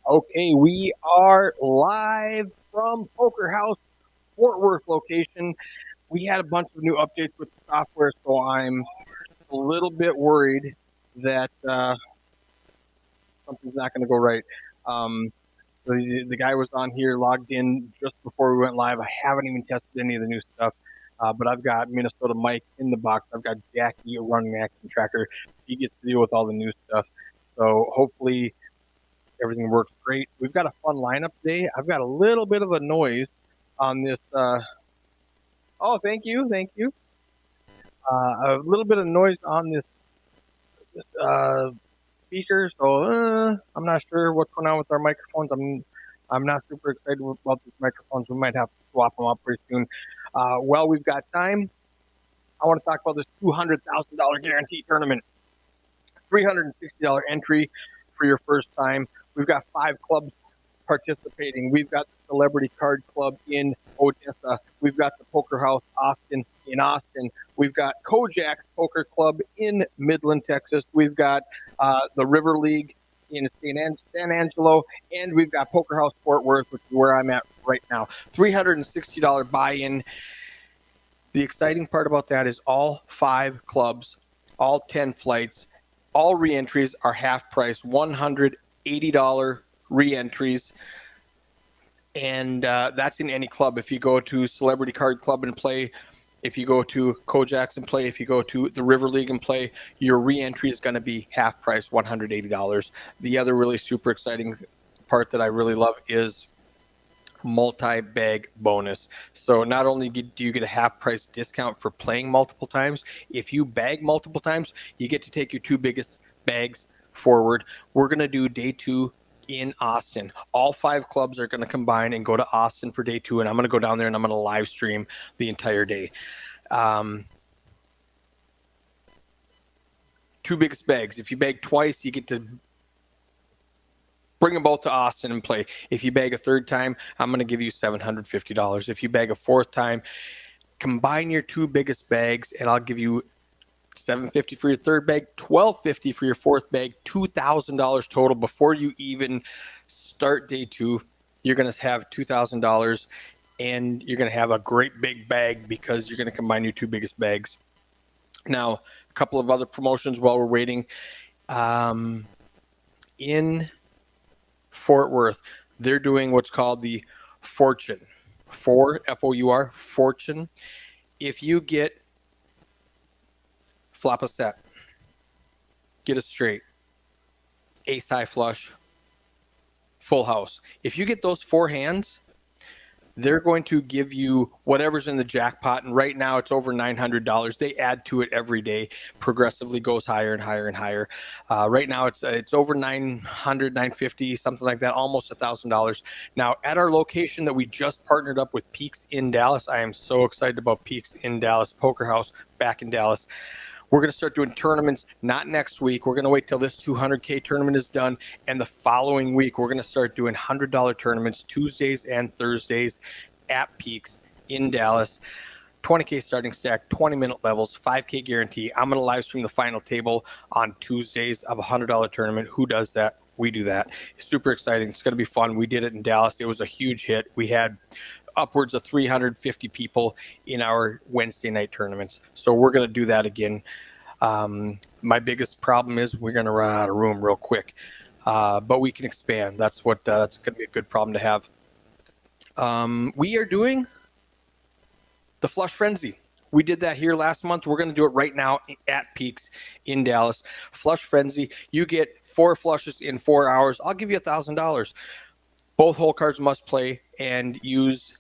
Okay, we are live from Poker House, Fort Worth location. We had a bunch of new updates with the software, so I'm a little bit worried that something's not going to go right. Um, the guy was on here, logged in just before we went live. I haven't even tested any of the new stuff, but I've got Minnesota Mike in the box. I've got Jackie running the action tracker. He gets to deal with all the new stuff. So hopefully everything works great. We've got a fun lineup today. I've got a little bit of a noise on this. Oh, thank you, thank you. A little bit of noise on this speaker, so I'm not sure what's going on with our microphones. I'm not super excited about these microphones. We might have to swap them out pretty soon. Well, we've got time. I want to talk about this $200,000 guarantee tournament. $360 entry for your first time. We've got 5 clubs participating. We've got the Celebrity Card Club in Odessa. We've got the Poker House Austin in Austin. We've got Kojak's Poker Club in Midland, Texas. We've got the River League in San Angelo, and we've got Poker House Fort Worth, which is where I'm at right now. $360 buy-in. The exciting part about that is all 5 clubs, all 10 flights, all re-entries are half price, $180 re-entries, and that's in any club. If you go to Celebrity Card Club and play, if you go to Kojak's and play, if you go to the River League and play, your re-entry is going to be half price, $180. The other really super exciting part that I really love is multi-bag bonus. So not only do you get a half price discount for playing multiple times, if you bag multiple times, you get to take your 2 biggest bags forward. We're going to do day 2 in Austin. All 5 clubs are going to combine and go to Austin for day 2, and I'm going to go down there and I'm going to live stream the entire day. 2 biggest bags. If you bag twice, you get to bring them both to Austin and play. If you bag a third time, I'm going to give you $750. If you bag a fourth time, combine your 2 biggest bags, and I'll give you $750 for your third bag, $1,250 for your fourth bag, $2,000 total before you even start day 2. You're going to have $2,000, and you're going to have a great big bag because you're going to combine your 2 biggest bags. Now, a couple of other promotions while we're waiting. In Fort Worth, they're doing what's called the Fortune. F-O-U-R, Fortune. If you get flop a set, get a straight, ace high flush, full house. If you get those 4 hands, they're going to give you whatever's in the jackpot, and right now it's over $900. They add to it every day, progressively goes higher and higher and higher. Right now it's over $900, $950, something like that, almost $1,000. Now at our location that we just partnered up with Peaks in Dallas, I am so excited about Peaks in Dallas, Poker House back in Dallas. We're going to start doing tournaments, not next week. We're going to wait till this 200K tournament is done. And the following week, we're going to start doing $100 tournaments Tuesdays and Thursdays at Peaks in Dallas. 20K starting stack, 20-minute levels, 5K guarantee. I'm going to live stream the final table on Tuesdays of a $100 tournament. Who does that? We do that. Super exciting. It's going to be fun. We did it in Dallas. It was a huge hit. We had upwards of 350 people in our Wednesday night tournaments. So we're going to do that again. My biggest problem is we're going to run out of room real quick, but we can expand. That's going to be a good problem to have. We are doing the Flush Frenzy. We did that here last month. We're going to do it right now at Peaks in Dallas. Flush Frenzy. You get 4 flushes in 4 hours. I'll give you $1,000. Both hole cards must play and use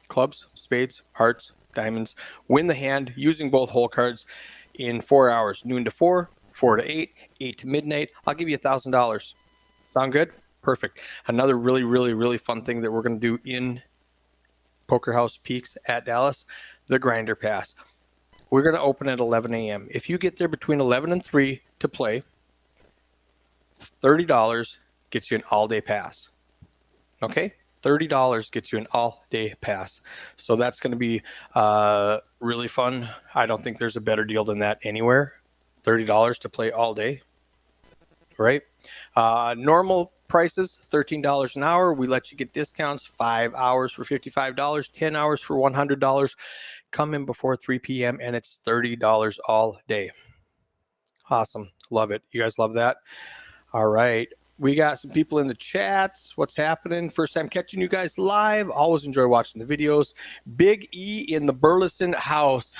clubs, spades, hearts, diamonds. Win the hand using both hole cards in 4 hours, noon to 4, 4 to 8, 8 to midnight. I'll give you $1,000. Sound good? Perfect. Another really, really, really fun thing that we're going to do in Poker House Peaks at Dallas, the Grinder Pass. We're going to open at 11 a.m. If you get there between 11 and 3 to play, $30 gets you an all-day pass. Okay? $30 gets you an all-day pass. So that's going to be really fun. I don't think there's a better deal than that anywhere. $30 to play all day, right? Normal prices, $13 an hour. We let you get discounts, 5 hours for $55, 10 hours for $100. Come in before 3 p.m. and it's $30 all day. Awesome. Love it. You guys love that? All right. We got some people in the chats. What's happening? First time catching you guys live. Always enjoy watching the videos. Big E in the Burleson house.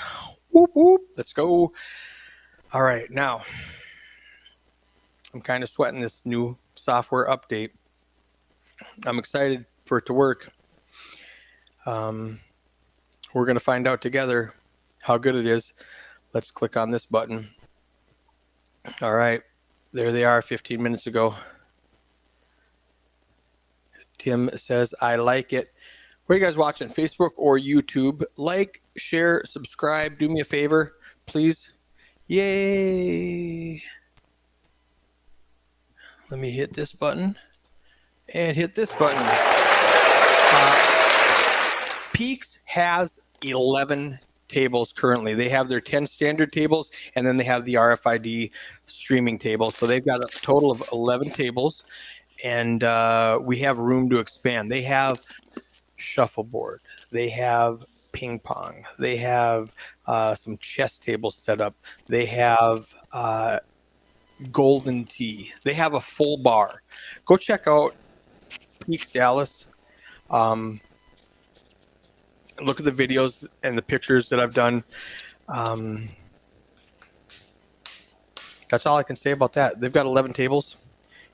Whoop, whoop. Let's go. All right. Now, I'm kind of sweating this new software update. I'm excited for it to work. We're going to find out together how good it is. Let's click on this button. All right. There they are 15 minutes ago. Tim says, I like it. Where are you guys watching? Facebook or YouTube? Like, share, subscribe. Do me a favor, please. Yay. Let me hit this button and hit this button. Peaks has 11 tables currently. They have their 10 standard tables, and then they have the RFID streaming table. So they've got a total of 11 tables, and we have room to expand. They have shuffleboard. They have ping pong. They have some chess tables set up. They have golden tea. They have a full bar. Go check out Peaks Dallas. Look at the videos and the pictures that I've done. That's all I can say about that. They've got 11 tables,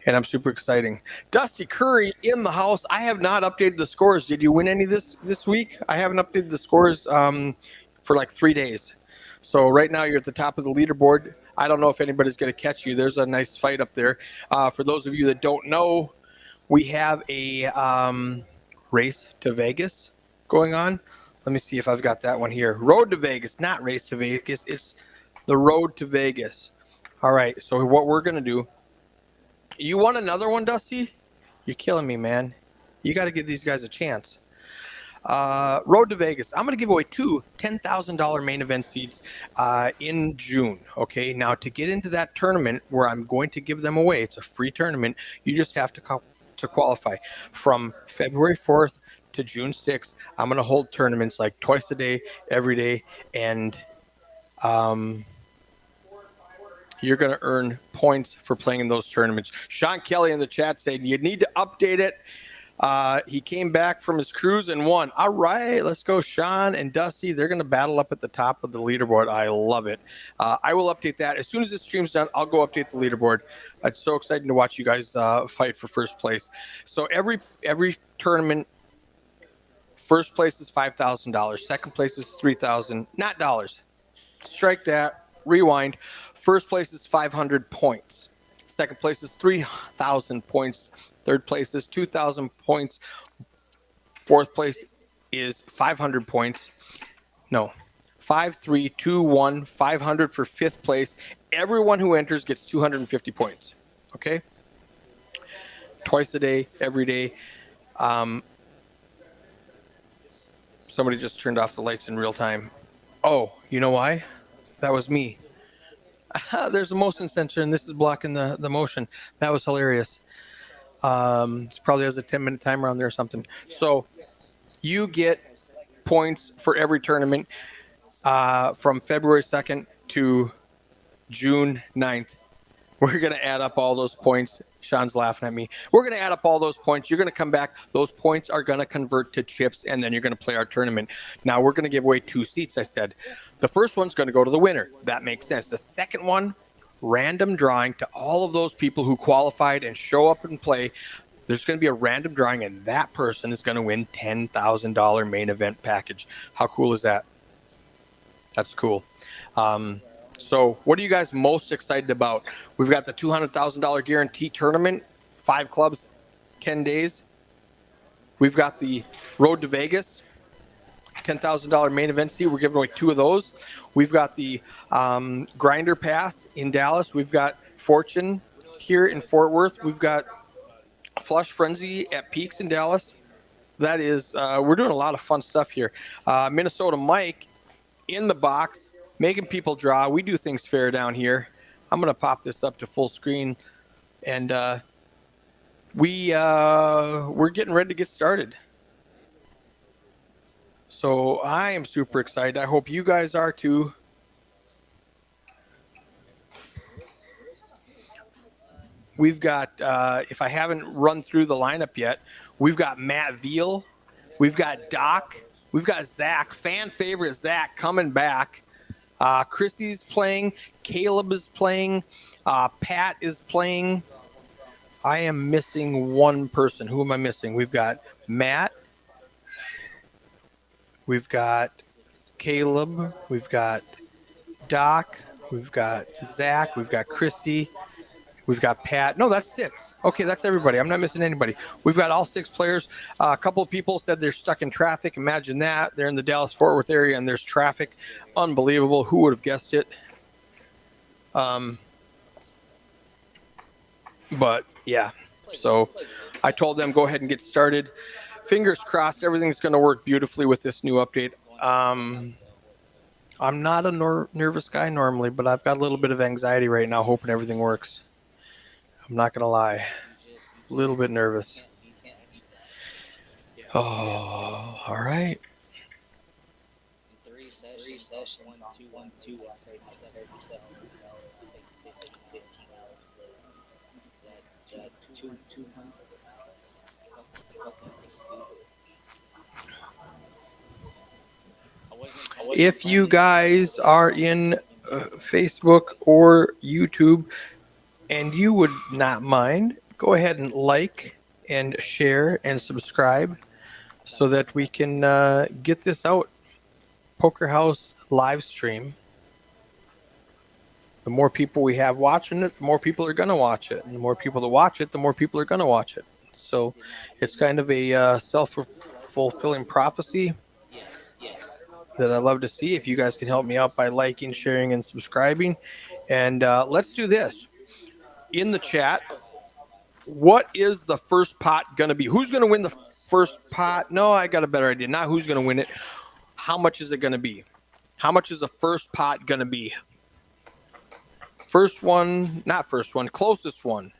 and I'm super exciting. Dusty Curry in the house. I have not updated the scores. Did you win any this week? I haven't updated the scores for like 3 days. So right now you're at the top of the leaderboard. I don't know if anybody's going to catch you. There's a nice fight up there. For those of you that don't know, we have a race to Vegas going on. Let me see if I've got that one here. Road to Vegas, not race to Vegas. It's the road to Vegas. All right, so what we're going to do, you want another one, Dusty? You're killing me, man. You got to give these guys a chance. Road to Vegas. I'm going to give away two $10,000 main event seats in June. Okay, now to get into that tournament where I'm going to give them away, it's a free tournament. You just have to qualify. From February 4th to June 6th, I'm going to hold tournaments like twice a day, every day, and you're going to earn points for playing in those tournaments. Sean Kelly in the chat saying you need to update it. He came back from his cruise and won. All right, let's go. Sean and Dusty, they're going to battle up at the top of the leaderboard. I love it. I will update that. As soon as this stream's done, I'll go update the leaderboard. It's so exciting to watch you guys fight for first place. So every tournament, first place is $5,000. Second place is $3,000. Not dollars. Strike that. Rewind. First place is 500 points. Second place is 3,000 points. Third place is 2,000 points. Fourth place is 500 points. No, 5, 3, 2, 1, 500 for fifth place. Everyone who enters gets 250 points. Okay? Twice a day, every day. Somebody just turned off the lights in real time. Oh, you know why? That was me. There's a motion sensor, and this is blocking the motion. That was hilarious. It probably has a 10-minute timer on there or something. So you get points for every tournament from February 2nd to June 9th. We're going to add up all those points. Sean's laughing at me. We're going to add up all those points. You're going to come back. Those points are going to convert to chips, and then you're going to play our tournament. Now, we're going to give away 2 seats, I said. The first one's going to go to the winner. That makes sense. The second one, random drawing to all of those people who qualified and show up and play. There's going to be a random drawing, and that person is going to win $10,000 main event package. How cool is that? That's cool. So what are you guys most excited about? We've got the $200,000 guarantee tournament, 5 clubs, 10 days. We've got the Road to Vegas, $10,000 main event seat. We're giving away 2 of those. We've got the Grinder Pass in Dallas. We've got Fortune here in Fort Worth. We've got Flush Frenzy at Peaks in Dallas. That is, we're doing a lot of fun stuff here. Minnesota Mike in the box, making people draw. We do things fair down here. I'm going to pop this up to full screen and we're getting ready to get started. So I am super excited. I hope you guys are too. We've got, if I haven't run through the lineup yet, we've got Matt Veal, we've got Doc, we've got Zach, fan favorite Zach coming back. Chrissy's playing, Caleb is playing, Pat is playing. I am missing one person. Who am I missing? We've got Matt, we've got Caleb, we've got Doc, we've got Zach, we've got Chrissy, we've got Pat. No, that's 6. Okay, that's everybody. I'm not missing anybody. We've got all 6 players. A couple of people said they're stuck in traffic. Imagine that. They're in the Dallas-Fort Worth area and there's traffic. Unbelievable. Who would have guessed it? But yeah, so I told them go ahead and get started. Fingers crossed everything's going to work beautifully with this new update. I'm not a nervous guy normally, but I've got a little bit of anxiety right now hoping everything works. I'm not going to lie. A little bit nervous. Oh, all right. If you guys are in Facebook or YouTube and you would not mind, go ahead and like and share and subscribe so that we can get this out. Poker House live stream. The more people we have watching it, the more people are going to watch it. And the more people that watch it, the more people are going to watch it. So it's kind of a self-fulfilling prophecy that I love to see. If you guys can help me out by liking, sharing, and subscribing. And let's do this. In the chat, what is the first pot going to be? Who's going to win the first pot? No, I got a better idea. Not who's going to win it. How much is it going to be? How much is the first pot going to be? First one, not first one, closest one.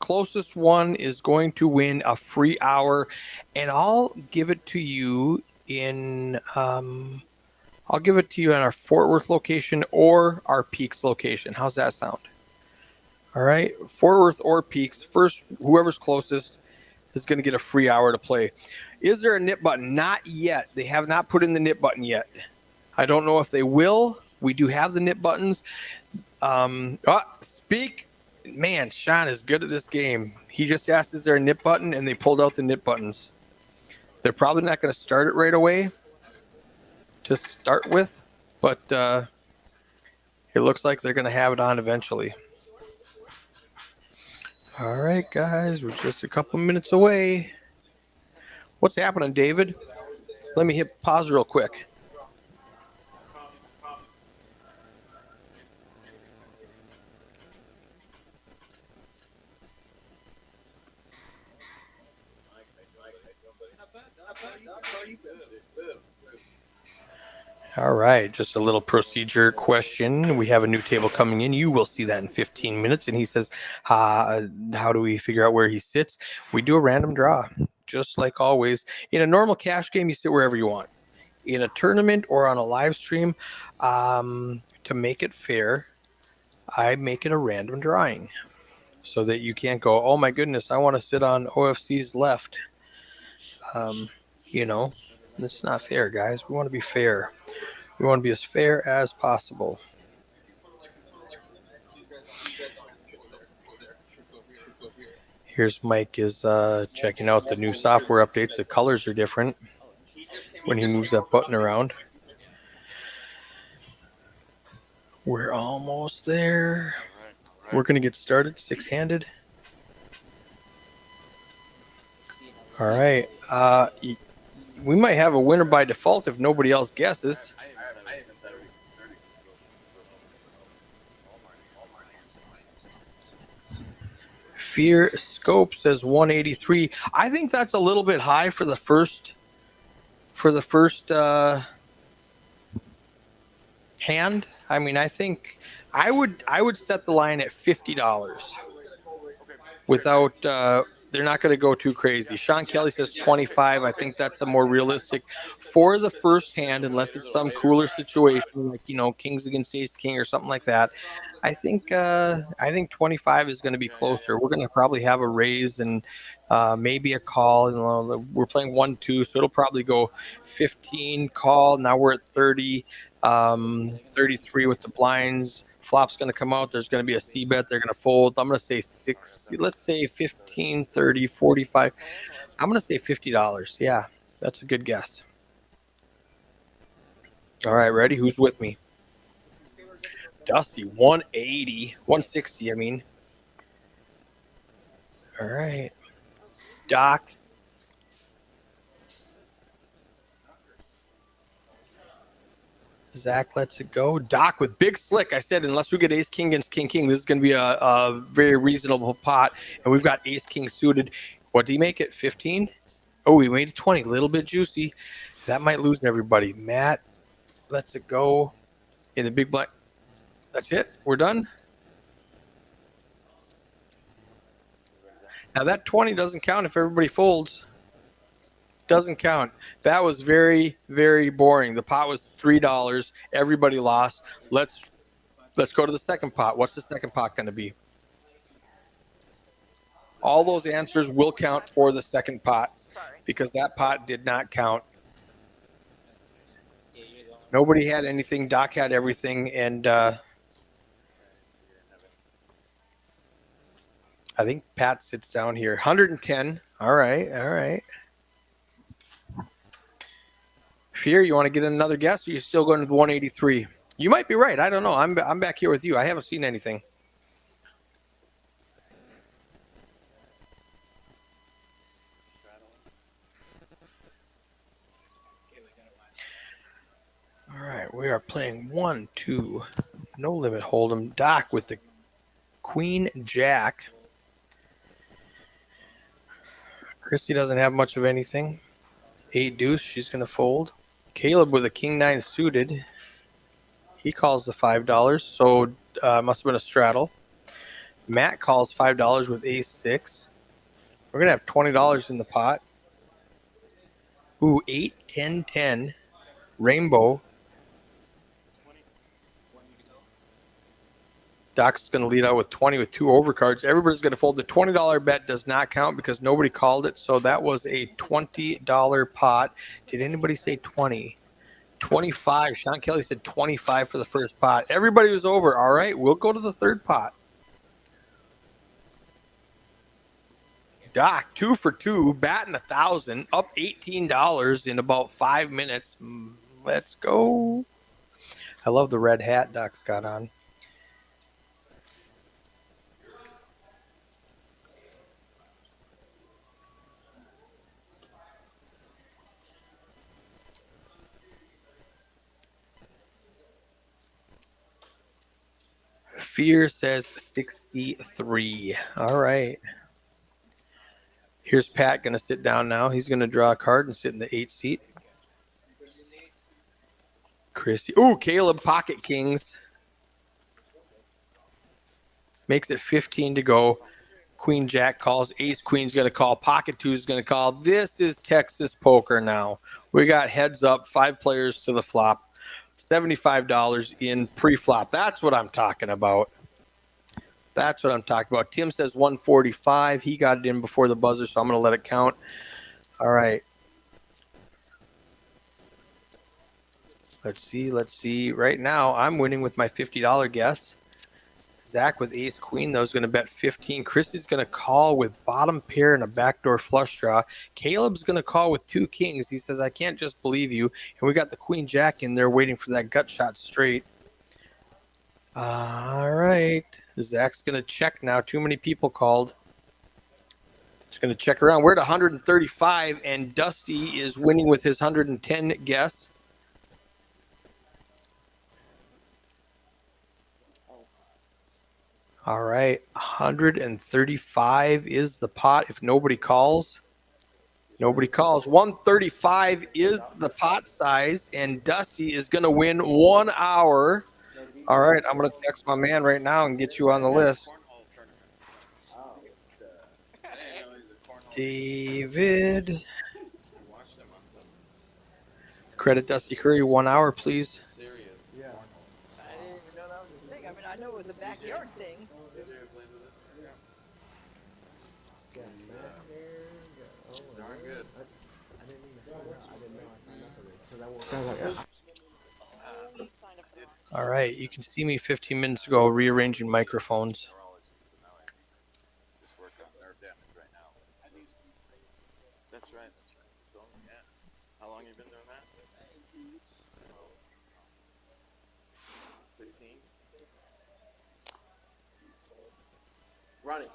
Closest one is going to win a free hour, and I'll give it to you in I'll give it to you in our Fort Worth location or our Peaks location. How's that sound? All right, Fort Worth or Peaks. First, whoever's closest is going to get a free hour to play. Is there a nip button? Not yet. They have not put in the nip button yet. I don't know if they will. We do have the nip buttons. Speak. Man, Sean is good at this game. He just asked, is there a nip button? And they pulled out the nip buttons. They're probably not going to start it right away to start with, but it looks like they're going to have it on eventually. All right, guys, we're just a couple minutes away. What's happening, David? Let me hit pause real quick. All right, just a little procedure question. We have a new table coming in. You will see that in 15 minutes. And he says, how do we figure out where he sits? We do a random draw, just like always. In a normal cash game, you sit wherever you want. In a tournament or on a live stream, to make it fair, I make it a random drawing so that you can't go, oh my goodness, I want to sit on OFC's left. You know, it's not fair, guys. We want to be fair. We want to be as fair as possible. Here's Mike is checking out the new software updates. The colors are different when he moves that button around. We're almost there. We're going to get started. 6-handed. All right. We might have a winner by default if nobody else guesses. Fear Scope says 183. I think that's a little bit high for the first hand. I mean, I think I would set the line at $50. without they're not going to go too crazy. Sean Kelly says 25. I think that's a more realistic for the first hand, unless it's some cooler situation like kings against ace king or something like that. I think 25 is going to be closer. We're going to probably have a raise and maybe a call. We're playing 1-2, so it'll probably go 15 call. Now we're at 30, 33 with the blinds. Flop's going to come out. There's going to be a C bet. They're going to fold. I'm going to say 60. Let's say 15, 30, 45. I'm going to say $50. Yeah, that's a good guess. All right, ready? Who's with me? Dusty, 180, 160, I mean. All right. Doc. Zach lets it go. Doc with big slick. I said, unless we get ace king against king king, this is going to be a very reasonable pot. And we've got ace king suited. What did he make it? 15? Oh, he made it 20. A little bit juicy. That might lose everybody. Matt lets it go in the big blind. That's it. We're done. Now that 20 doesn't count if everybody folds. Doesn't count. That was very, very boring. The pot was $3. Everybody lost. Let's go to the second pot. What's the second pot going to be? All those answers will count for the second pot because that pot did not count. Nobody had anything. Doc had everything, and I think Pat sits down here. 110. All right. Fear, you want to get another guess, or are you still going to the 183? You might be right. I don't know. I'm back here with you. I haven't seen anything. All right, we are playing 1-2. No limit hold'em. Doc with the queen jack. Christy doesn't have much of anything. 8 deuce, she's going to fold. Caleb with a king 9 suited. He calls the $5, so must have been a straddle. Matt calls $5 with ace 6. We're going to have $20 in the pot. Ooh, 8, 10, 10. Rainbow. Doc's going to lead out with 20 with 2 overcards. Everybody's going to fold. The $20 bet does not count because nobody called it, so that was a $20 pot. Did anybody say 20? 25. Sean Kelly said 25 for the first pot. Everybody was over. All right, we'll go to the third pot. Doc, 2 for 2, batting 1,000, up $18 in about 5 minutes. Let's go. I love the red hat Doc's got on. Fear says 63. All right. Here's Pat going to sit down now. He's going to draw a card and sit in the 8 seat. Chrissy. Ooh, Caleb, pocket kings. Makes it 15 to go. Queen Jack calls. Ace Queen's going to call. Pocket 2 is going to call. This is Texas poker now. We got heads up, 5 players to the flop. $75 in pre-flop. That's what I'm talking about. That's what I'm talking about. Tim says 145. He got it in before the buzzer, so I'm going to let it count. All right. Let's see. Right now, I'm winning with my $50 guess. Zach with ace queen, though, is going to bet 15. Chris is going to call with bottom pair and a backdoor flush draw. Caleb's going to call with 2 kings. He says, I can't just believe you. And we got the queen jack in there waiting for that gut shot straight. All right. Zach's going to check now. Too many people called. Just going to check around. We're at 135, and Dusty is winning with his 110 guess. All right, 135 is the pot if nobody calls. Nobody calls. 135 is the pot size, and Dusty is going to win 1 hour. All right, I'm going to text my man right now and get you on the list. David. You watched him on some Credit Dusty Curry 1 hour, please. serious Yeah. cornhole. I didn't even know that was a thing. I mean, I know it was a backyard thing. DJ played with us. Yeah. Yeah, He's, Matt here. he's darn good. I didn't even sign up. I didn't know I signed up for this because I was like, Oh, you signed up for the wrong All right, you can see me 15 minutes ago rearranging microphones. Neurology, so now I just work on nerve damage right now. That's right. That's right. So yeah. How long you been doing that? 15. Ronnie.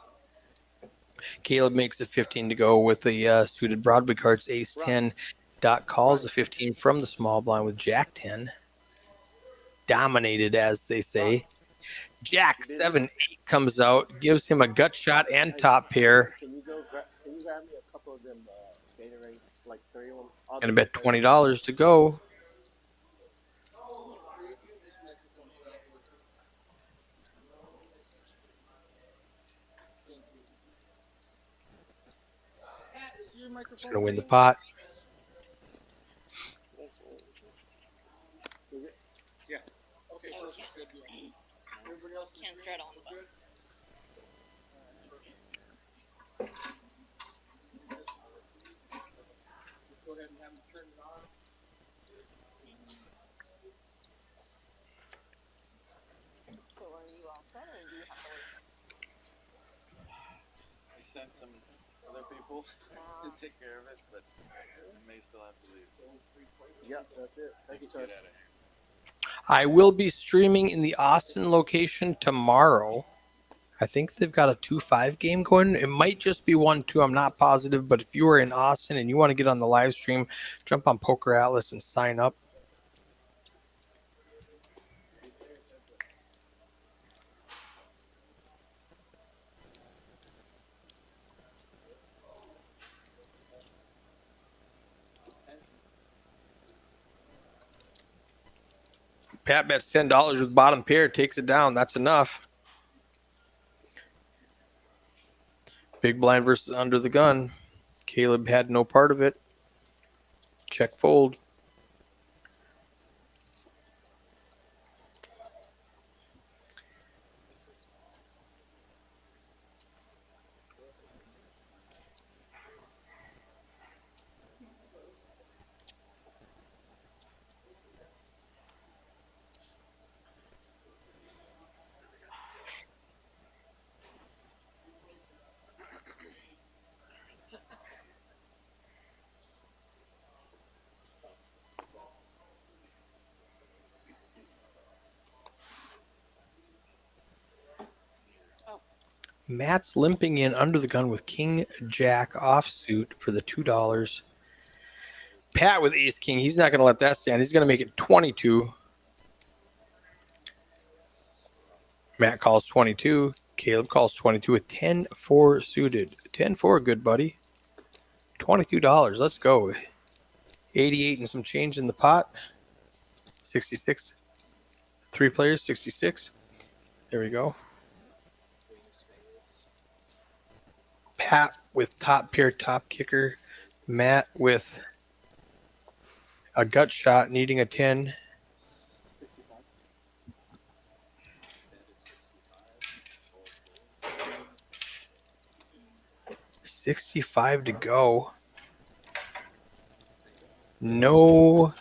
Caleb makes it 15 to go with the suited Broadway cards. Ace 10. Doc calls the 15 from the small blind with Jack 10. Dominated, as they say. Jack 7-8 comes out, gives him a gut shot and top pair. Can you grab me a couple of them Gatorade, like 3 of them? Gonna bet $20 to go. It's gonna win the pot. Yeah. Okay. Can't straddle on the button. So are you all set, or do you have to wait? I sent some other people to take care of it, but I may still have to leave. Yeah, that's it. Thank you, sir. Get out of here. I will be streaming in the Austin location tomorrow. I think they've got a 2-5 game going. It might just be 1-2. I'm not positive, but if you are in Austin and you want to get on the live stream, jump on Poker Atlas and sign up. Pat bets $10 with bottom pair, takes it down. That's enough. Big blind versus under the gun. Caleb had no part of it. Check fold. Matt's limping in under the gun with King Jack offsuit for the $2. Pat with Ace King. He's not going to let that stand. He's going to make it 22. Matt calls 22. Caleb calls 22 with 10-4 suited. 10-4, good buddy. $22. Let's go. 88 and some change in the pot. 66. 3 players, 66. There we go. Pat with top pair, top kicker. Matt with a gut shot, needing a 10. $65 to go. No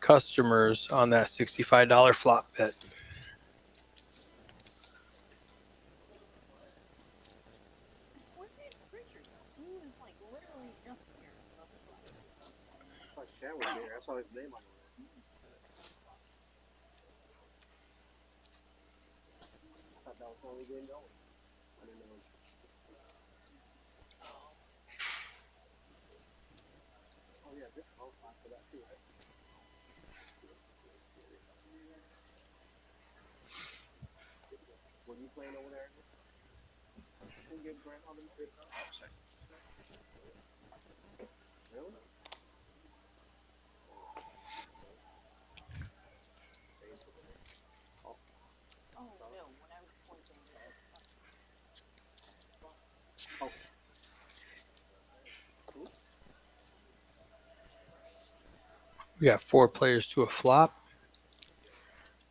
customers on that $65 flop bet. Where did Richard go? He was like literally just here. So I was just listening. I thought Chad was there. I saw his name on it. I thought that was only getting going. I didn't know. Oh, yeah, this qualifies for that too, right? Were you playing over there? Who gave Grant all them shit? Really? Oh no! When I was pointing, We got 4 players to a flop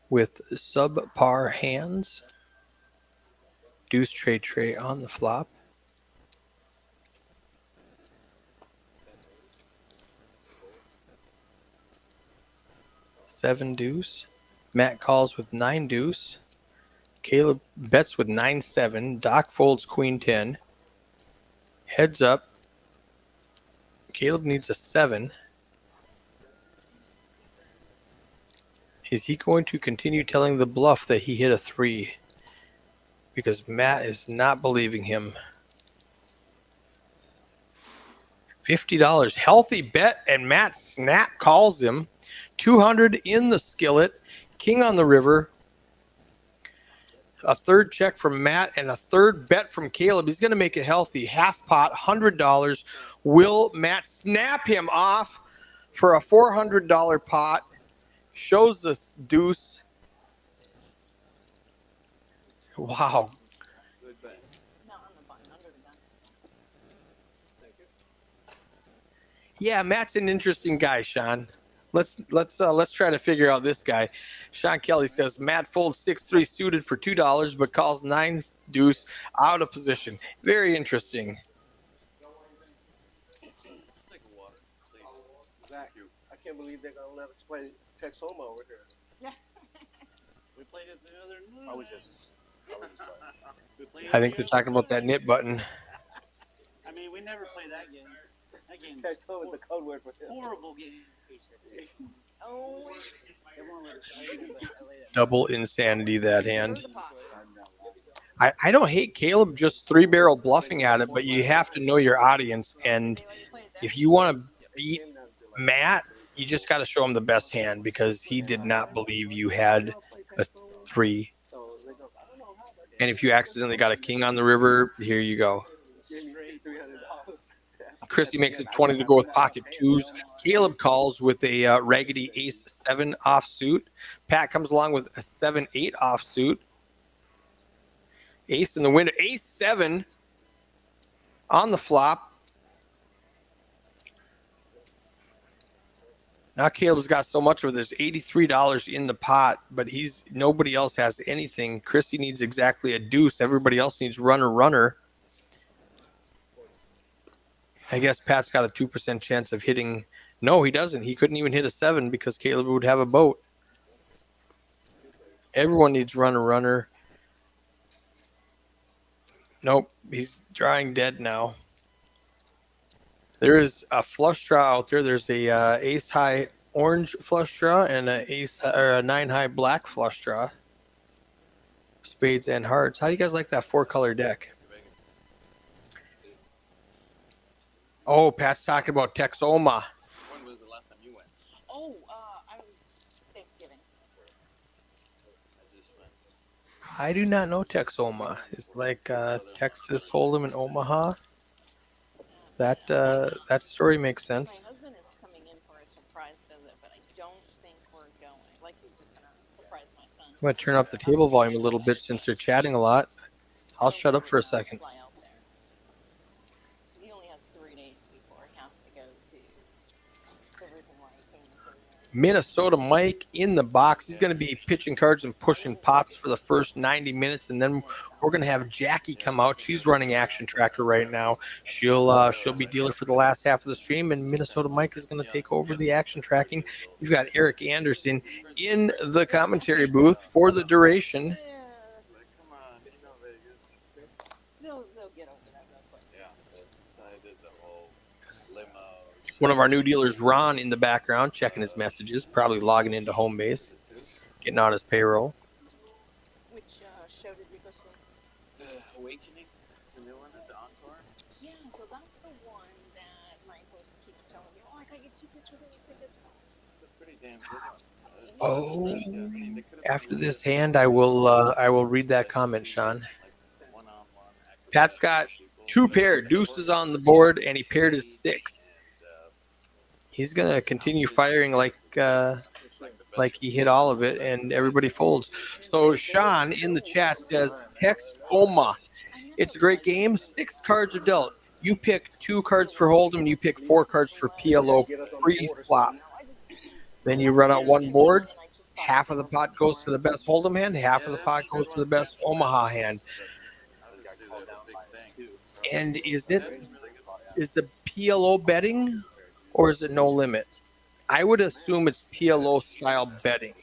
with subpar hands. Deuce tray on the flop. Seven deuce. Matt calls with 9 deuce. Caleb bets with 9-7. Doc folds queen 10. Heads up. Caleb needs a 7. Is he going to continue telling the bluff that he hit a 3? Because Matt is not believing him. $50. Healthy bet, and Matt snap calls him. 200 in the skillet. King on the river. A third check from Matt and a third bet from Caleb. He's going to make it healthy. Half pot, $100. Will Matt snap him off for a $400 pot? Shows the deuce. Wow. Good bet. Not on the button, under the gun. Yeah, Matt's an interesting guy, Sean. Let's try to figure out this guy. Sean Kelly says Matt folds 6-3 suited for $2, but calls 9 deuce out of position. Very interesting. Take a water, please. Zach, Thank you. I can't believe they're gonna let us play Texoma over here. We played it the other night. I was just playing. We played I it think the they're talking other about that night. knit button. I mean, we never played that game. That game's Texoma is the code word for him. horrible game. Oh, They won't let us play it, but I laid it. Double insanity that hand. stir the pot. I don't hate Caleb just 3-barrel bluffing at it, but you have to know your audience. And They let you play it there? if you want to beat Matt, you just got to show him the best hand because he did not believe you had a 3. And if you accidentally got a king on the river, here you go. Chrissy makes it 20 to go with pocket 2s. Caleb calls with a raggedy ace-7 offsuit. Pat comes along with a 7-8 offsuit. Ace in the window. Ace-7 on the flop. Now Caleb's got so much of it. There's $83 in the pot, but nobody else has anything. Chrissy needs exactly a deuce. Everybody else needs runner. I guess Pat's got a 2% chance of hitting. No, he doesn't. He couldn't even hit a 7 because Caleb would have a boat. Everyone needs runner. Nope, he's drawing dead now. There is a flush draw out there. There's a ace high orange flush draw and a 9 high black flush draw. Spades and hearts. How do you guys like that 4-color deck? Oh, Pat's talking about Texoma. When was the last time you went? Oh, I was Thanksgiving. I just went. I do not know Texoma. It's like Texas Hold'em in Omaha. That story makes My sense. husband is coming in for a surprise visit, but I don't think we're going. Like, he's just gonna surprise my son. I'm going to turn up the table volume a little bit since they're chatting a lot. I'll shut up for a second. Fly out there. 'Cause he only has 3 days before he has to go to the reason why he came to Minnesota Mike in the box. He's going to be pitching cards and pushing pops for the first 90 minutes, and then we're going to have Jackie come out. She's running Action Tracker right now. She'll be dealer for the last half of the stream, and Minnesota Mike is going to take over the action tracking. You've got Eric Anderson in the commentary booth for the duration. Like, come on, you know Vegas. They'll get over that real quick. Yeah. So I did the whole limo. One of our new dealers, Ron, in the background, checking his messages, probably logging into home base, getting on his payroll. Which show did you go see? Awakening is a new one at the Encore. Yeah, so that's the one that my host keeps telling me, oh, I got your tickets. It's a pretty damn good one. Oh, I mean, they could've after been this really hand, I will read that comment, Sean. like one-on-one Pat's got 2 pair deuces on the board, and he paired his 6. He's gonna continue firing like he hit all of it, and everybody folds. So Sean in the chat says Texoma. It's a great game. 6 cards are dealt. You pick 2 cards for Hold'em, you pick 4 cards for PLO pre-flop. Then you run out one board. And I just thought Half it of the was pot goes to the best Hold'em hand. Half Yeah, of the that's pot a goes good to the one. best That's Omaha good. hand. But obviously, they have a big thing. And is it That's really good. is the PLO betting or is it no limit? I would assume it's PLO style betting.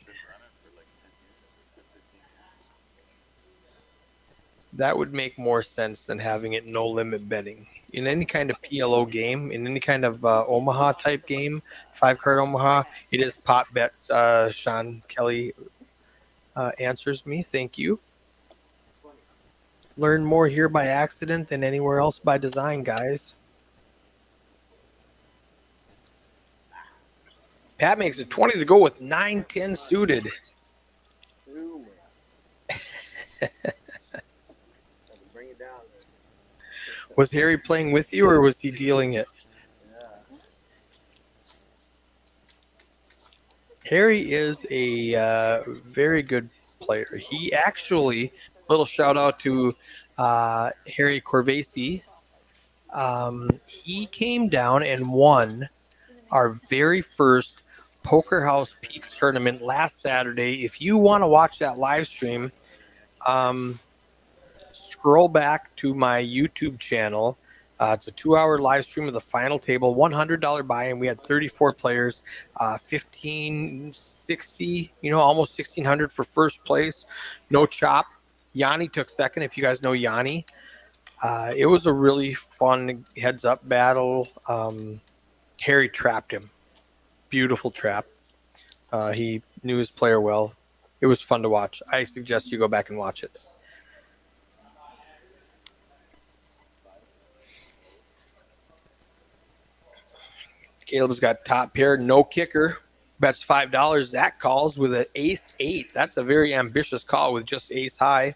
That would make more sense than having it no limit betting. In any kind of PLO game, in any kind of Omaha type game, 5 card Omaha, it is pot bets. Sean Kelly answers me. Thank you. Learn more here by accident than anywhere else by design, guys. Pat makes it 20 to go with 9-10 suited. Ooh, bring it down. Was Harry playing with you or was he dealing it? Yeah. Harry is a very good player. He actually, little shout out to Harry Corvasi. He came down and won our very first Poker House Peaks tournament last Saturday. If you want to watch that live stream, scroll back to my YouTube channel. It's a 2-hour live stream of the final table, $100 buy-in. We had 34 players, 1560, almost 1600 for first place. No chop. Yanni took second. If you guys know Yanni, it was a really fun heads-up battle. Harry trapped him. Beautiful trap. He knew his player well. It was fun to watch. I suggest you go back and watch it. Caleb's got top pair, no kicker. Bets $5. Zach calls with an ace-8. That's a very ambitious call with just ace high.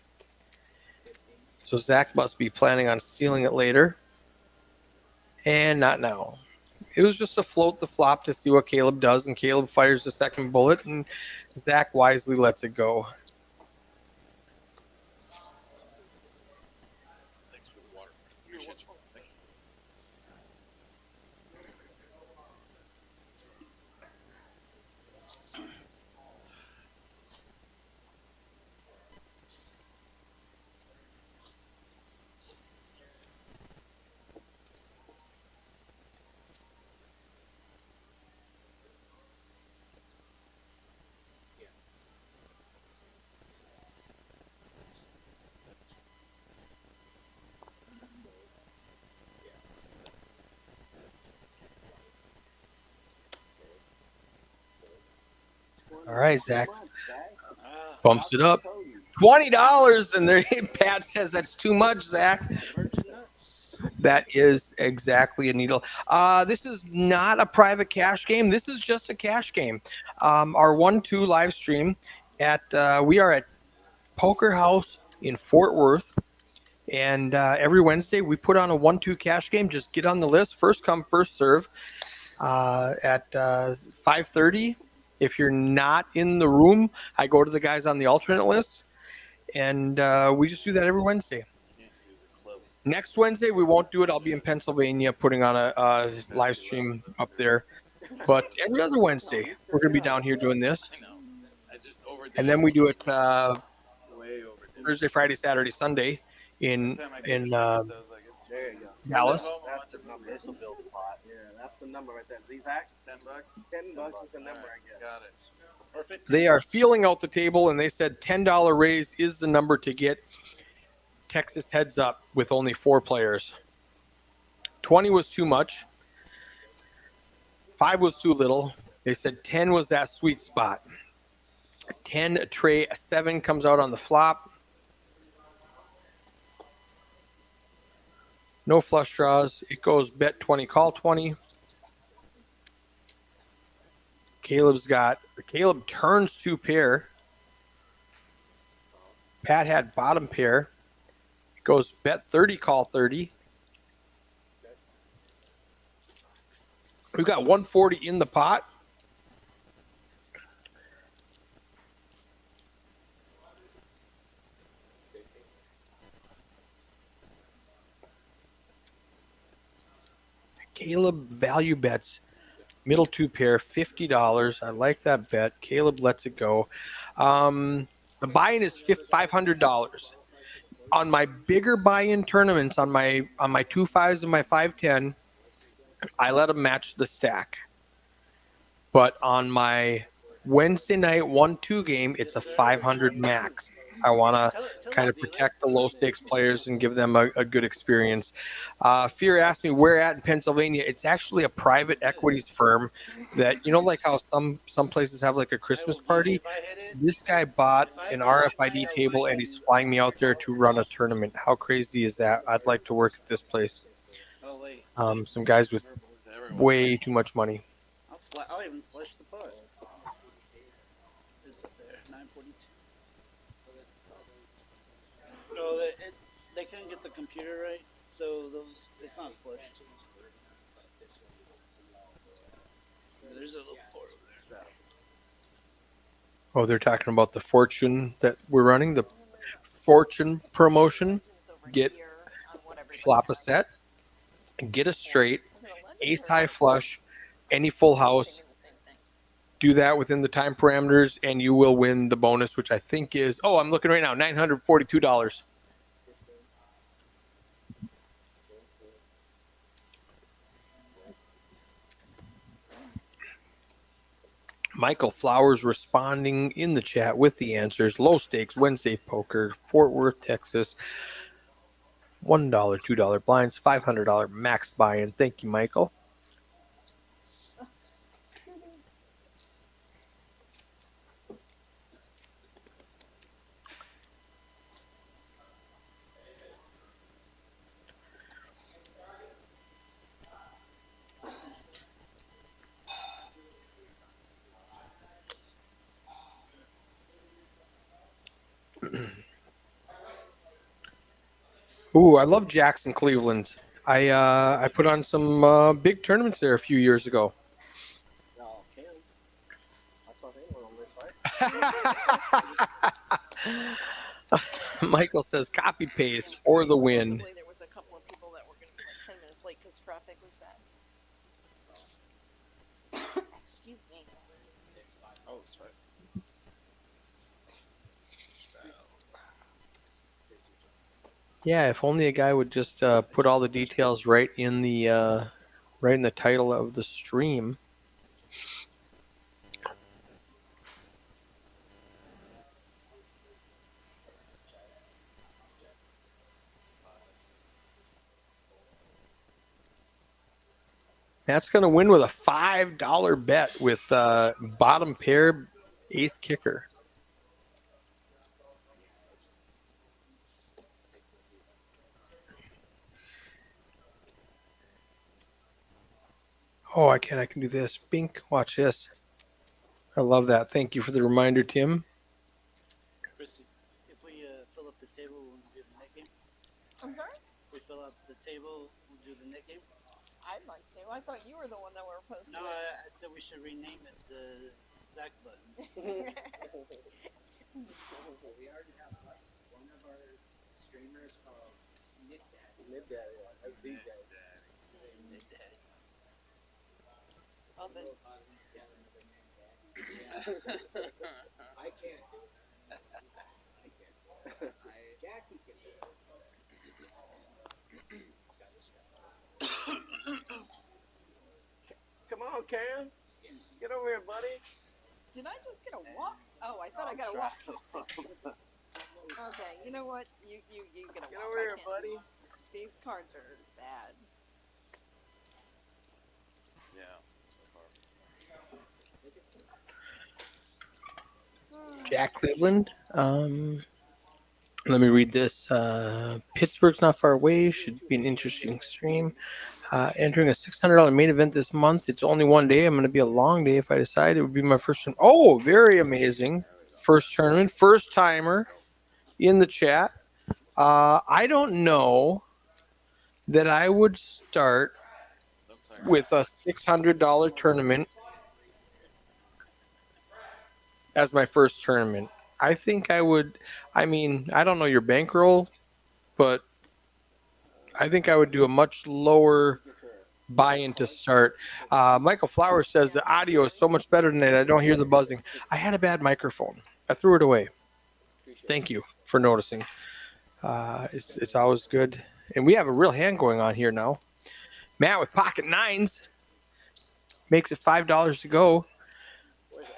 So Zach must be planning on stealing it later. And not now. It was just a float the flop to see what Caleb does, and Caleb fires the second bullet, and Zach wisely lets it go. Thanks for the water. Appreciate you. Thank you. All right, Zach Ah, bumps it up. $20, and there Pat says that's too much, Zach. That is exactly a needle. This is not a private cash game. This is just a cash game. Our 1-2 live stream we are at Poker House in Fort Worth. And every Wednesday we put on a 1-2 cash game. Just get on the list. First come, first serve at 5:30. If you're not in the room, I go to the guys on the alternate list. And we just do that every Wednesday. Next Wednesday, we won't do it. I'll be in Pennsylvania putting on a live stream up there. But every other Wednesday, we're going to be down here doing this. I know. I just overdid And then we do it way overdid Thursday, Friday, Saturday, Sunday in Time I get to Texas, I was like, it's There you go. Dallas. That's the number. This will build the pot. Yeah, that's the number right there. Z-Zac, $10. $10 is the number I get. Got it. Or 15. They are feeling out the table, and they said $10 raise is the number to get Texas heads up with only 4 players. 20 was too much. 5 was too little. They said 10 was that sweet spot. 10 a tray, a 7 comes out on the flop. No flush draws. It goes bet 20, call 20. Caleb turns 2 pair. Pat had bottom pair. It goes bet 30, call 30. We've got 140 in the pot. Caleb value bets Middle two pair, $50. I like that bet. Caleb lets it go. The buy-in is $500. On my bigger buy-in tournaments, on my 2.5s and my 5.10, I let them match the stack. But on my Wednesday night 1-2 game, it's a 500 max. I want to kind of protect the low stakes players and give them a good experience. Fear asked me where at in Pennsylvania. It's actually a private equities firm that, like how some places have like a Christmas party. This guy bought an RFID table and he's flying me out there to run a tournament. How crazy is that? I'd like to work at this place. Some guys with way too much money. I'll even splash the pot. It's up there, 942. No, they couldn't get the computer right, so it's not flush. There's a little port over there. Oh, they're talking about the Fortune that we're running, the Fortune promotion. Get flop a set, get a straight, ace high flush, any full house. Do that within the time parameters, and you will win the bonus, which I think is, I'm looking right now, $942. Michael Flowers responding in the chat with the answers. Low stakes, Wednesday poker, Fort Worth, Texas. $1, $2 blinds, $500 max buy-in. Thank you, Michael. Ooh, I love Jackson, Cleveland. I put on some big tournaments there a few years ago. No, Cam. I saw him on this, right? Michael says copy paste for the win. Supposedly there was a couple of people that were going to be like 10 minutes late because traffic was bad. Excuse me. Oh, sorry. Yeah, if only a guy would just put all the details right in the title of the stream. That's going to win with a $5 bet with bottom pair ace kicker. Oh, I can do this. Bink, watch this. I love that. Thank you for the reminder, Tim. Chrissy, if we fill up the table, we'll do the net game. I'm sorry? If we fill up the table, we'll do the net game. I'd like to. I thought you were the one that were posting No, it. I said we should rename it the Zach button. We already have one of our streamers called Nick Daddy. Mid daddy, that's big daddy. Oh, but I can't do it. I can't. Jackie can do it. Come on, Cam. Get over here, buddy. did I just get a walk? Oh, I thought I got a walk. Okay, you know what? You get a Get walk. over I here, can't. buddy. These cards are bad. Yeah. Jack Cleveland. Let me read this. Pittsburgh's not far away. Should be an interesting stream. Entering a $600 main event this month. It's only one day. I'm going to be a long day if I decide. It would be my first one. Oh, very amazing. First tournament. First timer in the chat. I don't know that I would start with a $600 tournament as my first tournament. I think I would, I don't know your bankroll, but I think I would do a much lower buy-in to start. Michael Flowers says the audio is so much better than it. I don't hear the buzzing. I had a bad microphone. I threw it away. Thank you for noticing. It's always good. And we have a real hand going on here now. Matt with pocket nines makes it $5 to go. Where's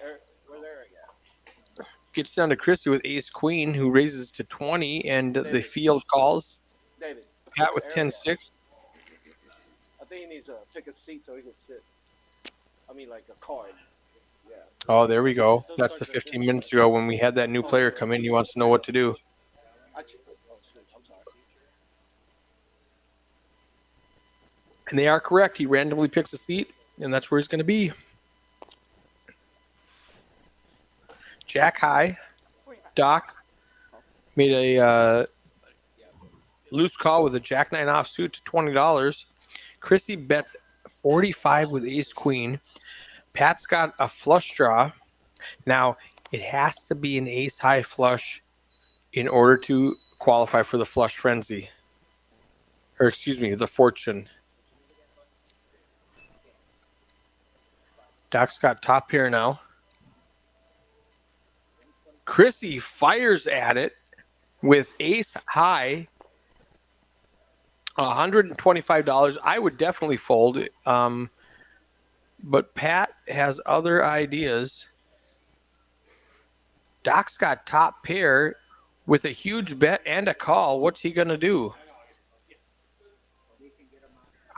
Eric at? Gets down to Chrissy with ace queen, who raises to 20, and the field calls. David. Pat with Eric 10-6. I think he needs to pick a seat so he can sit. I mean, like a card. Yeah. Oh, there we go. That's the 15 minutes ago when we had that new player come in. He wants to know what to do. Oh, shoot. I'm sorry. And they are correct. He randomly picks a seat, and that's where he's going to be. Jack high. 45. Doc made a loose call with a jack nine offsuit to $20. Chrissy bets 45 with ace queen. Pat's got a flush draw. Now, it has to be an ace high flush in order to qualify for the flush frenzy. Or excuse me, the fortune. Doc's got top pair now. Chrissy fires at it with ace high, $125. I would definitely fold it. But Pat has other ideas. Doc's got top pair with a huge bet and a call. What's he going to do?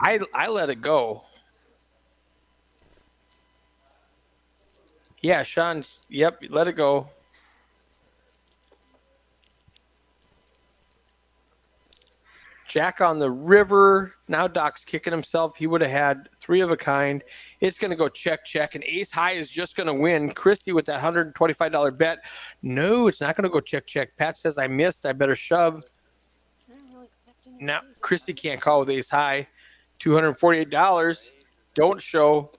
I let it go. Yeah, Sean's, yep, let it go. Jack on the river. Now Doc's kicking himself. He would have had three of a kind. It's going to go check, check. And ace high is just going to win. Christy with that $125 bet. No, it's not going to go check, check. Pat says, I missed. I better shove. Now, Christy can't call with ace high. $248. Don't show.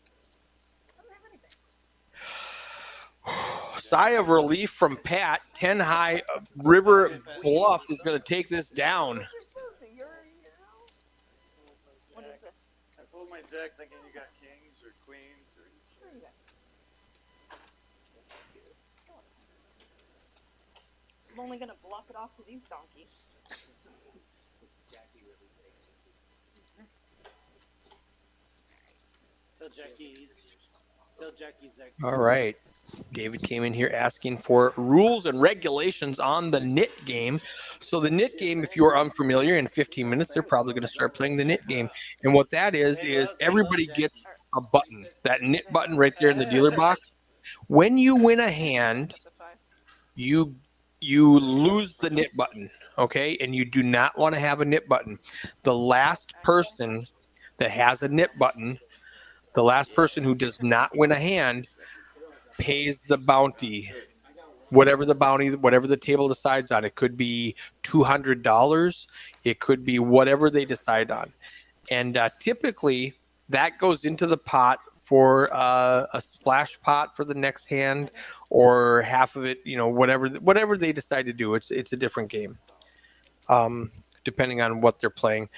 Sigh of relief from Pat. 10 high. River bluff is going to take this down. What is this? I pulled my jack thinking you got kings or queens or. I'm only gonna bluff it off to these donkeys. Tell Jackie's ex. All right. David came in here asking for rules and regulations on the knit game. So the knit game, if you are unfamiliar, in 15 minutes, they're probably going to start playing the knit game. And what that is everybody gets a button, that knit button right there in the dealer box. When you win a hand, you lose the knit button, okay? And you do not want to have a knit button. The last person that has a knit button, the last person who does not win a hand, pays the bounty, whatever the table decides on. It could be $200. It could be whatever they decide on. And typically that goes into the pot for a splash pot for the next hand, or half of it, whatever they decide to do. It's a different game, depending on what they're playing.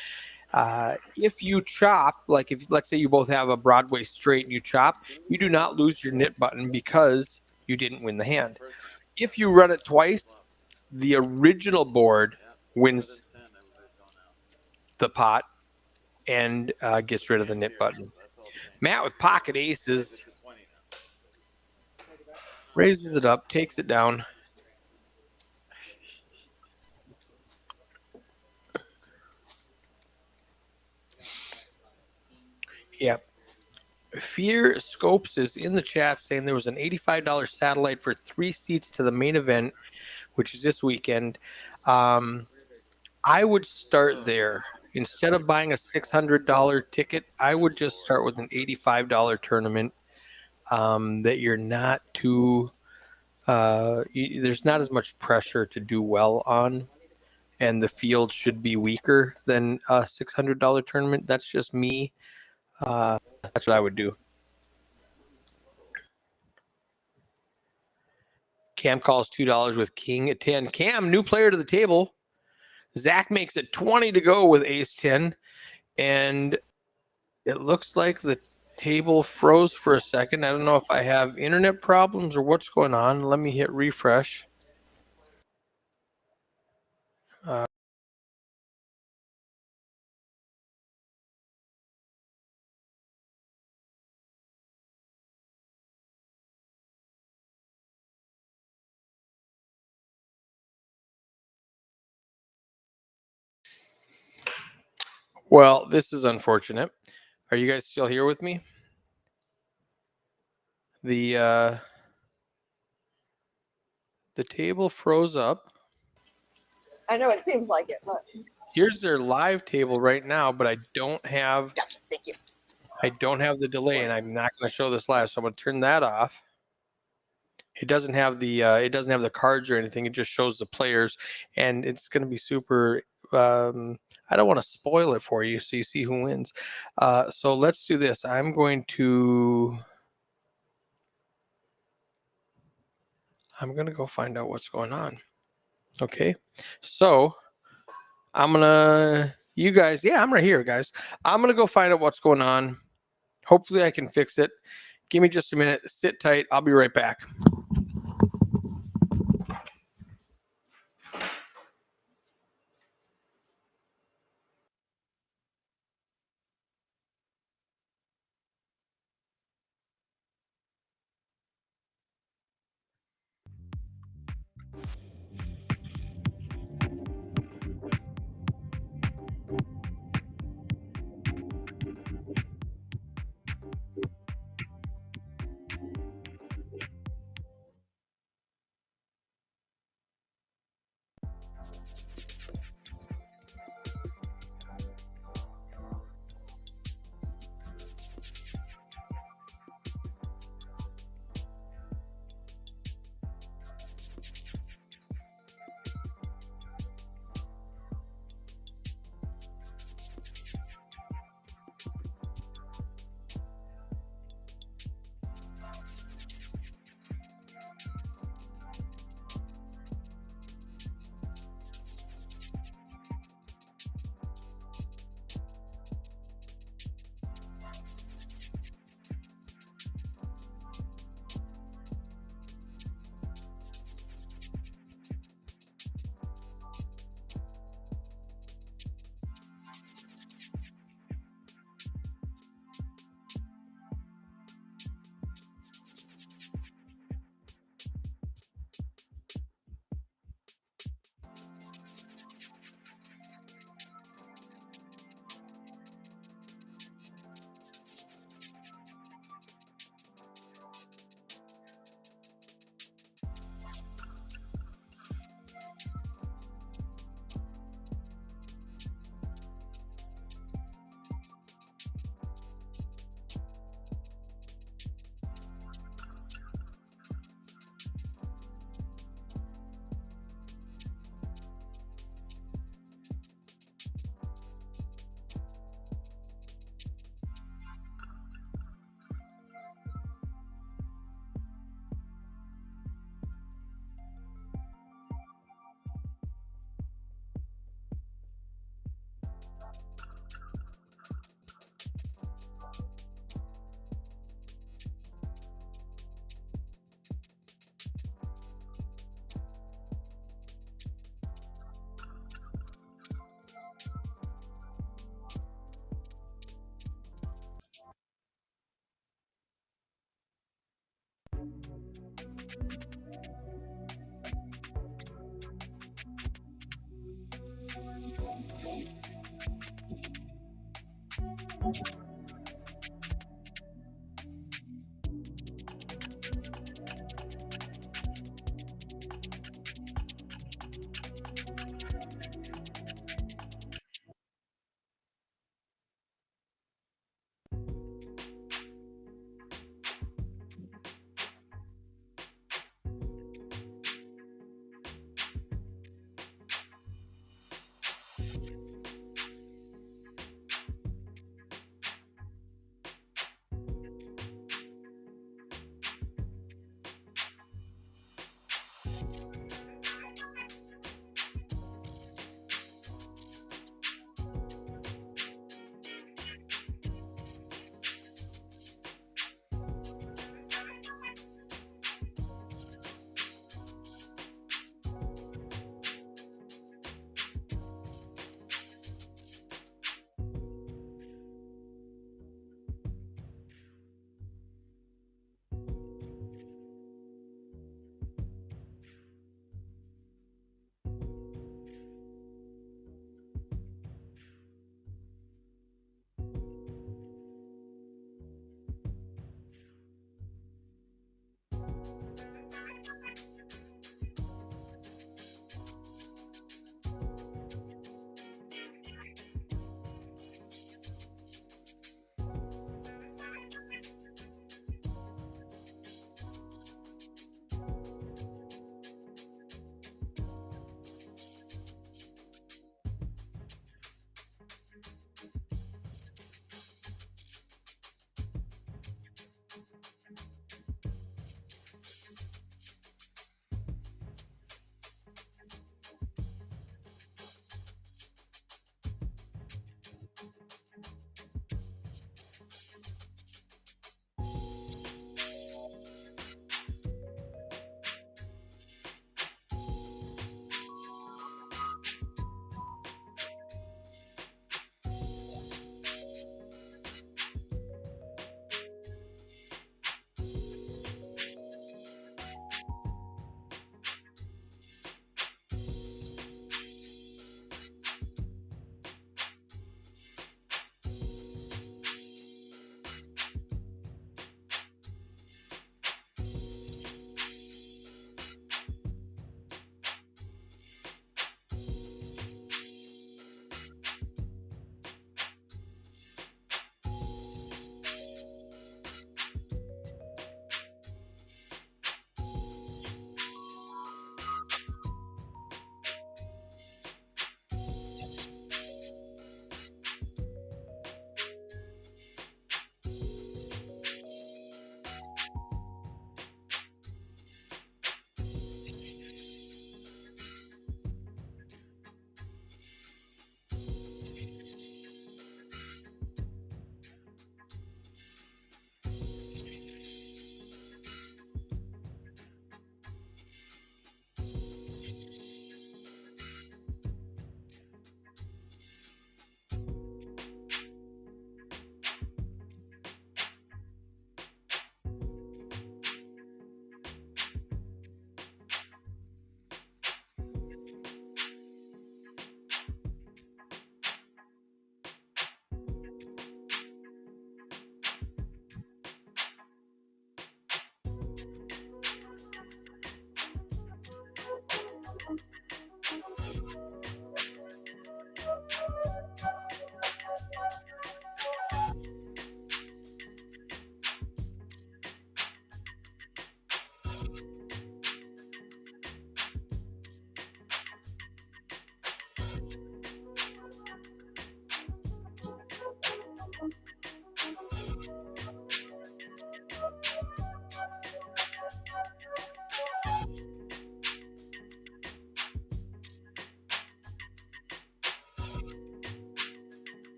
If you chop, like if let's say you both have a Broadway straight and you chop, you do not lose your knit button because you didn't win the hand. If you run it twice, the original board wins the pot and gets rid of the knit button. Matt with pocket aces raises it up, takes it down. Yep. Fear Scopes is in the chat saying there was an $85 satellite for 3 seats to the main event, which is this weekend. I would start there. Instead of buying a $600 ticket, I would just start with an $85 tournament that you're not too there's not as much pressure to do well on, and the field should be weaker than a $600 tournament. That's just me. That's what I would do. Cam calls $2 with king at 10. Cam, new player to the table. Zach makes it 20 to go with ace 10. And It looks like the table froze for a second. I don't know if I have internet problems or what's going on. Let me hit refresh. Uh, well, this is unfortunate. Are you guys still here with me? The table froze up. I know it seems like it, but Here's their live table right now, but I don't have gotcha. Thank you. the delay, and I'm not going to show this live. So I'm going to turn that off. It doesn't have the cards or anything. It just shows the players, and it's going to be super. I don't want to spoil it for you, so you see who wins. So let's do this. I'm going to go find out what's going on. Okay, so you guys, yeah, I'm right here, guys. I'm gonna go find out what's going on. Hopefully, I can fix it. Give me just a minute. Sit tight. I'll be right back.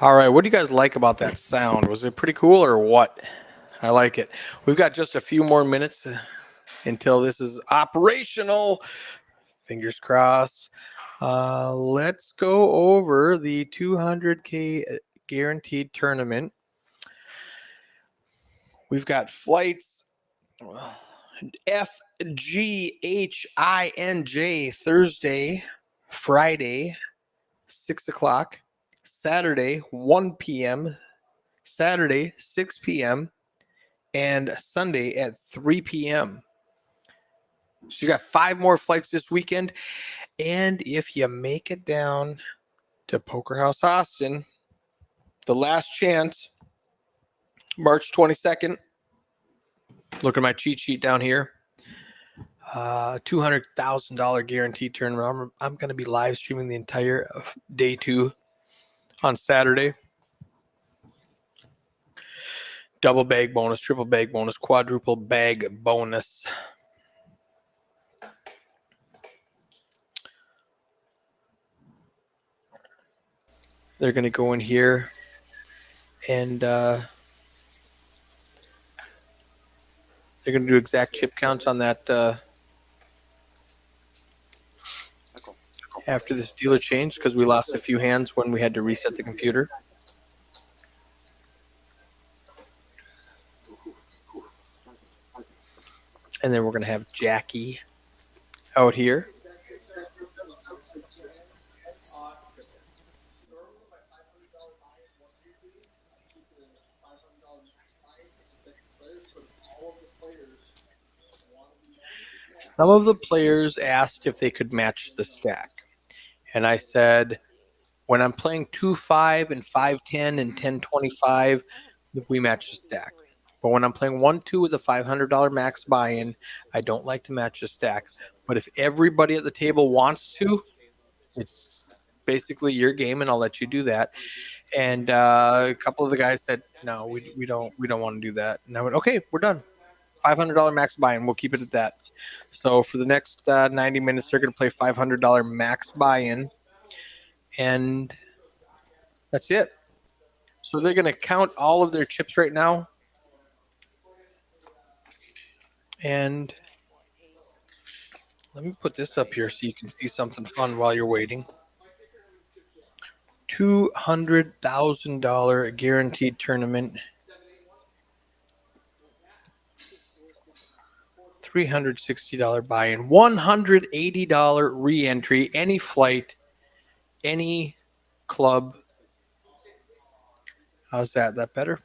All right, what do you guys like about that sound? Was it pretty cool or what? I like it. We've got just a few more minutes until this is operational. Fingers crossed. Let's go over the 200K guaranteed tournament. We've got flights FGHINJ Thursday, Friday, 6 o'clock, Saturday, 1 p.m., Saturday, 6 p.m., and Sunday at 3 p.m. So you got 5 more flights this weekend. And if you make it down to Poker House Austin, the last chance, March 22nd. Look at my cheat sheet down here. $200,000 guaranteed tournament. I'm going to be live streaming the entire day 2 on Saturday. Double bag bonus, triple bag bonus, quadruple bag bonus. They're going to go in here and they're going to do exact chip counts on that after this dealer change because we lost a few hands when we had to reset the computer. And then we're going to have Jackie out here. Some of the players asked if they could match the stack. And I said, when I'm playing 2-5 and 5-10 and 10-25, we match the stack. But when I'm playing 1-2 with a $500 max buy-in, I don't like to match the stack. But if everybody at the table wants to, it's basically your game, and I'll let you do that. And a couple of the guys said, no, we don't want to do that. And I went, okay, we're done. $500 max buy-in. We'll keep it at that. So for the next 90 minutes, they're going to play $500 max buy-in. And that's it. So they're going to count all of their chips right now. And let me put this up here so you can see something fun while you're waiting. $200,000 guaranteed tournament. $360 buy-in. $180 re-entry. Any flight. Any club. How's that? That better?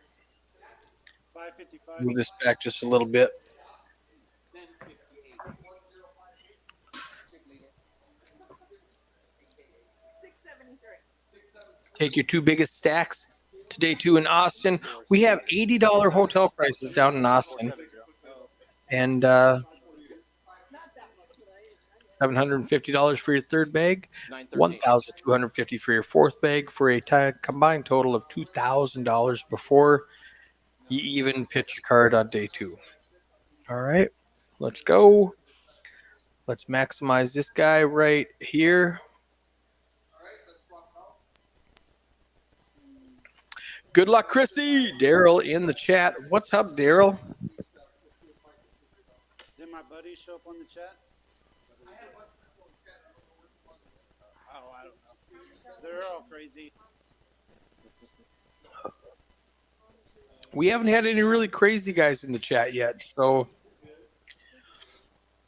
555. Move this back just a little bit. Take your 2 biggest stacks to day 2 in Austin. We have $80 hotel prices down in Austin. And $750 for your 3rd bag, $1,250 for your 4th bag, for a combined total of $2,000 before you even pitch your card on day 2. All right, let's go. Let's maximize this guy right here. Good luck, Chrissy. Daryl in the chat. What's up, Daryl? Did my buddies show up on the chat? Oh, I don't know. They're all crazy. We haven't had any really crazy guys in the chat yet, so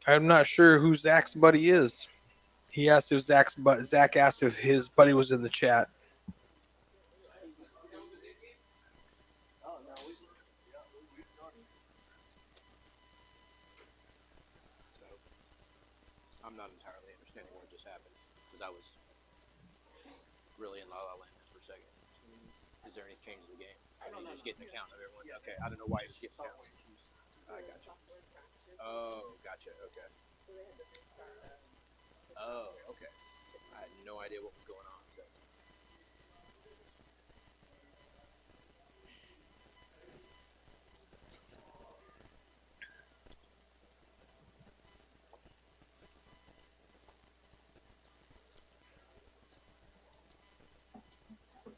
I'm not sure who Zach's buddy is. He asked if Zach asked if his buddy was in the chat. I'm not entirely understanding what just happened because I was really in La La Land for a second. Is there any change in the game? Or you just getting the count of everyone? Okay, I don't know why you're just getting the count. I gotcha. Oh, gotcha. Okay. Oh, okay. I had no idea what was going on. So.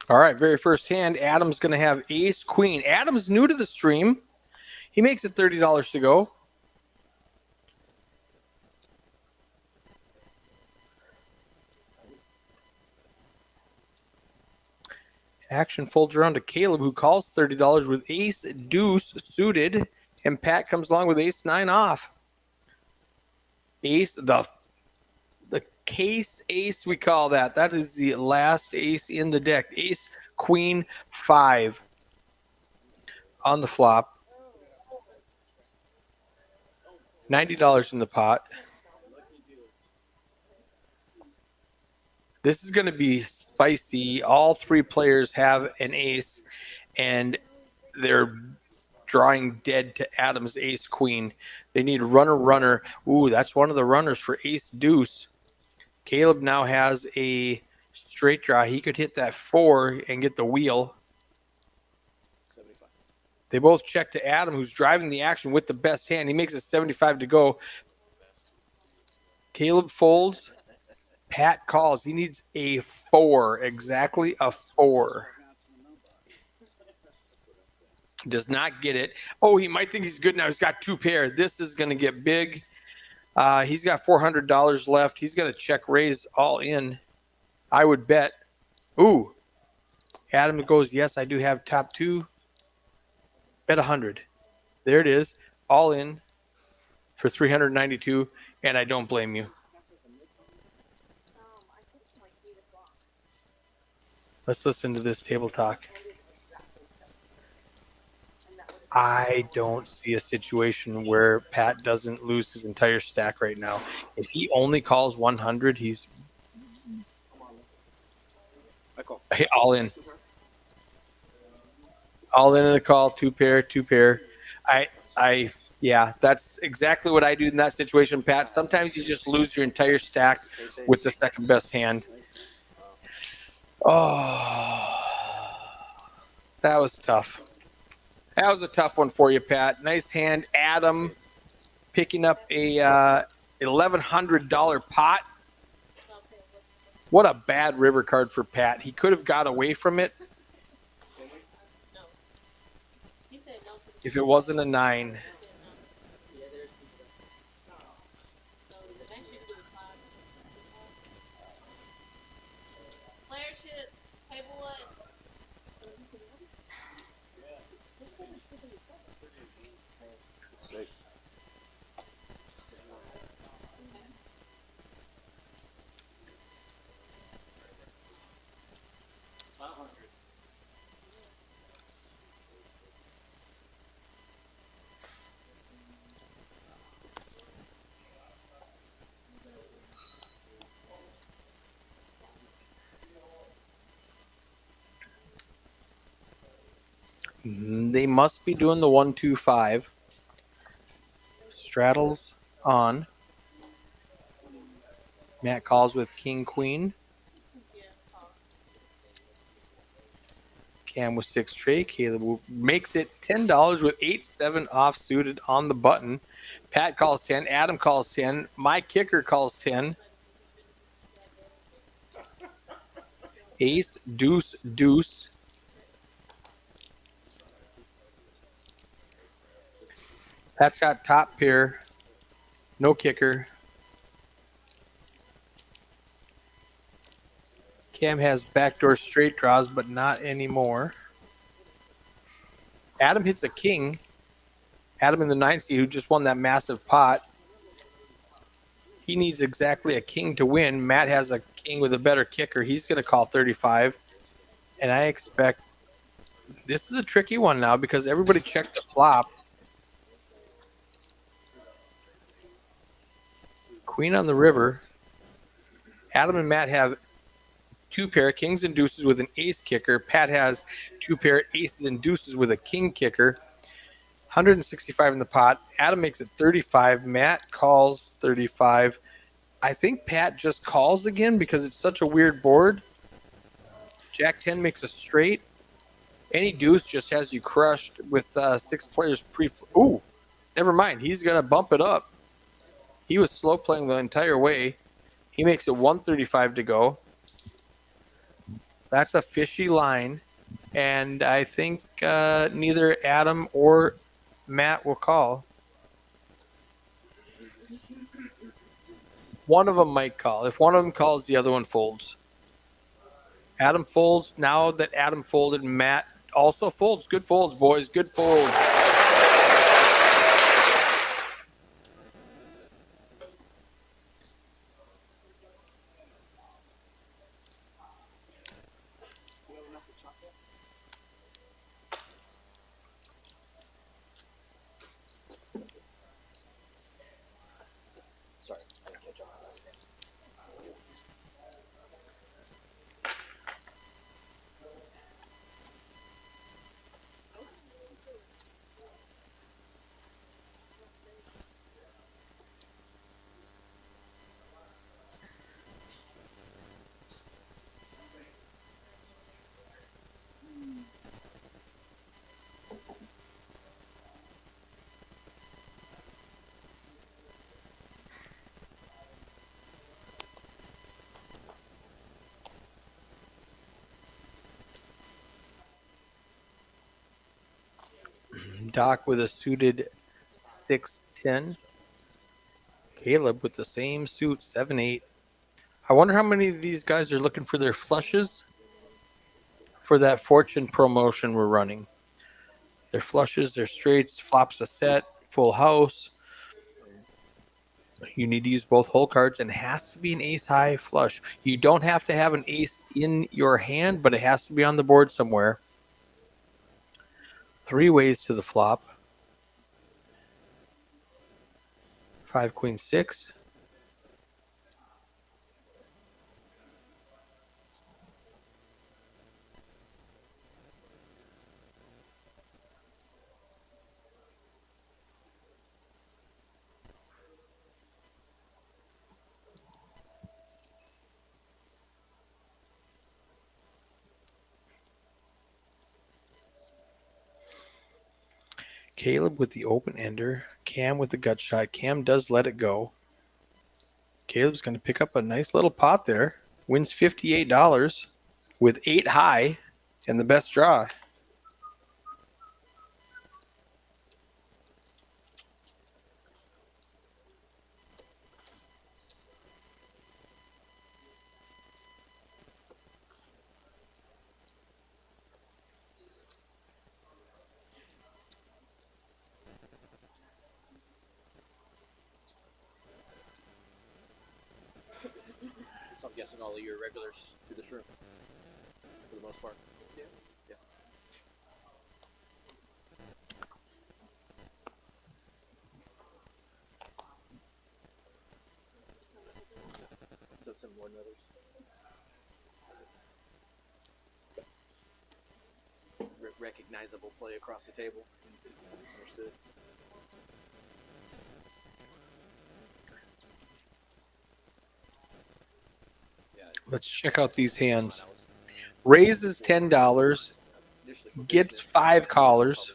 All right, very first hand, Adam's going to have ace, queen. Adam's new to the stream. He makes it $30 to go. Action folds around to Caleb, who calls $30 with ace, deuce suited, and Pat comes along with ace, 9 off. Ace, the case ace, we call that. That is the last ace in the deck. Ace, queen, 5 on the flop. $90 in the pot. This is going to be spicy. All three players have an ace, and they're drawing dead to Adam's ace queen. They need runner. Ooh, that's one of the runners for ace deuce. Caleb now has a straight draw. He could hit that 4 and get the wheel. 75. They both check to Adam, who's driving the action with the best hand. He makes it 75 to go. Caleb folds. Pat calls. He needs a 4, exactly a 4. Does not get it. Oh, he might think he's good now. He's got 2 pair. This is going to get big. He's got $400 left. He's going to check raise all in. I would bet. Ooh. Adam goes, yes, I do have top 2. Bet 100. There it is. All in for 392, and I don't blame you. Let's listen to this table talk. I don't see a situation where Pat doesn't lose his entire stack right now. If he only calls 100, he's I call. all in. All in a call, 2 pair. Yeah, that's exactly what I do in that situation, Pat. Sometimes you just lose your entire stack with the second best hand. Oh, that was tough. That was a tough one for you, Pat. Nice hand. Adam picking up a $1,100 pot. What a bad river card for Pat. He could have got away from it if it wasn't a 9. They must be doing the 1-2-5. Straddles on. Matt calls with king, queen. Cam with 6 trade. Caleb makes it $10 with 8-7 off suited on the button. Pat calls 10. Adam calls 10. My kicker calls 10. Ace, deuce, deuce. Pat's got top pair. No kicker. Cam has backdoor straight draws, but not anymore. Adam hits a king. Adam in the 9th seed, who just won that massive pot. He needs exactly a king to win. Matt has a king with a better kicker. He's going to call 35. And I expect this is a tricky one now because everybody checked the flop. Queen on the river. Adam and Matt have 2 pair kings and deuces with an ace kicker. Pat has 2 pair aces and deuces with a king kicker. 165 in the pot. Adam makes it 35. Matt calls 35. I think Pat just calls again because it's such a weird board. Jack 10 makes a straight. Any deuce just has you crushed with 6 players pre. Ooh, never mind. He's going to bump it up. He was slow playing the entire way. He makes it 135 to go. That's a fishy line, and I think neither Adam or Matt will call. One of them might call. If one of them calls, the other one folds. Adam folds. Now that Adam folded, Matt also folds. Good folds, boys. Good folds. Sorry, I didn't catch on my last name. Doc with a suited 6-10. Caleb with the same suit 7-8. I wonder how many of these guys are looking for their flushes for that fortune promotion we're running. Their flushes, their straights, flops a set, full house. You need to use both hole cards, and it has to be an ace high flush. You don't have to have an ace in your hand, but it has to be on the board somewhere. 3 ways to the flop. 5, queen, 6. Caleb with the open ender. Cam with the gut shot. Cam does let it go. Caleb's going to pick up a nice little pot there. Wins $58 with 8 high and the best draw. So I'm guessing all of your regulars to this room, for the most part. Yeah. Yeah. Some more than others. Recognizable play across the table. Understood. Yeah. Let's check out these hands. Raises $10, gets 5 callers.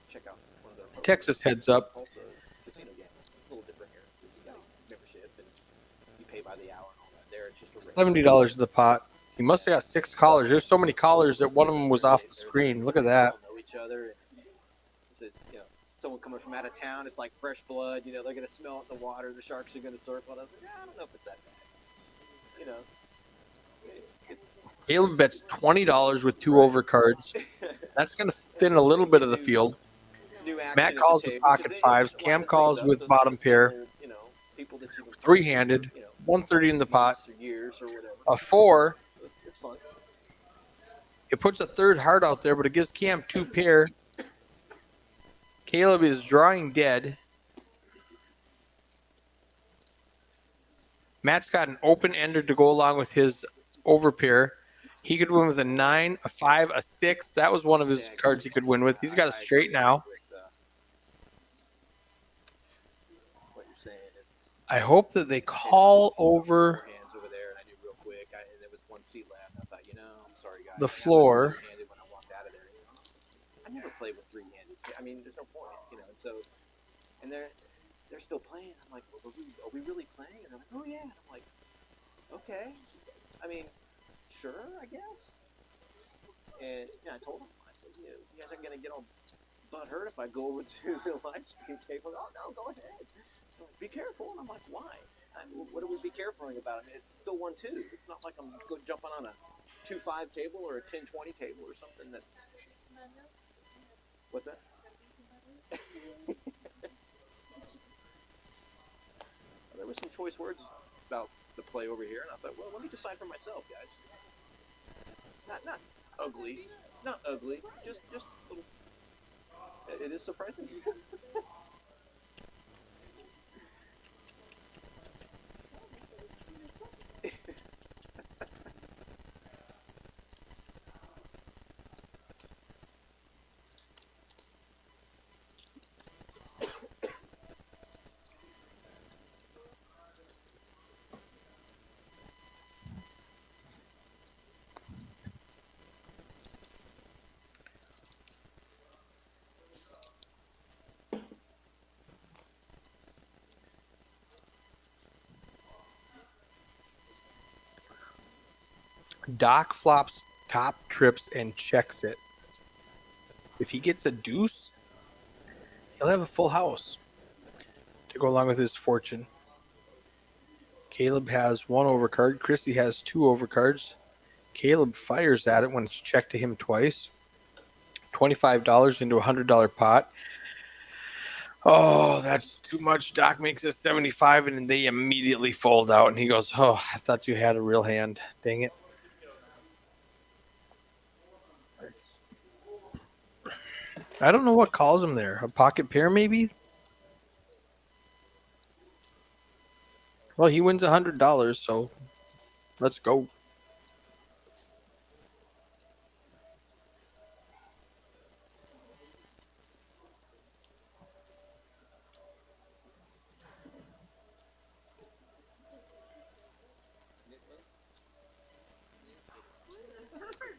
Check out one of their Texas heads up. Also, it's a casino game. It's a little different here. You got a membership and you pay by the hour and all that. There, it's just a rate. $70 in the pot. He must have got 6 callers. There's so many callers that one of them was off the screen. Look at that. They all know each other. And it's a, you know, someone coming from out of town. It's like fresh blood. You know, they're gonna smell it in the water. The sharks are gonna surf on it. I don't know if it's that bad. You know. Caleb bets $20 with 2 overcards. That's going to thin a little bit of the field. Matt calls with pocket fives. Cam calls with bottom pair. You know, people that you've 3-handed. you know, 130 in the pot. years or whatever. A 4. It's fun. It puts a third heart out there, but it gives Cam 2 pair. Caleb is drawing dead. Matt's got an open ender to go along with his overpair. He could win with a 9, a 5, a 6. That was one of his cards he could win with. He's got a straight now. What you're saying, it's I hope that they call over hands over there, and I knew real quick. And there was one seat left. I thought, you know, I'm sorry, guys. the floor. When I walked out of there, you know. I never played with 3-handed. I mean, there's no point, you know. And so, and they're still playing. I'm like, well, are we really playing? And they're like, oh yeah. I'm like, okay. I mean, sure, I guess. And yeah, I told him, I said, you guys aren't gonna get all butthurt if I go over to the live stream table. Oh no, go ahead. Be careful. And I'm like, why? What are we be careful about? I mean, it's still 1-2. It's not like I'm jumping on a 2-5 table or a 10-20 table or something that's. What's that? There was some choice words about the play over here, and I thought, well, let me decide for myself, guys. Not ugly, just little. It is surprising. Doc flops top, trips, and checks it. If he gets a deuce, he'll have a full house to go along with his fortune. Caleb has 1 overcard. Chrissy has 2 overcards. Caleb fires at it when it's checked to him twice. $25 into a $100 pot. Oh, that's too much. Doc makes it 75, and they immediately fold out. And he goes, "Oh, I thought you had a real hand. Dang it." I don't know what calls him there. A pocket pair, maybe? Well, he wins $100, so let's go.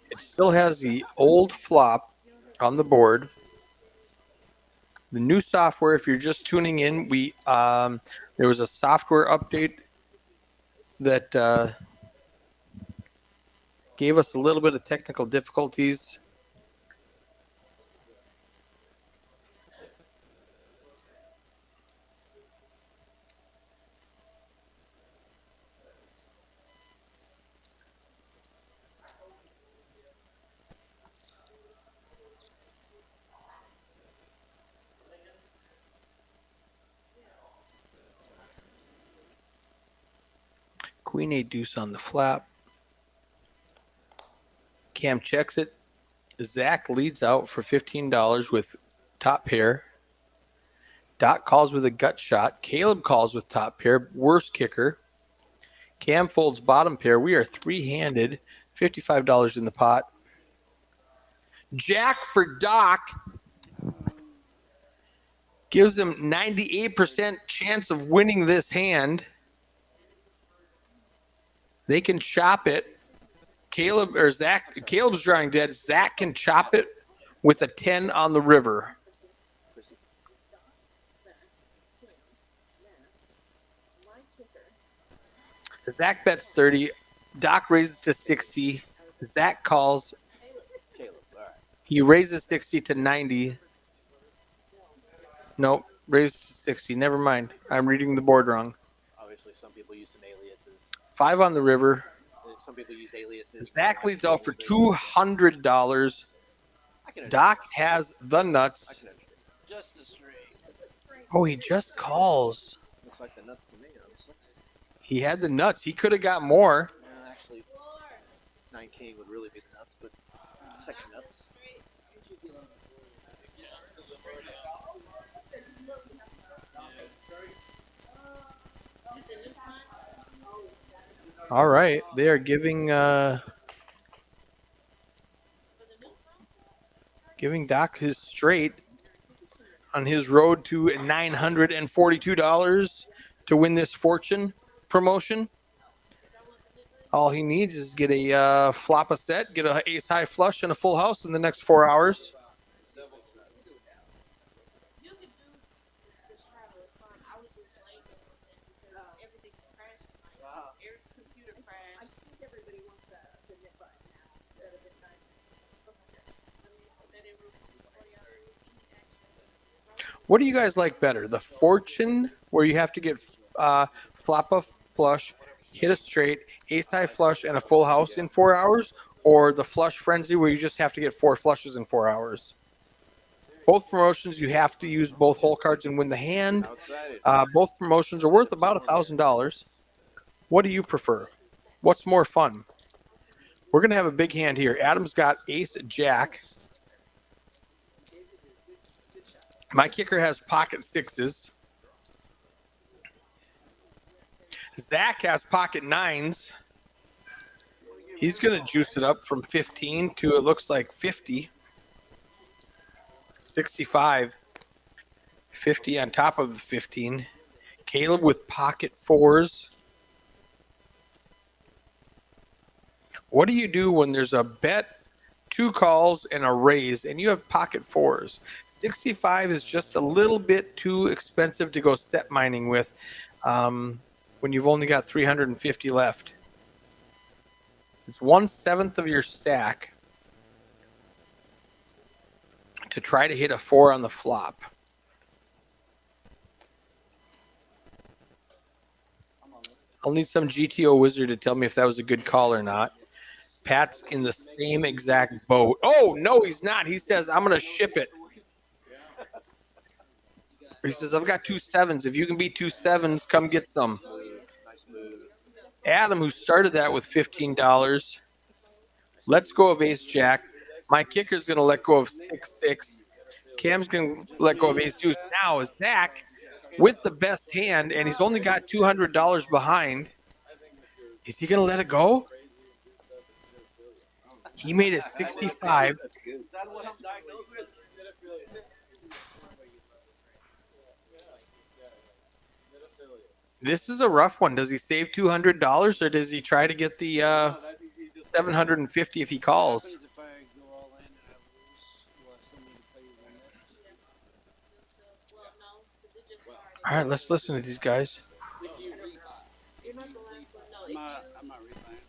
It still has the old flop on the board. The new software, if you're just tuning in, there was a software update that gave us a little bit of technical difficulties. Queen 8 deuce on the flap. Cam checks it. Zach leads out for $15 with top pair. Doc calls with a gut shot. Caleb calls with top pair. Worst kicker. Cam folds bottom pair. We are 3-handed. $55 in the pot. Jack for Doc. Gives him 98% chance of winning this hand. They can chop it. Caleb's drawing dead. Zach can chop it with a 10 on the river. Zach bets 30. Doc raises to 60. Zach calls. Caleb, all right. He raises 60 to 90. Nope, raises to 60. Never mind. I'm reading the board wrong. Obviously, some people use some aliases. 5 on the river. Some people use aliases. Zach leads out for $200. Doc has the nuts. Just the straight. Oh, he just calls. Looks like the nuts to me, honestly. He had the nuts. He could have got more. Yeah, actually, 19 would really be the nuts, but second nuts. All right, they are giving Doc his straight on his road to $942 to win this fortune promotion. All he needs is get a flop a set, get an ace high flush and a full house in the next 4 hours. What do you guys like better? The fortune where you have to get flop a flush, hit a straight, ace high flush, and a full house in 4 hours, or the flush frenzy where you just have to get 4 flushes in 4 hours? Both promotions, you have to use both hole cards and win the hand. Both promotions are worth about $1,000. What do you prefer? What's more fun? We're going to have a big hand here. Adam's got ace jack. My kicker has pocket sixes. Zach has pocket nines. He's going to juice it up from 15 to, it looks like, 50. 65. 50 on top of the 15. Caleb with pocket fours. What do you do when there's a bet, 2 calls, and a raise, and you have pocket fours? 65 is just a little bit too expensive to go set mining with when you've only got 350 left. It's 1/7 of your stack to try to hit a 4 on the flop. I'll need some GTO wizard to tell me if that was a good call or not. Pat's in the same exact boat. Oh, no, he's not. He says, I'm going to ship it. He says, I've got 2 7s. If you can beat 2 7s, come get some. Nice move. Adam, who started that with $15. Let's go of ace jack. My kicker's going to let go of 6-6. Cam's going to let go of ace deuce. Now, Zach with the best hand, and he's only got $200 behind. Is he going to let it go? He made it 65. Is that what I'm diagnosed with? This is a rough one. Does he save $200 or does he try to get the $750 if he What calls? happens if I go all in and I lose? Will I still need to pay you one net? All right, let's listen to these guys. I'm not replaying.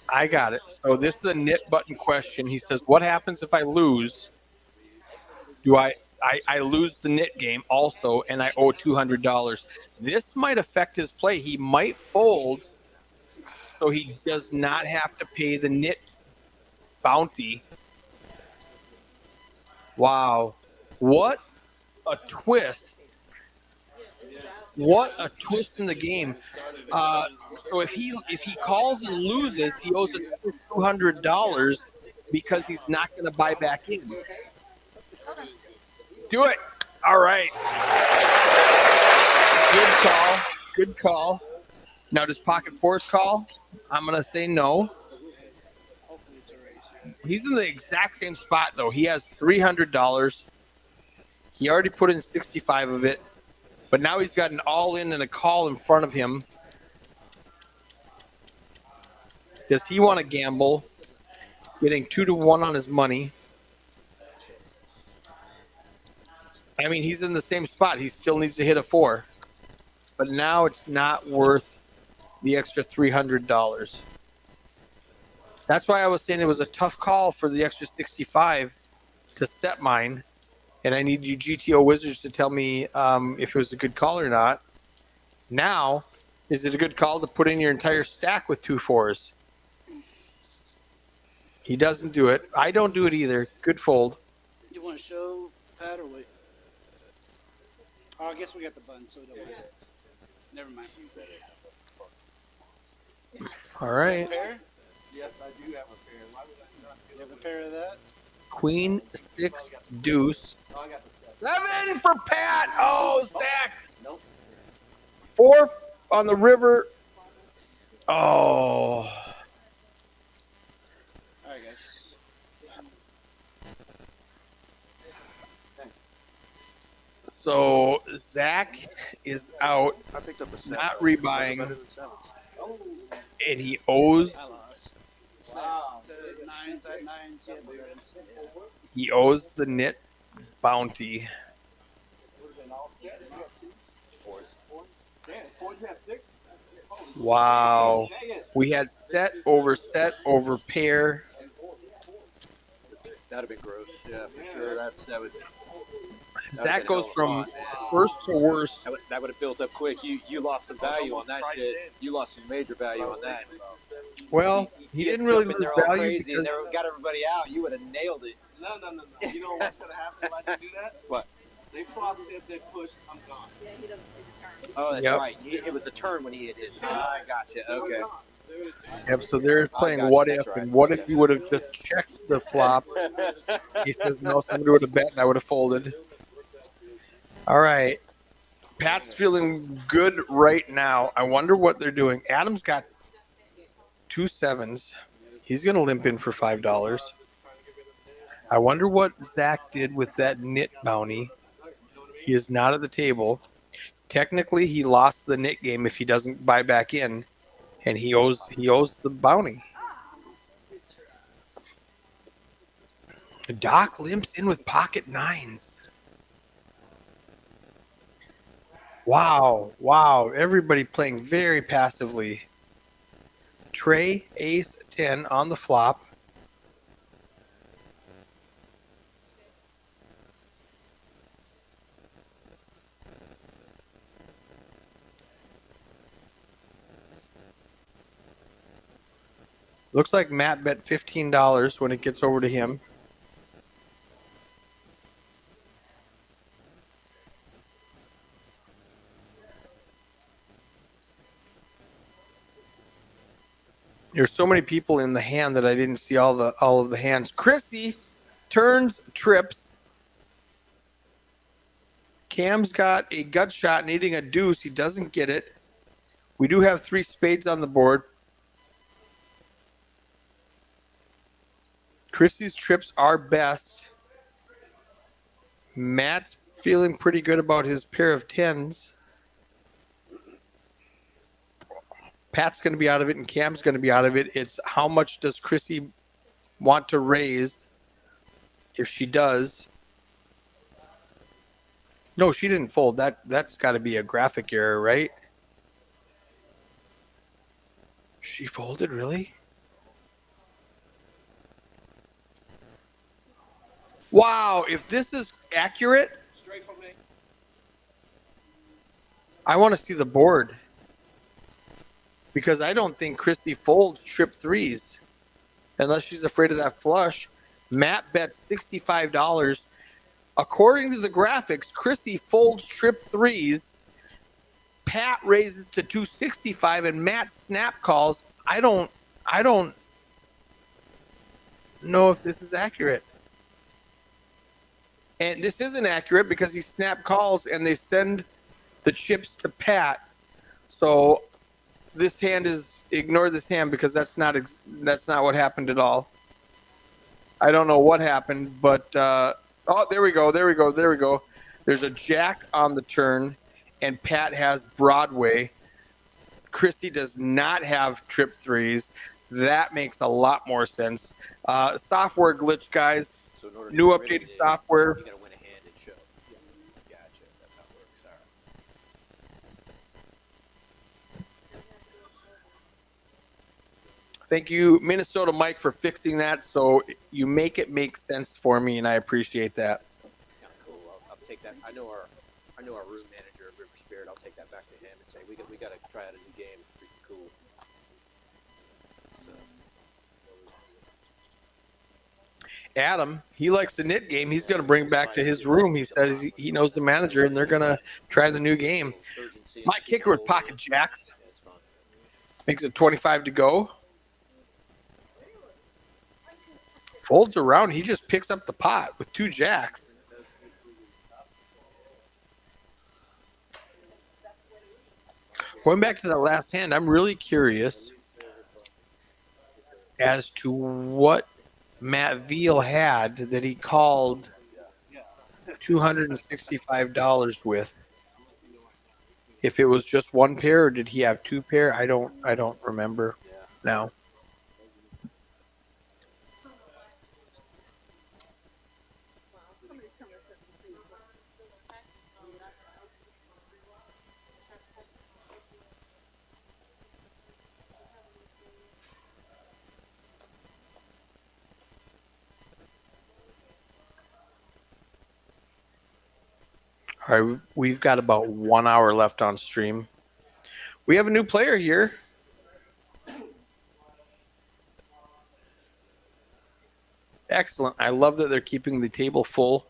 I got it. So this is a knit button question. He says, what happens if I lose? Do I lose the knit game also, and I owe $200? This might affect his play. He might fold, so he does not have to pay the knit bounty. Wow. What a twist. What a twist in the game. So if he calls and loses, he owes it $200 because he's not going to buy back in. Do it. All right. Good call. Good call. Now, does pocket fours call? I'm going to say no. Hopefully it's a race. He's in the exact same spot, though. He has $300. He already put in 65 of it. But now he's got an all-in and a call in front of him. Does he want to gamble? Getting 2-1 on his money. I mean, he's in the same spot. He still needs to hit a 4. But now it's not worth the extra $300. That's why I was saying it was a tough call for the extra 65 to set mine. And I need you GTO wizards to tell me if it was a good call or not. Now, is it a good call to put in your entire stack with 2 4s? He doesn't do it. I don't do it either. Good fold. You want to show Pat or wait? Oh, I guess we got the button, so we don't matter. Never mind. All right. Pair? Yes, I do have a pair. Why would I not You have a pair of that? Queen, 6, deuce. Oh, I got the 7. 7 for Pat. Oh, Zach. Nope. 4 on the river. Oh. Alright, guys. So Zach is out, I picked up a 7. not Those are rebuying, better than 7s. and he owes I lost. Wow. To nines, I had nines, he had sevens. the knit bounty. Would have been all set. You got 2 4s. Damn, 4, you had 6? Wow. We had set over pair. That'd have been gross. Yeah, for sure. That would. That goes from first to worst. That would have built up quick. You lost some value on that shit. You lost some major value on that. Well, he didn't really Jumping lose there all value crazy and because got everybody out. You would have nailed it. No. You know what's gonna happen if I do that? What? They flop set, they push, I'm gone. Yeah, he doesn't see the turn. Oh, that's Yep. right. It was the turn when he hit his. I gotcha. Okay. yep, so they're playing gotcha, what that's if, right. and what if you would have just checked the flop? He says no, somebody would have bet and I would have folded. All right. Pat's feeling good right now. I wonder what they're doing. Adam's got 2 7s. He's gonna limp in for $5. I wonder what Zach did with that nit bounty. He is not at the table. Technically, he lost the nit game if he doesn't buy back in, and he owes the bounty. Doc limps in with pocket nines. Wow. Everybody playing very passively. Trey, ace 10 on the flop. Looks like Matt bet $15 when it gets over to him. There's so many people in the hand that I didn't see all of the hands. Chrissy turns trips. Cam's got a gut shot needing a deuce. He doesn't get it. We do have 3 spades on the board. Chrissy's trips are best. Matt's feeling pretty good about his pair of 10s. Pat's going to be out of it and Cam's going to be out of it. It's how much does Chrissy want to raise if she does. No, she didn't fold. That's got to be a graphic error, right? She folded, really? Wow, if this is accurate, Straight from me. I want to see the board. Because I don't think Christy folds trip threes unless she's afraid of that flush. Matt bet $65. According to the graphics, Christy folds trip threes. Pat raises to 265 and Matt snap calls. I don't know if this is accurate. And this isn't accurate because he snap calls and they send the chips to Pat. So this hand is ignore this hand because that's not what happened at all. I don't know what happened, but oh, there we go. There's a jack on the turn, and Pat has Broadway. Christy does not have trip threes. That makes a lot more sense. Software glitch, guys. So in order to New get rid of updated it, software. You gotta win a hand and show. Gotcha. That's how it works. All right. Thank you, Minnesota Mike, for fixing that. So you make it make sense for me, and I appreciate that. Kind of cool. I'll take that. I know our room manager of River Spirit. I'll take that back to him and say we got to try out a new game. It's pretty cool. So. Adam, he likes the knit game. He's going to bring back to his room. He says he knows the manager, and they're going to try the new game. My kicker with pocket jacks makes it 25 to go. Folds around. He just picks up the pot with 2 jacks. Going back to that last hand, I'm really curious as to what Matt Veal had that he called $265 with. If it was just 1 pair or did he have 2 pair? I don't remember now. All right, we've got about 1 hour left on stream. We have a new player here. Excellent. I love that they're keeping the table full.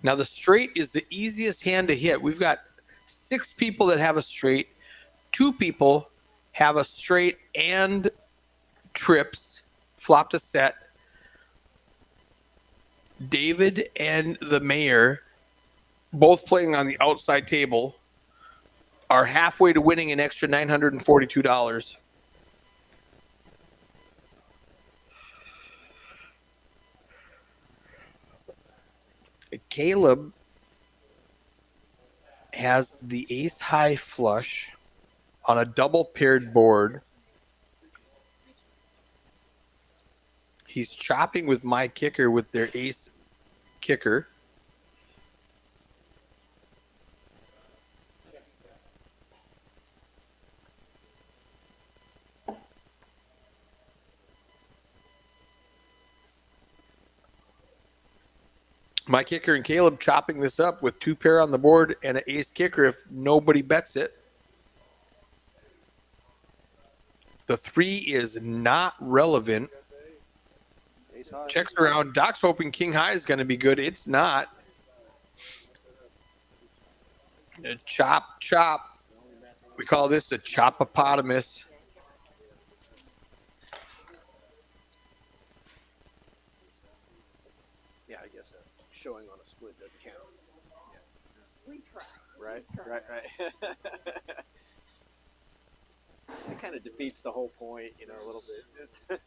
Now, the straight is the easiest hand to hit. We've got 6 people that have a straight. 2 people have a straight and trips, flop to set. David and the mayor, both playing on the outside table, are halfway to winning an extra $942. Caleb has the ace high flush on a double paired board. He's chopping with my kicker with their ace kicker. My kicker and Caleb chopping this up with 2 pair on the board and an ace kicker if nobody bets it. The 3 is not relevant. Ace high. Checks around. Doc's hoping king high is going to be good. It's not. Chop, chop. We call this a chopopotamus. Yeah, I guess showing on a split doesn't count. We try. Right. It kind of defeats the whole point, you know, a little bit.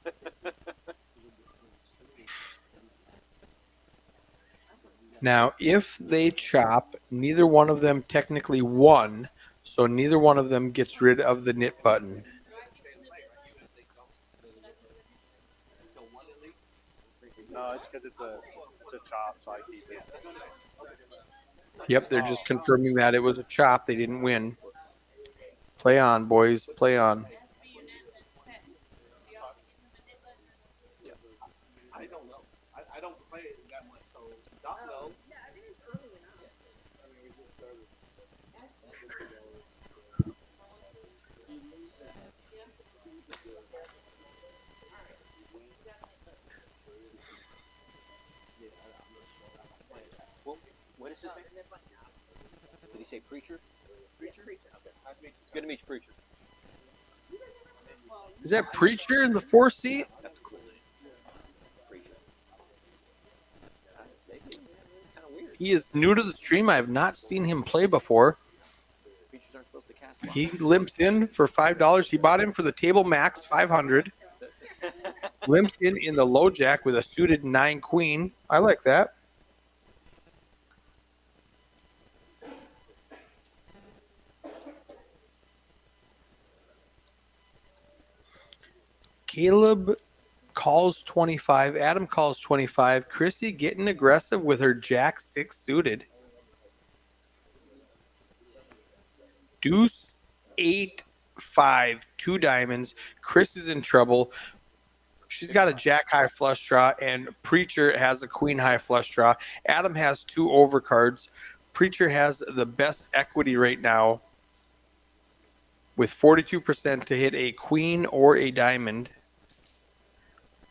Now, if they chop, neither one of them technically won, so neither one of them gets rid of the knit button. No, it's because it's a chop, so I keep it. Yep, they're just confirming that it was a chop. They didn't win. Play on, boys. Play on. I don't know. I don't play it that much, so Doc knows. Well, what is his name? Did he say Preacher? Preacher? Okay. Nice to meet you. It's good to meet you, Preacher. Is that Preacher in the 4 seat? That's a cool name. Preacher. Kind of weird. He is new to the stream. I have not seen him play before. Preachers aren't supposed to cast. He limps in for $5. He bought him for the table max, $500. Limps in the low jack with a suited 9 queen. I like that. Caleb calls 25. Adam calls 25. Chrissy getting aggressive with her jack 6 suited. Deuce 8 5 2 diamonds. Chris is in trouble. She's got a jack high flush draw, and Preacher has a queen high flush draw. Adam has 2 overcards. Preacher has the best equity right now with 42% to hit a queen or a diamond.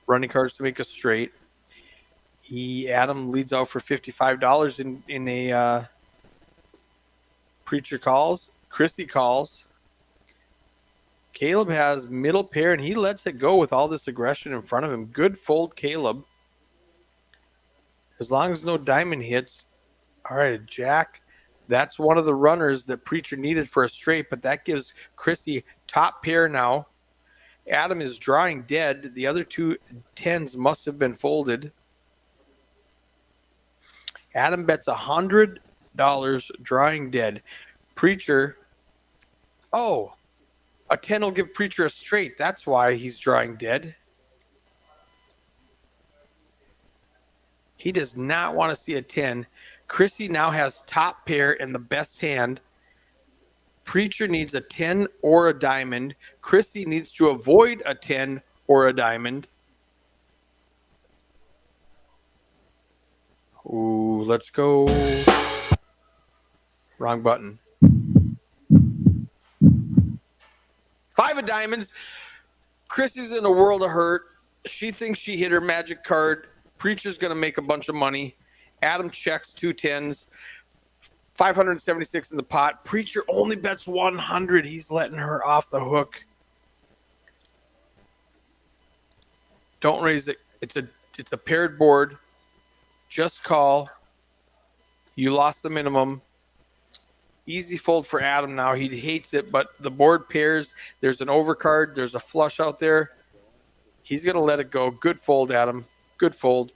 Running cards to make a straight. Adam leads out for $55 in a Preacher calls. Chrissy calls. Caleb has middle pair, and he lets it go with all this aggression in front of him. Good fold, Caleb. As long as no diamond hits. All right, a jack. That's one of the runners that Preacher needed for a straight, but that gives Chrissy top pair now. Adam is drawing dead. The other 2 tens must have been folded. Adam bets $100 drawing dead. Preacher. Oh, a 10 will give Preacher a straight. That's why he's drawing dead. He does not want to see a 10. Chrissy now has top pair and the best hand. Preacher needs a 10 or a diamond. Chrissy needs to avoid a 10 or a diamond. Ooh, let's go. Wrong button. 5 of diamonds. Chrissy's in a world of hurt. She thinks she hit her magic card. Preacher's going to make a bunch of money. Adam checks 2 10s. 576 in the pot. Preacher only bets 100. He's letting her off the hook. Don't raise it. It's a paired board. Just call. You lost the minimum. Easy fold for Adam now. He hates it, but the board pairs. There's an overcard. There's a flush out there. He's going to let it go. Good fold, Adam. Good fold.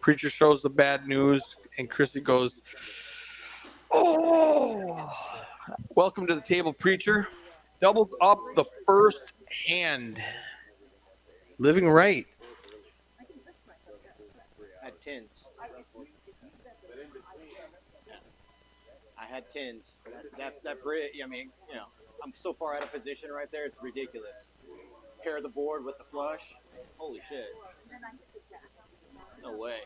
Preacher shows the bad news, and Chrissy goes, oh! Welcome to the table, Preacher. Doubles up the first hand. Living right. I had tens. I had tens. That bridge. I mean, you know, I'm so far out of position right there. It's ridiculous. Pair the board with the flush. Holy shit. No way.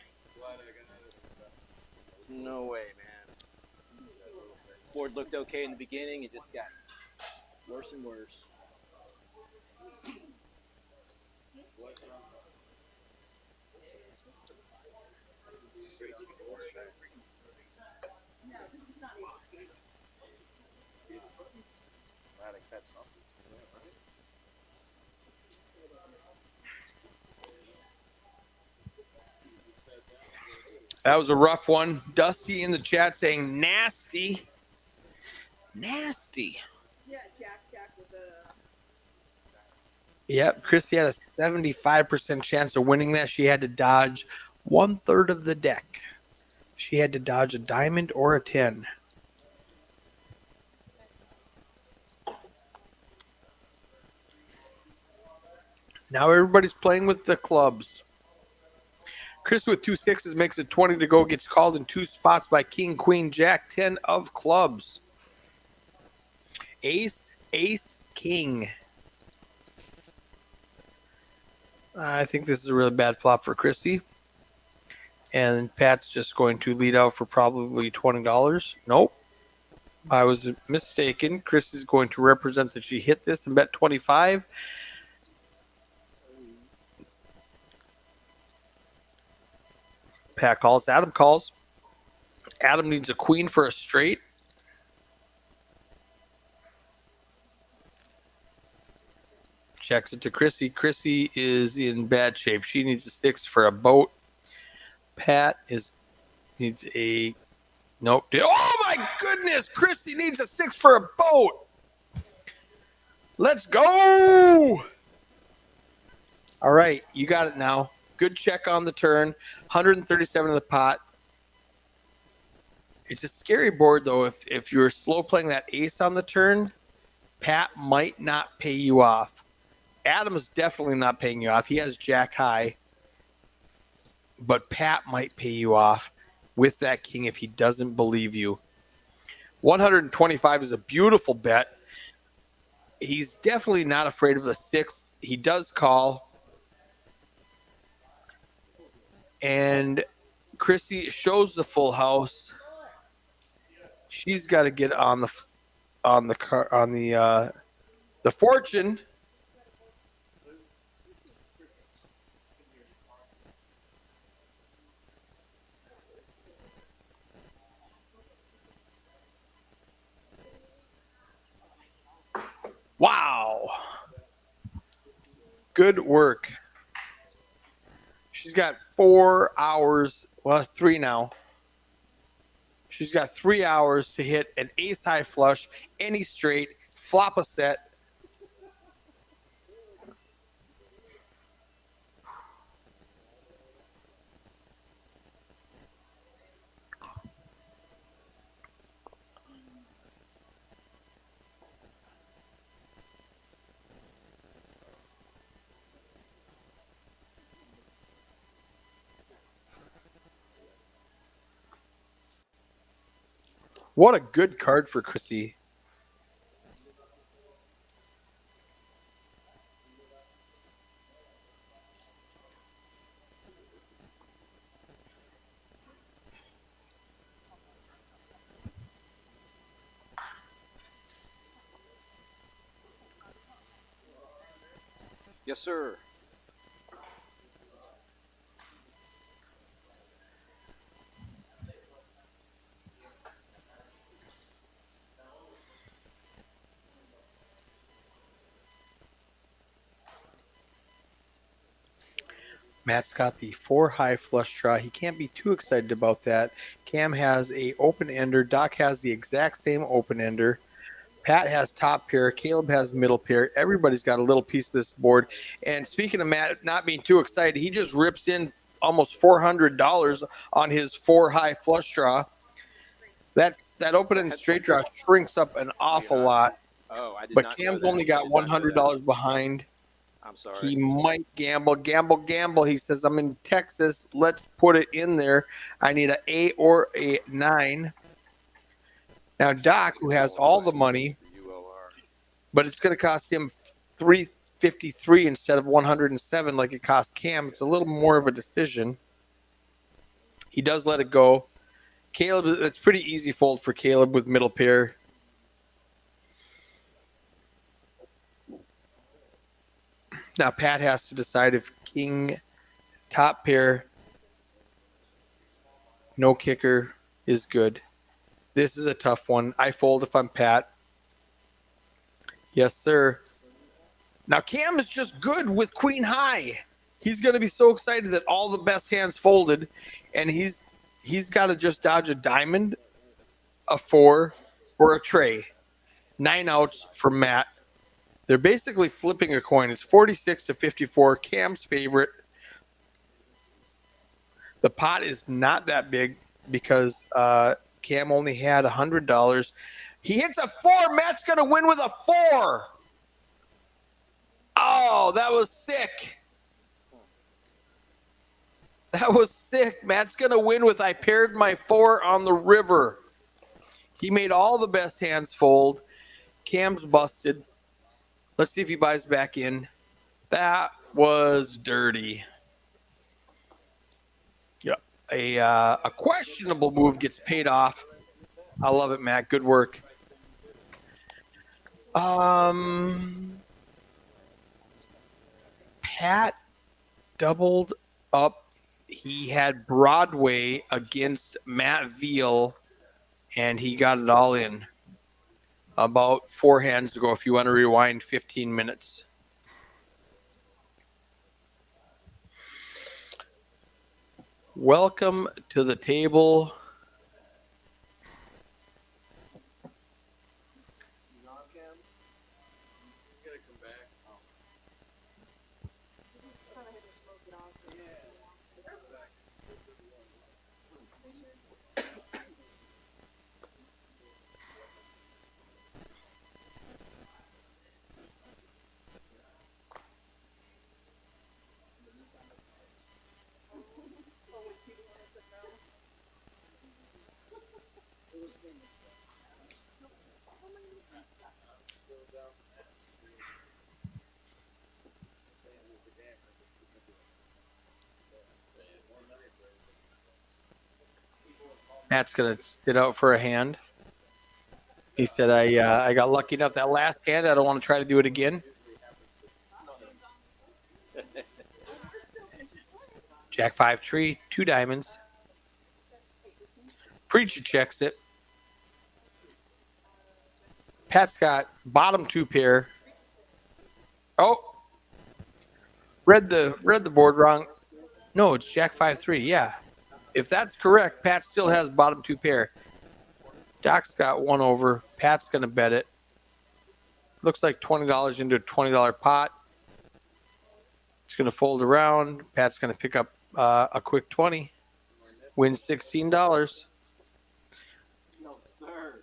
No way, man. Board looked okay in the beginning. It just got worse and worse. That was a rough one. Dusty in the chat saying nasty. Nasty. Yeah, Jack with a. Yep, Chrissy had a 75% chance of winning that. She had to dodge 1/3 of the deck. She had to dodge a diamond or a 10. Now everybody's playing with the clubs. Chris with 2 6s makes it 20 to go. Gets called in 2 spots by King, Queen, Jack, 10 of clubs. Ace, King. I think this is a really bad flop for Chrissy. And Pat's just going to lead out for probably $20. Nope. I was mistaken. Chris is going to represent that she hit this and bet 25. Pat calls. Adam calls. Adam needs a queen for a straight. Checks it to Chrissy. Chrissy is in bad shape. She needs a 6 for a boat. Pat needs a nope. Oh my goodness! Chrissy needs a 6 for a boat. Let's go! All right, you got it now. Good check on the turn. 137 in the pot. It's a scary board though. If you're slow playing that ace on the turn, Pat might not pay you off. Adam is definitely not paying you off. He has Jack high. But Pat might pay you off with that king if he doesn't believe you. 125 is a beautiful bet. He's definitely not afraid of the 6. He does call. And Chrissy shows the full house. She's got to get on the fortune. Wow. Good work. She's got 4 hours. Well, 3 now. She's got 3 hours to hit an ace high flush, any straight, flop a set. What a good card for Chrissy. Yes, sir. Matt's got the 4 high flush draw. He can't be too excited about that. Cam has a open ender. Doc has the exact same open ender. Pat has top pair. Caleb has middle pair. Everybody's got a little piece of this board. And speaking of Matt not being too excited, he just rips in almost $400 on his 4 high flush draw. That open and straight draw shrinks up an awful lot. Oh, I did But not know Cam's that. only got Did not know that. $100 behind. I'm sorry. He might gamble. He says, I'm in Texas. Let's put it in there. I need an 8 or a 9. Now, Doc, who has all the money, but it's going to cost him $353 instead of $107 like it cost Cam. It's a little more of a decision. He does let it go. Caleb, it's pretty easy fold for Caleb with middle pair. Now, Pat has to decide if king, top pair, no kicker is good. This is a tough one. I fold if I'm Pat. Yes, sir. Now, Cam is just good with queen high. He's going to be so excited that all the best hands folded, and he's got to just dodge a diamond, a 4, or a tray. 9 outs for Matt. They're basically flipping a coin. It's 46-54. Cam's favorite. The pot is not that big because Cam only had $100. He hits a 4. Matt's going to win with a 4. Oh, that was sick. That was sick. Matt's going to win with I paired my 4 on the river. He made all the best hands fold. Cam's busted. Let's see if he buys back in. That was dirty. Yep. A questionable move gets paid off. I love it, Matt. Good work. Pat doubled up. He had Broadway against Matt Veal, and he got it all in. About 4 hands ago, if you want to rewind 15 minutes. Welcome to the table. Matt's going to sit out for a hand. He said, I got lucky enough that last hand. I don't want to try to do it again. Jack 5 tree, 2 diamonds. Preacher checks it. Pat's got bottom 2 pair. Oh, read the board wrong. No, it's Jack 5-3. Yeah, if that's correct, Pat still has bottom 2 pair. Doc's got 1 over. Pat's gonna bet it. Looks like $20 into a $20 pot. It's gonna fold around. Pat's gonna pick up a quick 20. Wins $16. No, sir.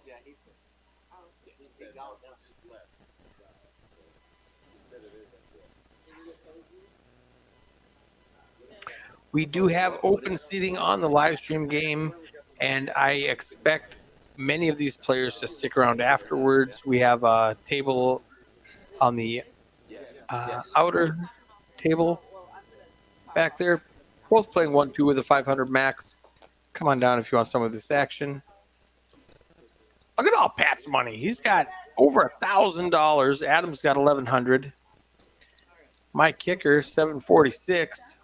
Yeah, he said. Oh, yeah, he said no, just left. He said it is. We do have open seating on the live stream game, and I expect many of these players to stick around afterwards. We have a table on the outer table back there. Both playing 1-2 with a 500 max. Come on down if you want some of this action. Look at all Pat's money. He's got over $1,000. Adam's got 1,100. My kicker 746.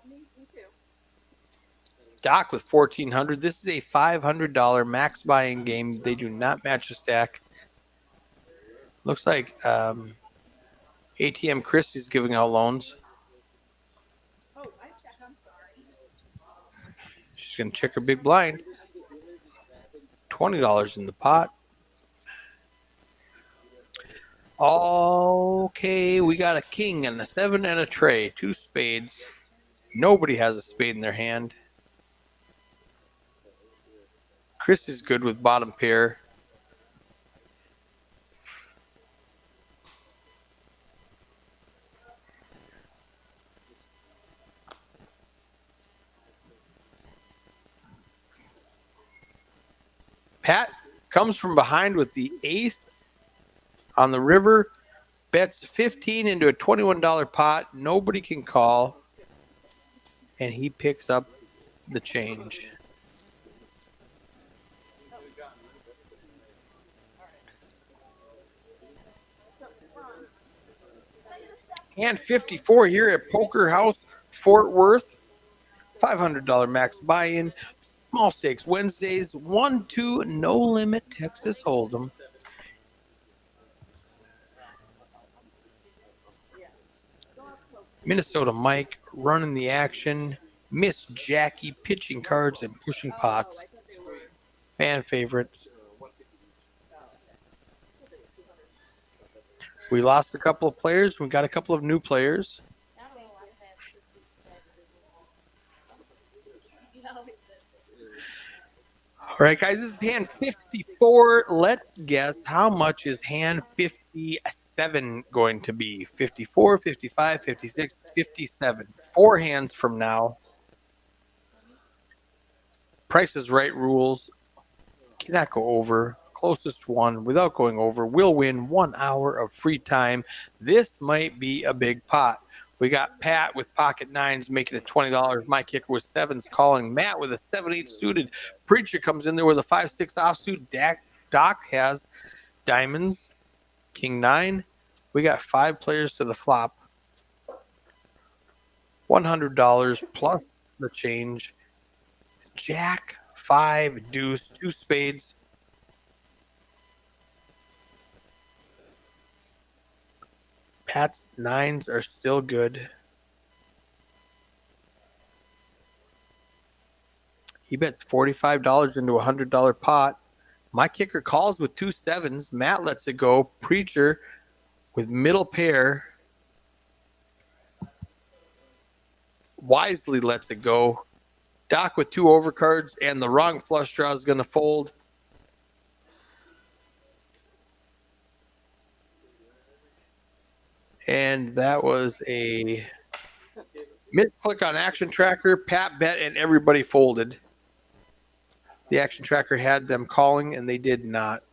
Me too. Doc with 1,400. This is a $500 max buy-in game. They do not match the stack. Looks like ATM Chris is giving out loans. Oh, I checked. I'm sorry. She's going to check her big blind. $20 in the pot. Okay, we got a king and a 7 and a tray. 2 spades. Nobody has a spade in their hand. Chris is good with bottom pair. Pat comes from behind with the ace on the river, bets 15 into a $21 pot. Nobody can call, and he picks up the change. And 54 here at Poker House, Fort Worth. $500 max buy-in. Small stakes Wednesdays, 1-2, no limit Texas Hold'em. Minnesota Mike running the action. Miss Jackie pitching cards and pushing pots. Fan favorites. We lost a couple of players. We got a couple of new players. All right, guys, this is hand 54. Let's guess how much is hand 57 going to be? 54, 55, 56, 57. 4 hands from now. Price is Right rules. Cannot go over. Closest one without going over will win 1 hour of free time. This might be a big pot. We got Pat with pocket nines making it $20. My kicker with 7s calling. Matt with a 7-8 suited. Preacher comes in there with a 5-6 offsuit. Doc has diamonds. King 9. We got 5 players to the flop. $100 plus the change. Jack, 5, deuce, 2 spades. Pat's 9s are still good. He bets $45 into a $100 pot. My kicker calls with 2 7s. Matt lets it go. Preacher with middle pair wisely lets it go. Doc with 2 overcards and the wrong flush draw is going to fold. And that was a misclick on Action Tracker. Pat bet and everybody folded. The Action Tracker had them calling and they did not.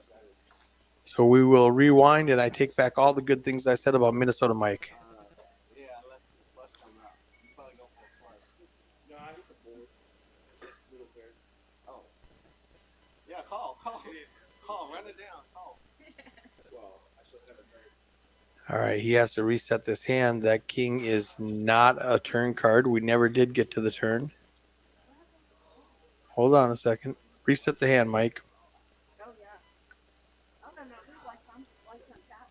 So we will rewind and I take back all the good things I said about Minnesota Mike. Yeah, less time out. You probably go for a plus. No, I hit the board. Little pair. Oh. Yeah, call, run it down, call. Well, I still haven't heard. All right, he has to reset this hand. That king is not a turn card. We never did get to the turn. Hold on a second. Reset the hand, Mike. Oh yeah. Oh no, there's like some tap.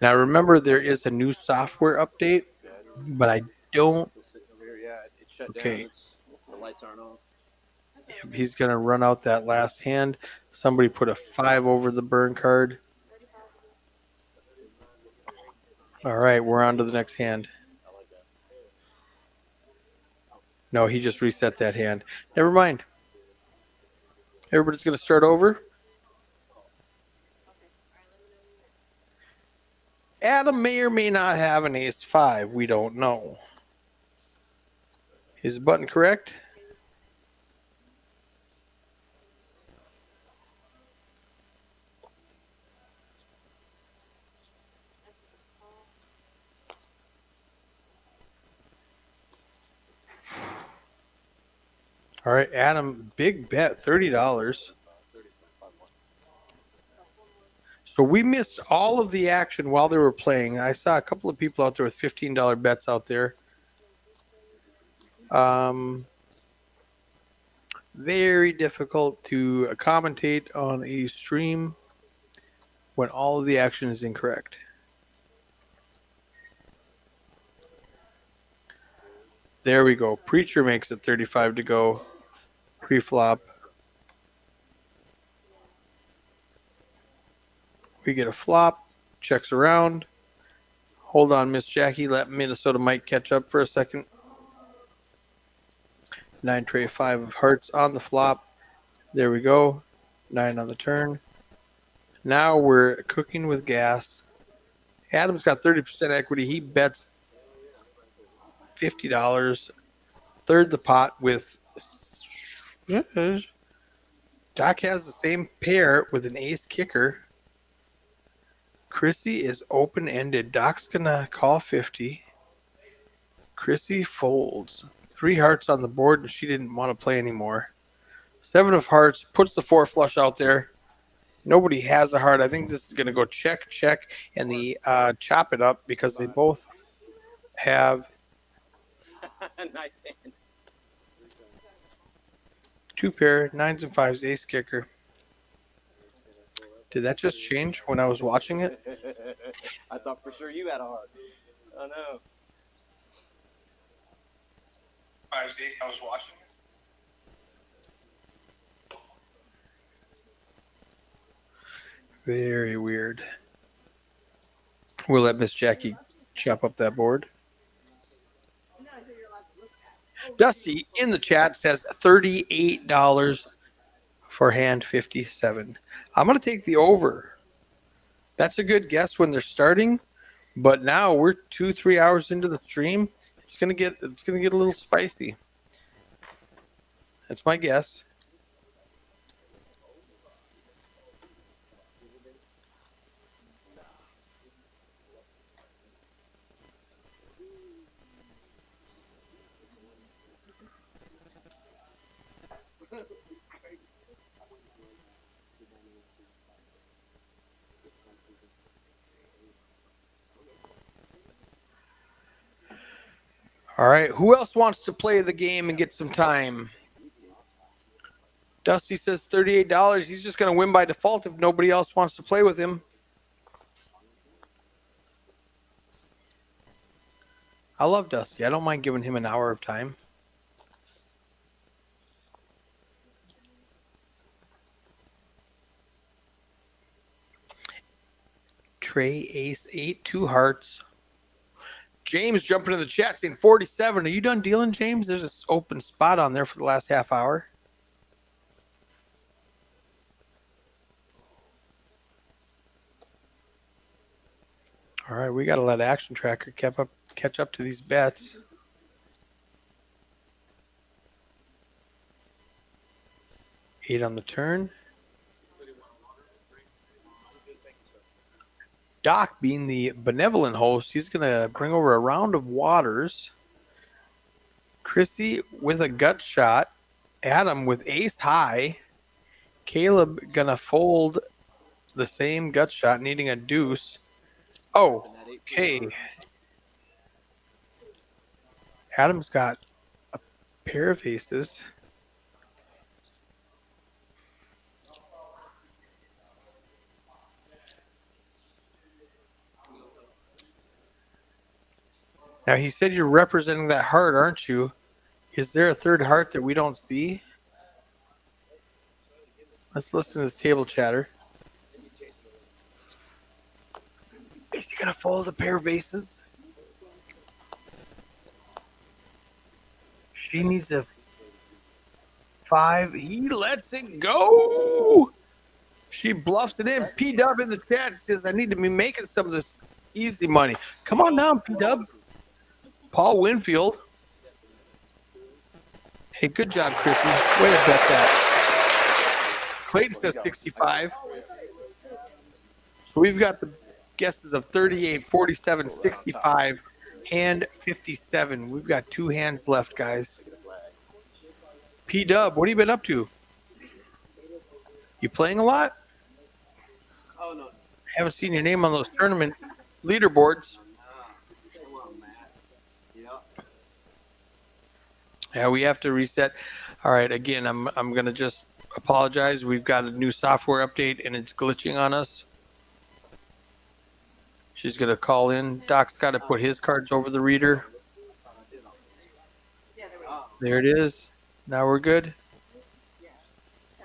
Now remember, there is a new software update, but I don't. It's sitting over here. Yeah, it's shut Okay. down. The lights aren't on. He's going to run out that last hand. Somebody put a 5 over the burn card. All right, we're on to the next hand. I like that. No, he just reset that hand. Never mind. Everybody's going to start over. Adam may or may not have an ace 5. We don't know. Is the button correct? All right, Adam, big bet, $30. So we missed all of the action while they were playing. I saw a couple of people out there with $15 bets out there. Very difficult to commentate on a stream when all of the action is incorrect. There we go. Preacher makes it 35 to go. Pre-flop. We get a flop. Checks around. Hold on, Miss Jackie. Let Minnesota Mike catch up for a second. 9 tray 5 of hearts on the flop. There we go. 9 on the turn. Now we're cooking with gas. Adam's got 30% equity. He bets $50. Third the pot with Doc has the same pair with an ace kicker. Chrissy is open-ended. Doc's gonna call 50. Chrissy folds. 3 hearts on the board, and she didn't want to play anymore. 7 of hearts puts the 4 flush out there. Nobody has a heart. I think this is gonna go check, check, and the chop it up because they both have Nice hand. 2 pair, 9s and 5s, ace kicker. Did that just change when I was watching it? I thought for sure you had a heart. Oh no. 5s, ace, I was watching it. Very weird. We'll let Miss Jackie chop up that board. Dusty in the chat says $38 for hand 57. I'm going to take the over. That's a good guess when they're starting, but now we're 2-3 hours into the stream. It's going to get a little spicy. That's my guess. All right, who else wants to play the game and get some time? Dusty says $38. He's just going to win by default if nobody else wants to play with him. I love Dusty. I don't mind giving him an hour of time. Trey, ace, 8, 2 hearts. James jumping in the chat saying 47. Are you done dealing, James? There's an open spot on there for the last half hour. All right, we got to let Action Tracker catch up to these bets. Eight on the turn. Doc, being the benevolent host, he's going to bring over a round of waters. Chrissy with a gut shot. Adam with ace high. Caleb going to fold the same gut shot, needing a deuce. Oh, okay. Adam's got a pair of aces. Now, he said you're representing that heart, aren't you? Is there a third heart that we don't see? Let's listen to this table chatter. Is he going to fold a pair of aces? She needs a 5. He lets it go. She bluffs it in. P-Dub in the chat says, I need to be making some of this easy money. Come on down, P-Dub. Paul Winfield. Hey, good job, Chrissy. Way to bet that. Clayton says 65. So we've got the guesses of 38, 47, 65, and 57. We've got 2 hands left, guys. P-Dub, what have you been up to? You playing a lot? Oh, no. Haven't seen your name on those tournament leaderboards. Come on, Matt. Yep. Yeah, we have to reset. All right, again, I'm gonna just apologize. We've got a new software update and it's glitching on us. She's gonna call in. Doc's got to put his cards over the reader. There it is. Now we're good.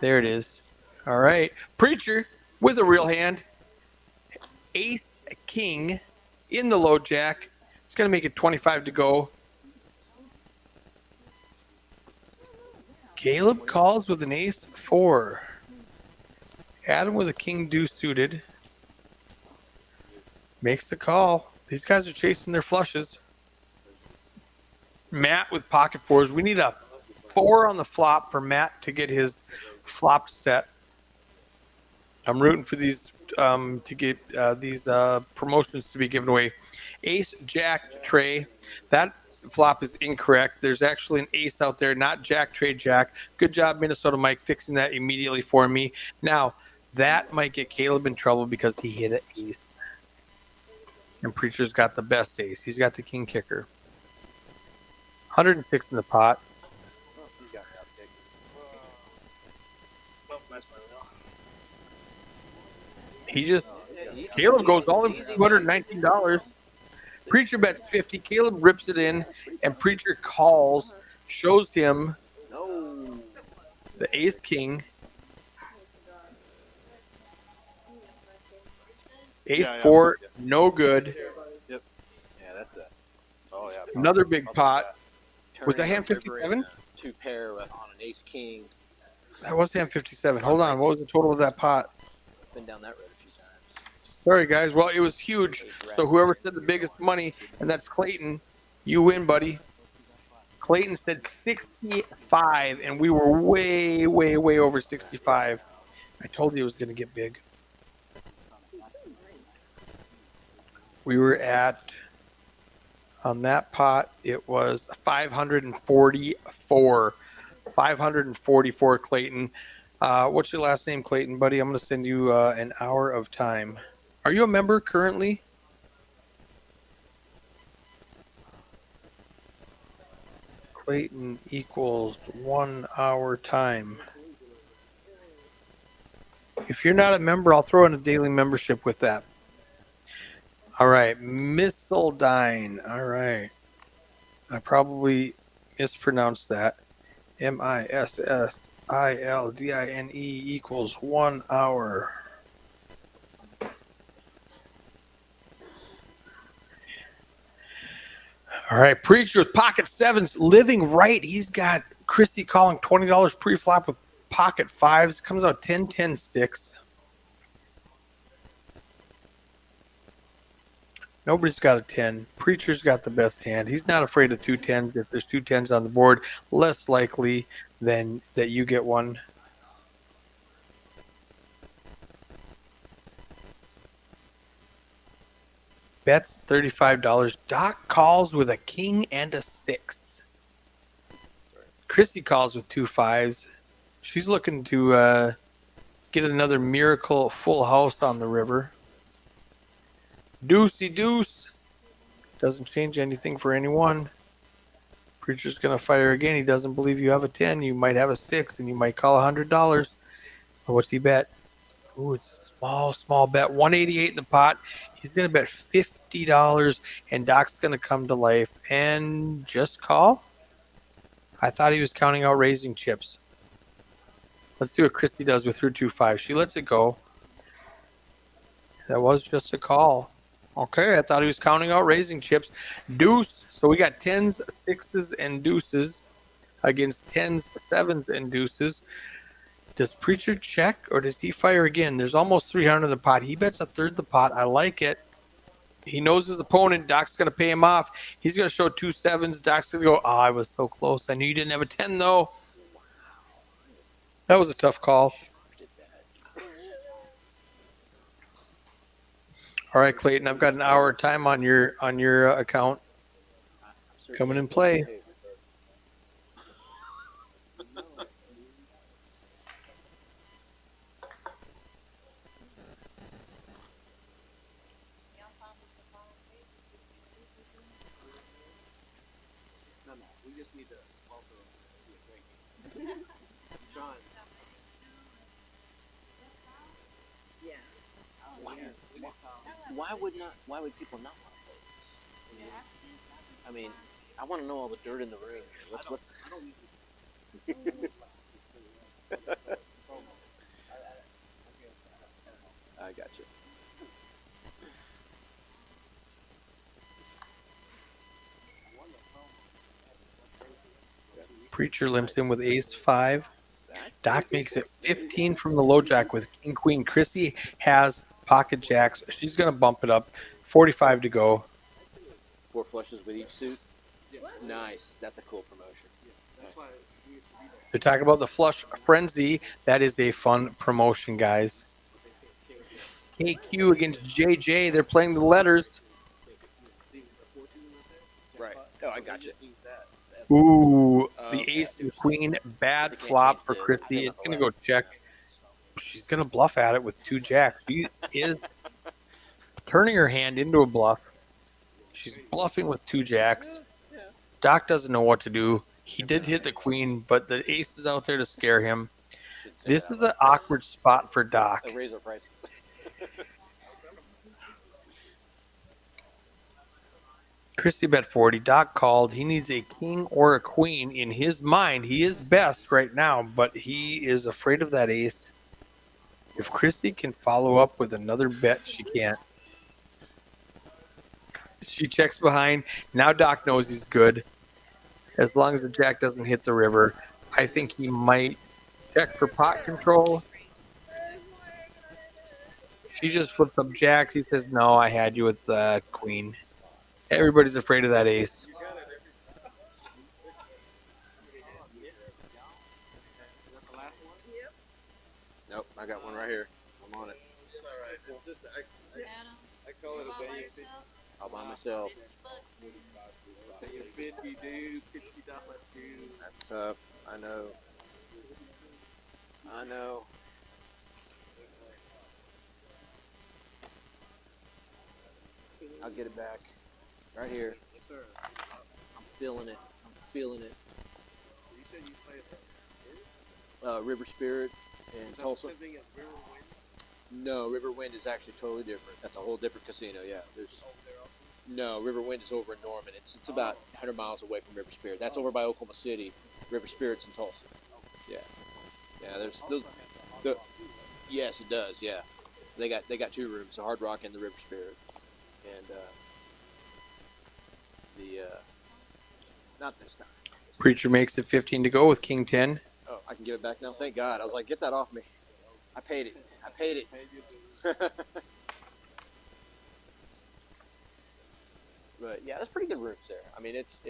There it is. All right, Preacher with a real hand. Ace King in the low jack. It's gonna make it 25 to go. Caleb calls with an ace 4. Adam with a king deuce suited. Makes the call. These guys are chasing their flushes. Matt with pocket 4s. We need a 4 on the flop for Matt to get his flop set. I'm rooting for these to get these promotions to be given away. Ace Jack Trey. That flop is incorrect. There's actually an ace out there, not Jack Trade Jack. Good job, Minnesota Mike, fixing that immediately for me. Now, that might get Caleb in trouble because he hit an ace. And Preacher's got the best ace. He's got the king kicker. 106 in the pot. Oh, he's got me outpicked. Well, that's my wheel. He just Caleb goes all in for $219. Preacher bets 50. Caleb rips it in, and Preacher calls, shows him No. the ace king. Ace 4, no good. Yeah, that's it. Oh, yeah. Another big pot. Was that Turning hand the river 57? into 2 pair on an ace king. That was hand 57. Hold on. What was the total of that pot? Been down that road a few times. Sorry, guys. Well, it was huge. So whoever said the biggest money, and that's Clayton, you win, buddy. Clayton said 65, and we were way, way, way over 65. I told you it was going to get big. We were at, on that pot, it was 544. 544, Clayton. What's your last name, Clayton, buddy? I'm going to send you an hour of time. Are you a member currently? Clayton equals 1 hour time. If you're not a member, I'll throw in a daily membership with that. All right, Missildine. All right. I probably mispronounced that. Missildine equals 1 hour. All right, Preacher with pocket 7s, living right. He's got Christy calling $20 pre-flop with pocket 5s. Comes out 10, 10, 6. Nobody's got a 10. Preacher's got the best hand. He's not afraid of 2 10s. If there's 2 10s on the board, less likely than that you get one. Bets $35. Doc calls with a king and a 6. Christy calls with 2 5s. She's looking to get another miracle full house on the river. Deucey deuce. Doesn't change anything for anyone. Preacher's going to fire again. He doesn't believe you have a 10. You might have a 6, and you might call $100. What's he bet? Ooh, it's a small bet. 188 in the pot. He's going to bet $50, and Doc's going to come to life and just call. I thought he was counting out raising chips. Let's see what Christy does with her 2-5. She lets it go. That was just a call. Okay, I thought he was counting out raising chips. Deuce. So we got 10s, 6s, and deuces against 10s, 7s, and deuces. Does Preacher check or does he fire again? There's almost 300 in the pot. He bets a third the pot. I like it. He knows his opponent. Doc's going to pay him off. He's going to show 2 7s. Doc's going to go, I was so close. I knew you didn't have a 10, though. That was a tough call. All right, Clayton, I've got an hour of time on your account. Coming in play. No, we just need to welcome Sean. Yeah. Why would people not want to play this? I mean, I want to know all the dirt in the room. What's I got you. Preacher limps in with ace 5. Doc makes it 15 from the low jack with king queen. Chrissy has pocket jacks. She's going to bump it up. 45 to go. 4 flushes with each suit. Nice. That's a cool promotion. They're talking about the flush frenzy. That is a fun promotion, guys. KQ against JJ. They're playing the letters. Right. Oh, I got you. Ooh, the Okay. ace and queen. Bad can't flop change for the- Chrissy. It's going to go check. She's going to bluff at it with 2 jacks. She is turning her hand into a bluff. She's bluffing with 2 jacks. Doc doesn't know what to do. He did hit the queen, but the ace is out there to scare him. Should say This that. is an awkward spot for Doc. They raise our prices. Christy bet 40. Doc called. He needs a king or a queen. In his mind, he is best right now, but he is afraid of that ace. If Christy can follow up with another bet, she can't. She checks behind. Now Doc knows he's good. As long as the jack doesn't hit the river, I think he might check for pot control. She just flips up jacks. He says, no, I had you with the queen. Everybody's afraid of that ace. Nope, I got one right here. I'm on it. It's all right. It's just I call it a value. All by myself. Pay you 50, dude. $50, dude. That's tough. I know. I know. I'll get it back. Right here. Yes, sir. I'm feeling it. I'm feeling it. You said you played Spirit? River Spirit in Is that Tulsa. the same thing as River Winds? No, River Wind is actually totally different. That's a whole different casino. Yeah, there's Over there also? no River Wind is over in Norman. It's about 100 miles away from River Spirit. That's over by Oklahoma City. River Spirit's in Tulsa. Yeah, yeah. There's those. The, yes, it does. Yeah, they got 2 rooms: the Hard Rock and the River Spirit. And not this time. Preacher makes it 15 to go with king 10. Oh, I can give it back now. Thank God. I was like, get that off me. I paid it. I paid it. But yeah, that's pretty good rooms there. I mean, it's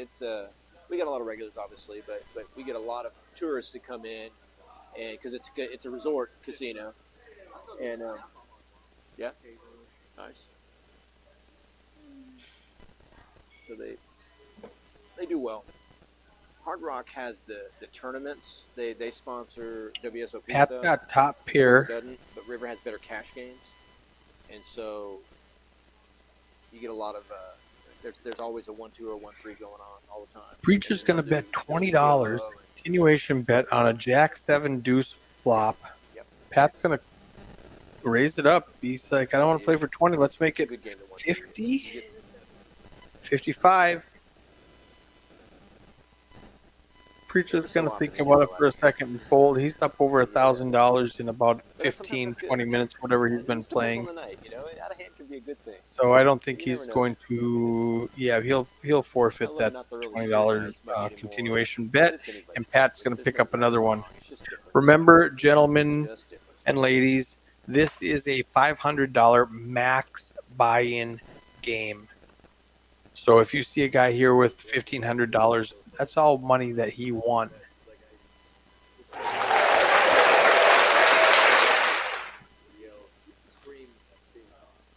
we got a lot of regulars obviously, but we get a lot of tourists that come in, and because it's a resort casino, and yeah, nice. So they do well. Hard Rock has the tournaments. They sponsor WSOP Pat's stuff. got top River pair. doesn't, but River has better cash games, and so you get a lot of. There's always a 1-2 or 1-3 going on all the time. Preacher's going to bet $20. Continuation bet on a jack 7 deuce flop. Yep. Pat's going to raise it up. He's like, I don't want to play for 20. Let's make it Good game to watch. 50? He gets- 55. Preacher's going to think about it for a second and fold. He's up over $1,000 in about but sometimes 15, it's good. 20 minutes, whatever he's been It just depends playing. on the night, you know, out of hand can be a good thing. So I don't think You he's never know. going to. Yeah, he'll forfeit I love that not the really $20 spirit nights much continuation anymore. bet, It's anybody's and Pat's business. going to It's pick just up another one. It's just different. Remember, gentlemen Just different. and ladies, this is a $500 max buy-in game. So if you see a guy here with $1,500, that's all money that he won.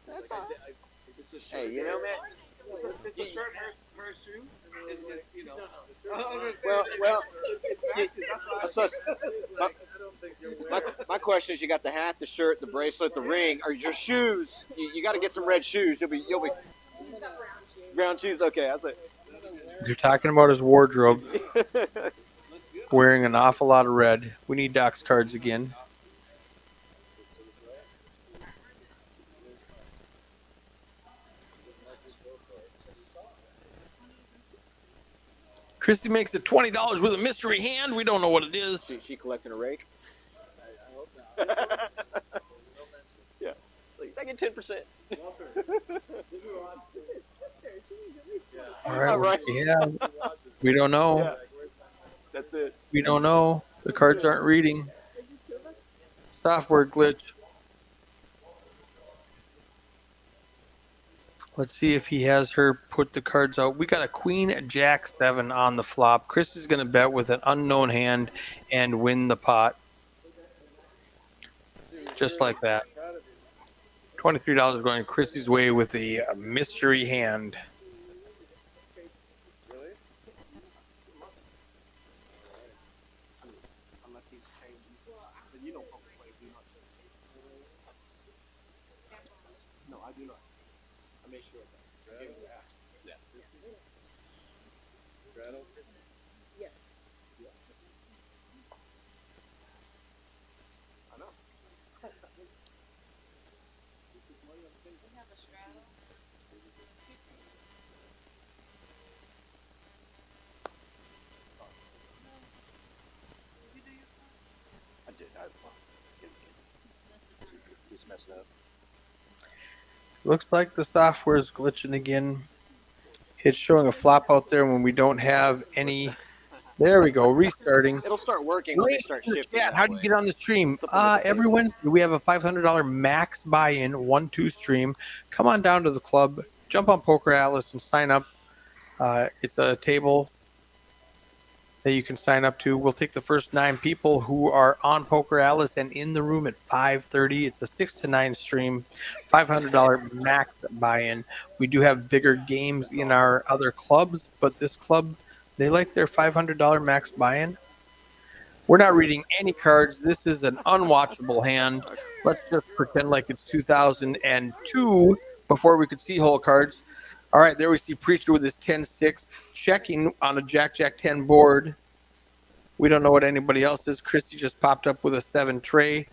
That's all. Hey, you know, man. It's a shirt, her shoe. Is it, you know? Well, my question is, you got the hat, the shirt, the bracelet, the ring, or your shoes. You got to get some red shoes. You'll be brown shoes. Okay, I was like, You're talking about his wardrobe, wearing an awful lot of red. We need Doc's cards again. Christy makes it $20 with a mystery hand. We don't know what it is. she collecting a rake. Yeah, like, I get 10%. All right. All right. Yeah. We don't know. Yeah. That's it. We don't know. The cards aren't reading. Software glitch. Let's see if he has her put the cards out. We got a Queen Jack 7 on the flop. Chris is going to bet with an unknown hand and win the pot. Just like that. $23 going Chrissy's way with a mystery hand. Unless he's changed. But you don't poker play, do you not? No, I do not. I make sure of that. Yeah. Straddle? Yes. I know. We have a straddle. I did. He's messing up. Looks like the software is glitching again. It's showing a flop out there when we don't have any. There we go, restarting. It'll start working when they start shifting. Chat, how do you get on the stream? Something with the Every table. Wednesday we have a $500 max buy-in 1-2 stream. Come on down to the club, jump on Poker Atlas and sign up. It's a table that you can sign up to. We'll take the first 9 people who are on Poker Atlas and in the room at 5:30. It's a 6 to 9 stream, $500 max buy-in. We do have bigger games in our other clubs, but this club, they like their $500 max buy-in. We're not reading any cards. This is an unwatchable hand. Let's just pretend like it's 2002 before we could see whole cards. All right, there we see Preacher with his 10-6, checking on a Jack-Jack-10 board. We don't know what anybody else is. Christy just popped up with a 7 tray.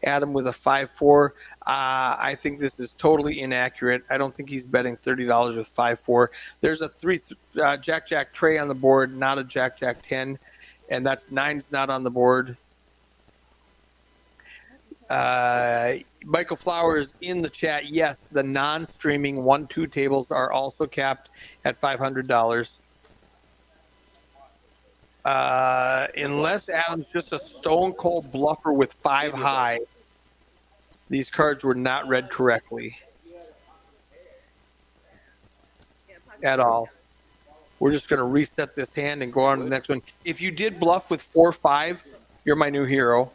Adam with a 5-4. I think this is totally inaccurate. I don't think he's betting $30 with 5-4. There's a 3 Jack-Jack tray on the board, not a Jack-Jack-10, and that's 9's not on the board. Michael Flowers in the chat. Yes, the non-streaming 1-2 tables are also capped at $500. Unless Adam's just a stone cold bluffer with 5 high, these cards were not read correctly at all. We're just going to reset this hand and go on to the next one. If you did bluff with 4-5, you're my new hero,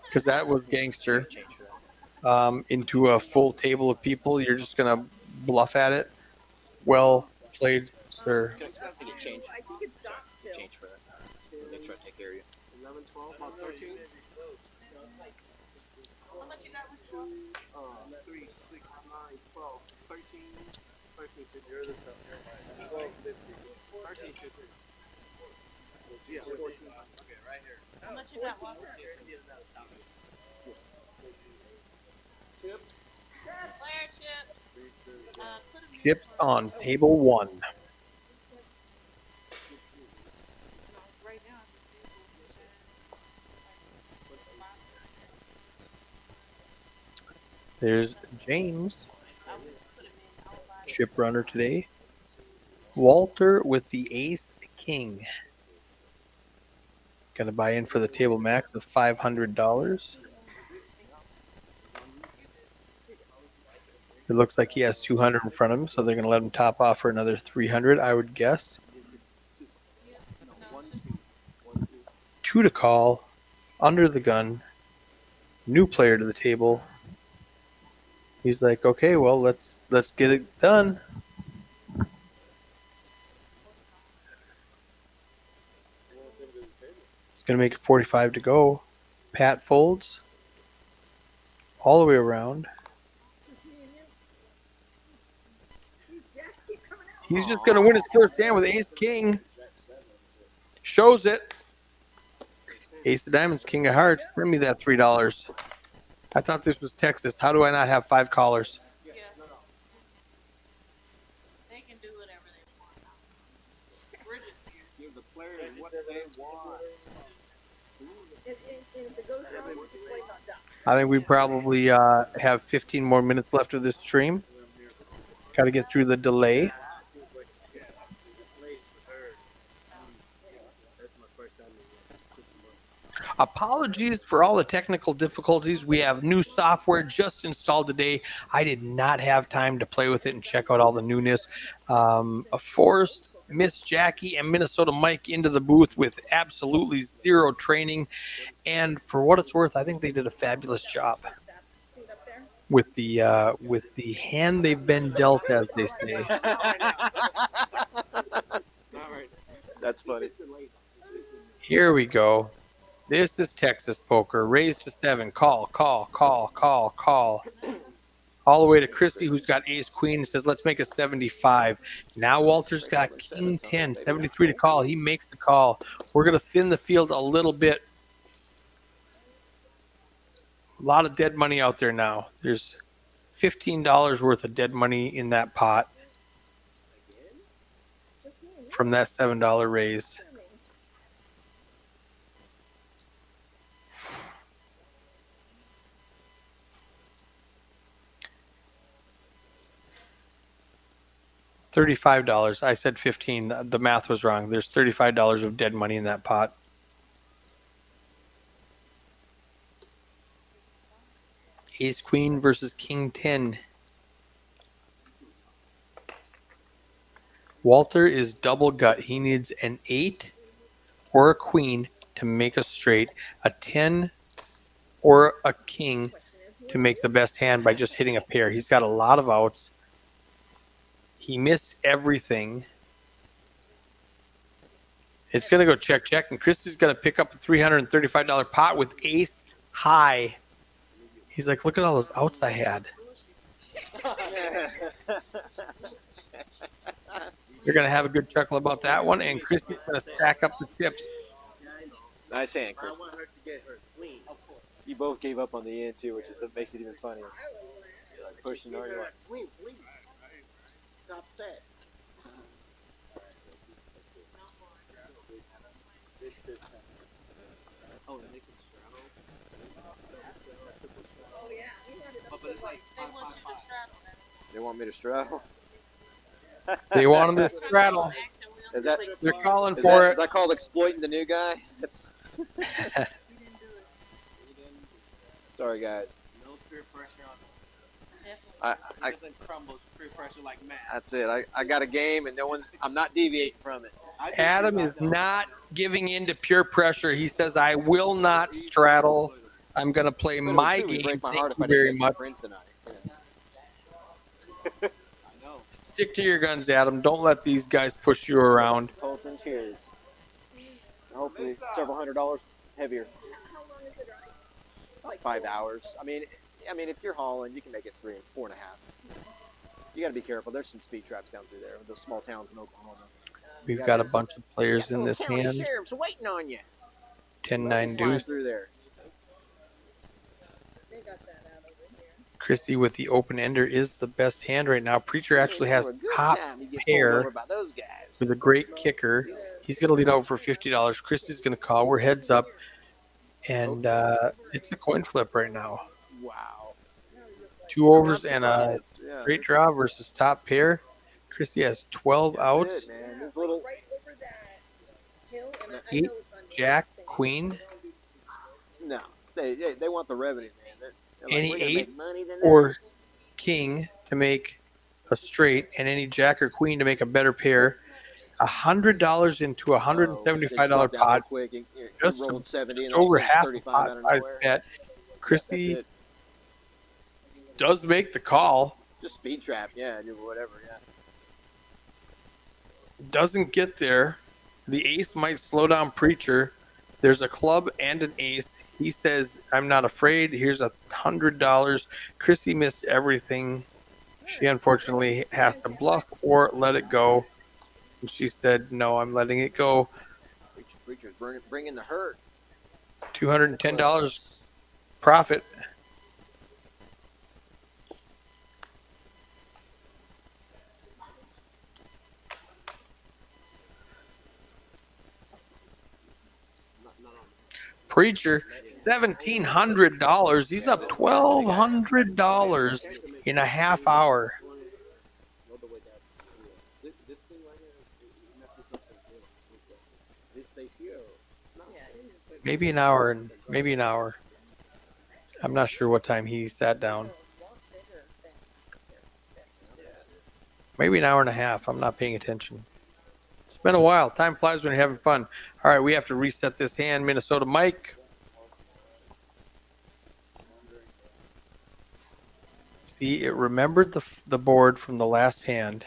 because that was gangster. Into a full table of people, you're just going to bluff at it. Well played, sir. Can I get change? I think it's Doc still. Change for that. Make sure I take care of you. 11, 12, about 13. How much you got with 3, 6, 9, 12, 13, 13, 15. You're the top. You're mine. 1250. 13, 15. Yeah, 14. Okay, right here. How much you got with Player chips. Put 'em in. Chips on table 1. Right now, There's James, chip runner today. Walter with the ace king. Gonna buy in for the table max of $500. It looks like he has 200 in front of him, so they're going to let him top off for another 300, I would guess. Two to call, under the gun, new player to the table. He's like, okay, well, let's get it done. He's going to make it 45 to go. Pat folds all the way around. He's just going to win his first hand with ace king. Shows it. Ace of diamonds, king of hearts. Bring me that $3. I thought this was Texas. How do I not have 5 callers? Yeah. They can do whatever they want. We're just here. Give the players what they want. And if it goes wrong, you play on top. I think we probably have 15 more minutes left of this stream. Got to get through the delay. That's my first time in 6 months. Apologies for all the technical difficulties. We have new software just installed today. I did not have time to play with it and check out all the newness. Forced Miss Jackie and Minnesota Mike into the booth with absolutely zero training. And for what it's worth, I think they did a fabulous job with the hand they've been dealt, as they say. That's funny. Here we go. This is Texas poker. Raised to 7. Call. All the way to Chrissy, who's got ace queen, and says, let's make a 75. Now Walter's got king 10, 73 to call. He makes the call. We're going to thin the field a little bit. A lot of dead money out there now. There's $15 worth of dead money in that pot from that $7 raise. $35. I said 15. The math was wrong. There's $35 of dead money in that pot. Ace queen versus king 10. Walter is double gut. He needs an 8 or a queen to make a straight, a 10 or a king to make the best hand by just hitting a pair. He's got a lot of outs. He missed everything. It's going to go check, and Christy's going to pick up a $335 pot with ace high. He's like, look at all those outs I had. You're going to have a good chuckle about that one, and Christy's going to stack up the chips. Nice hand, Chris. I want her to get her queen. You both gave up on the end too, which is what makes it even funnier. You're like pushing Give or her you're a like, queen, please. Top set. Oh, and they can straddle. Oh, yeah. We had it up But it's like They want you to straddle that. they want me to straddle. They want him to straddle. Action wheel. Is that They're calling is for that, it. is that called exploiting the new guy? That's You didn't do it. sorry guys. No peer pressure on them. Definitely. I It doesn't crumble peer pressure like math. that's it. I got a game and I'm not deviating from it. Adam is not giving in to pure pressure. He says, I will not straddle. I'm going to play my It would game. break my Thank heart if you I didn't very make much. friends tonight. I know. Stick to your guns, Adam. Don't let these guys push you around. Toast and cheers. Hopefully several $100 heavier. How long is it on? Like 5 hours. I mean, if you're hauling, you can make it 4.5. You got to be careful. There's some speed traps down through there. Those small towns in Oklahoma. We've got a bunch of players in this County hand. sheriff's waiting on you. 10-9 Flying deuce. through there. They got that out over here. Christie with the open ender is the best hand right now. Preacher actually has For a good top time, you get pulled pair over by those guys. with a great kicker. He's going to lead out for $50. Christie's going to call. We're heads up. And it's a coin flip right now. Wow. 2 overs I'm and a surprised. Yeah, straight draw versus top pair. Christie has 12 that's outs. it, man. This little Right over that hill, and I 8, know it's on Jack, Interesting. queen, no, they want the revenue, man. They're like, Any we're gonna 8 make money tonight. or king to make a straight and any jack or queen to make a better pair. $100 into a $175 pot. Quick. It Just, rolled 70 just and all of a over sudden half a 35 pot out of size nowhere. bet. That's Chrissy it. does make the call. Just speed trap, yeah, do whatever, yeah. Doesn't get there. The ace might slow down Preacher. There's a club and an ace. He says, I'm not afraid. Here's $100. Chrissy missed everything. She unfortunately has to bluff or let it go. And she said, no, I'm letting it go. Preacher's bringing the hurt. $210 profit. Preacher, $1,700. He's up $1,200 in a half hour. This thing right here, you mess this up for the deal. This stays here. No, Maybe an hour and maybe an hour. I'm not sure what time he sat down. Maybe an hour and a half. I'm not paying attention. It's been a while. Time flies when you're having fun. All right, we have to reset this hand. Minnesota Mike. See, it remembered the board from the last hand.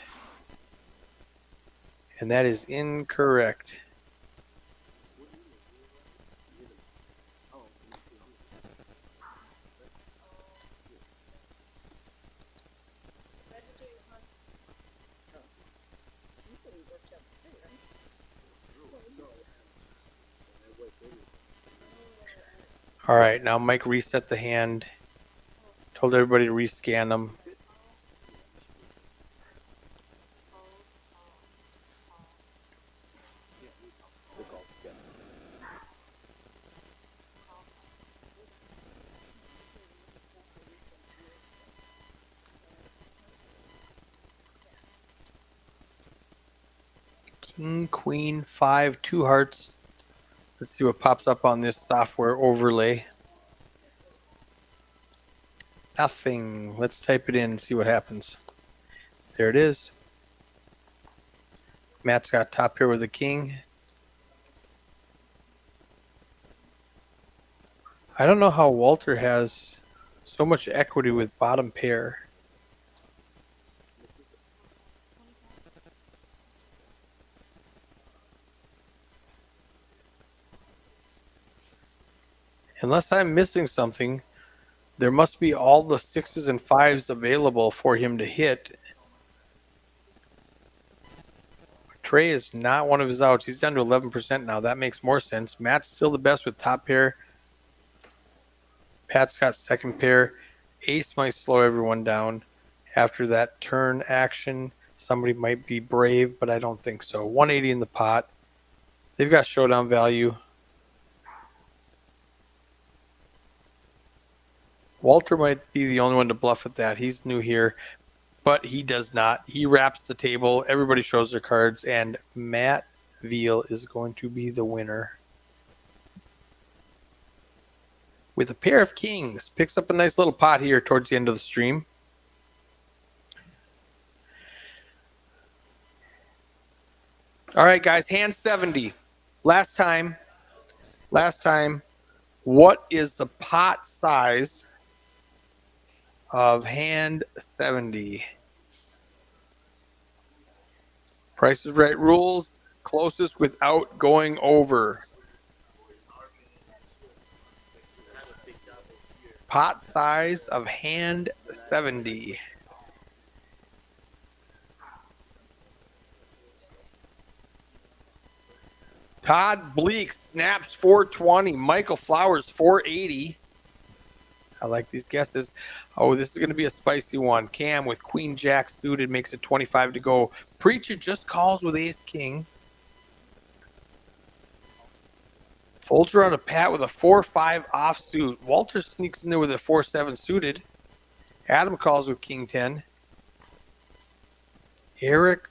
And that is incorrect. You said he worked up too, right? All right, now Mike reset the hand. Told everybody to rescan them. King, Queen, 5, 2 hearts. Let's see what pops up on this software overlay. Nothing. Let's type it in and see what happens. There it is. Matt's got top pair with the king. I don't know how Walter has so much equity with bottom pair. Unless I'm missing something, there must be all the 6s and 5s available for him to hit. Trey is not one of his outs. He's down to 11% now. That makes more sense. Matt's still the best with top pair. Pat's got second pair. Ace might slow everyone down. After that turn action, somebody might be brave, but I don't think so. 180 in the pot. They've got showdown value. Walter might be the only one to bluff at that. He's new here, but he does not. He wraps the table. Everybody shows their cards, and Matt Veal is going to be the winner. With a pair of kings. Picks up a nice little pot here towards the end of the stream. All right, guys, hand 70. Last time, what is the pot size of hand 70? Price is Right rules. Closest without going over. Pot size of hand 70. Todd Bleak snaps 420. Michael Flowers 480. I like these guesses. Oh, this is going to be a spicy one. Cam with Queen Jack suited makes it 25 to go. Preacher just calls with Ace King. Folger on a Pat with a 4-5 offsuit. Walter sneaks in there with a 4-7 suited. Adam calls with King 10. Eric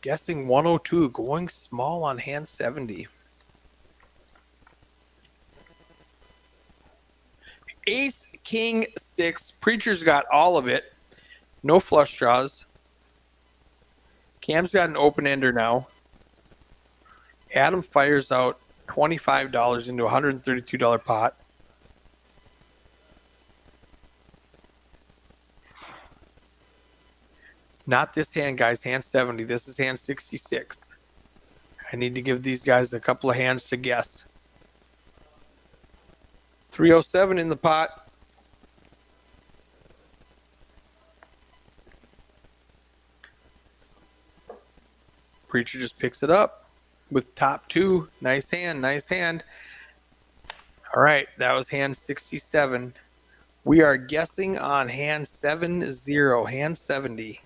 guessing 102, going small on hand 70. Ace King 6. Preacher's got all of it. No flush draws. Cam's got an open ender now. Adam fires out $25 into a $132 pot. Not this hand, guys. Hand 70. This is hand 66. I need to give these guys a couple of hands to guess. 307 in the pot. Preacher just picks it up with top 2. Nice hand, nice hand. All right, that was hand 67. We are guessing on hand 70, hand 70.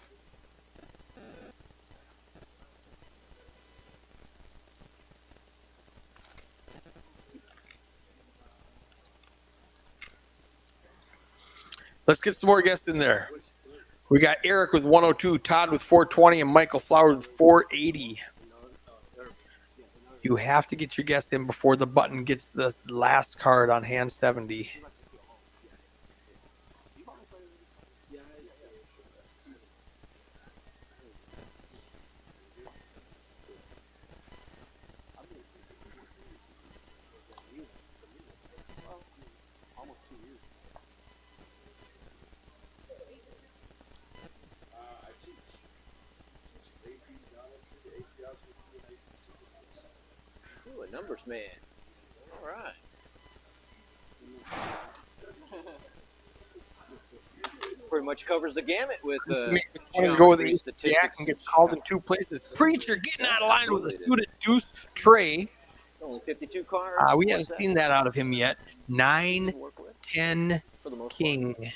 Let's get some more guests in there. We got Eric with 102, Todd with 420, and Michael Flowers with 480. You have to get your guess in before the button gets the last card on hand 70. Ooh, a numbers man. All right. Pretty much covers the gamut with Go with geometry, the Jack and get called in 2 places. Preacher getting out of line with a suited deuce tray. It's only 52 cards. We 4 haven't sets. seen that out of him yet. 9, To work with, 10, for the most king.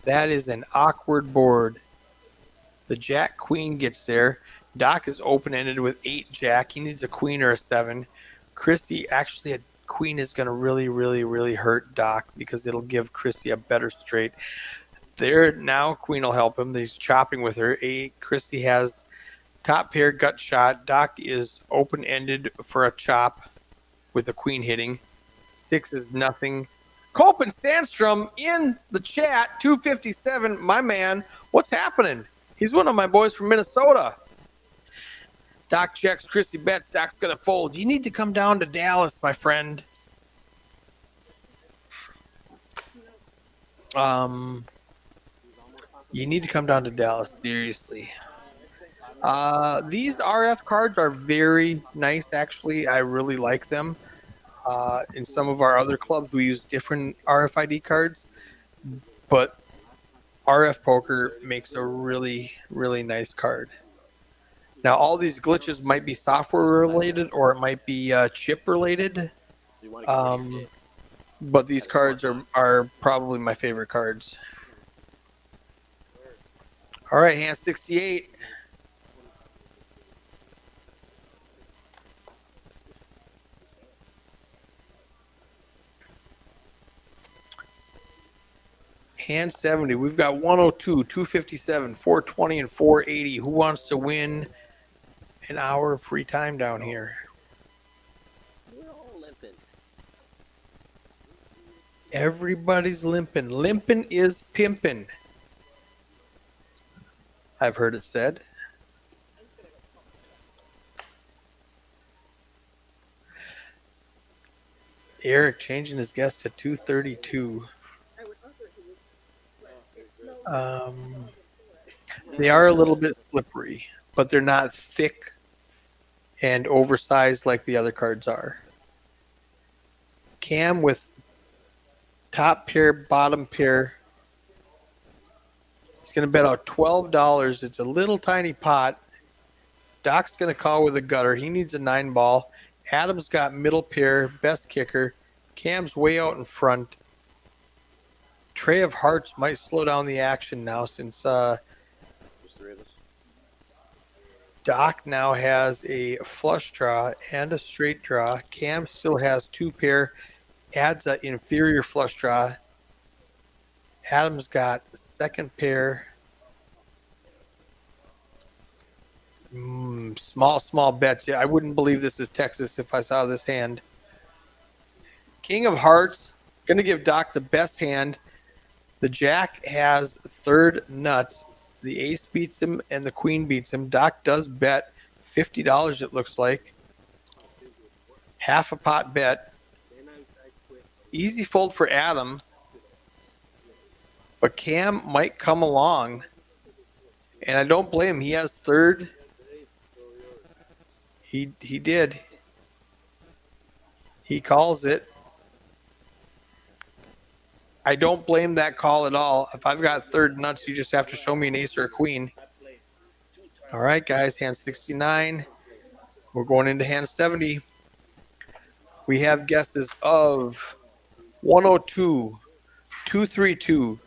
That is an awkward board. The Jack Queen gets there. Doc is open-ended with 8 Jack. He needs a queen or a 7. Chrissy, actually, a queen is going to really hurt Doc because it'll give Chrissy a better straight. There now, queen will help him. He's chopping with her. Chrissy has top pair gut shot. Doc is open-ended for a chop with a queen hitting. 6 is nothing. Colpin Sandstrom in the chat, 257. My man, what's happening? He's one of my boys from Minnesota. Doc checks, Chrissy bets, Doc's going to fold. You need to come down to Dallas, my friend. You need to come down to Dallas, seriously. These RF cards are very nice, actually. I really like them. In some of our other clubs, we use different RFID cards, but RF Poker makes a really nice card. Now, all these glitches might be software related or it might be chip related, you want to keep it. but these cards are probably my favorite cards. All right, hand 68. Hand 70. We've got 102, 257, 420, and 480. Who wants to win an hour of free time down here? We're all limping. Everybody's limping. Limping is pimping. I've heard it said. Eric changing his guess to 232. They are a little bit slippery, but they're not thick and oversized like the other cards are. Cam with top pair, bottom pair. He's going to bet out $12. It's a little tiny pot. Doc's going to call with a gutter. He needs a 9 ball. Adam's got middle pair, best kicker. Cam's way out in front. Tray of Hearts might slow down the action now since Just 3 of us. Doc now has a flush draw and a straight draw. Cam still has 2 pair, adds an inferior flush draw. Adam's got second pair. Small bets. Yeah, I wouldn't believe this is Texas if I saw this hand. King of Hearts Gonna give Doc the best hand. The Jack has third nuts. The ace beats him and the queen beats him. Doc does bet $50, it looks like. Half a pot bet. Easy fold for Adam. But Cam might come along. And I don't blame him. He has third. He did. He calls it. I don't blame that call at all. If I've got third nuts, you just have to show me an ace or a queen. All right, guys, hand 69. We're going into hand 70. We have guesses of 102, 232,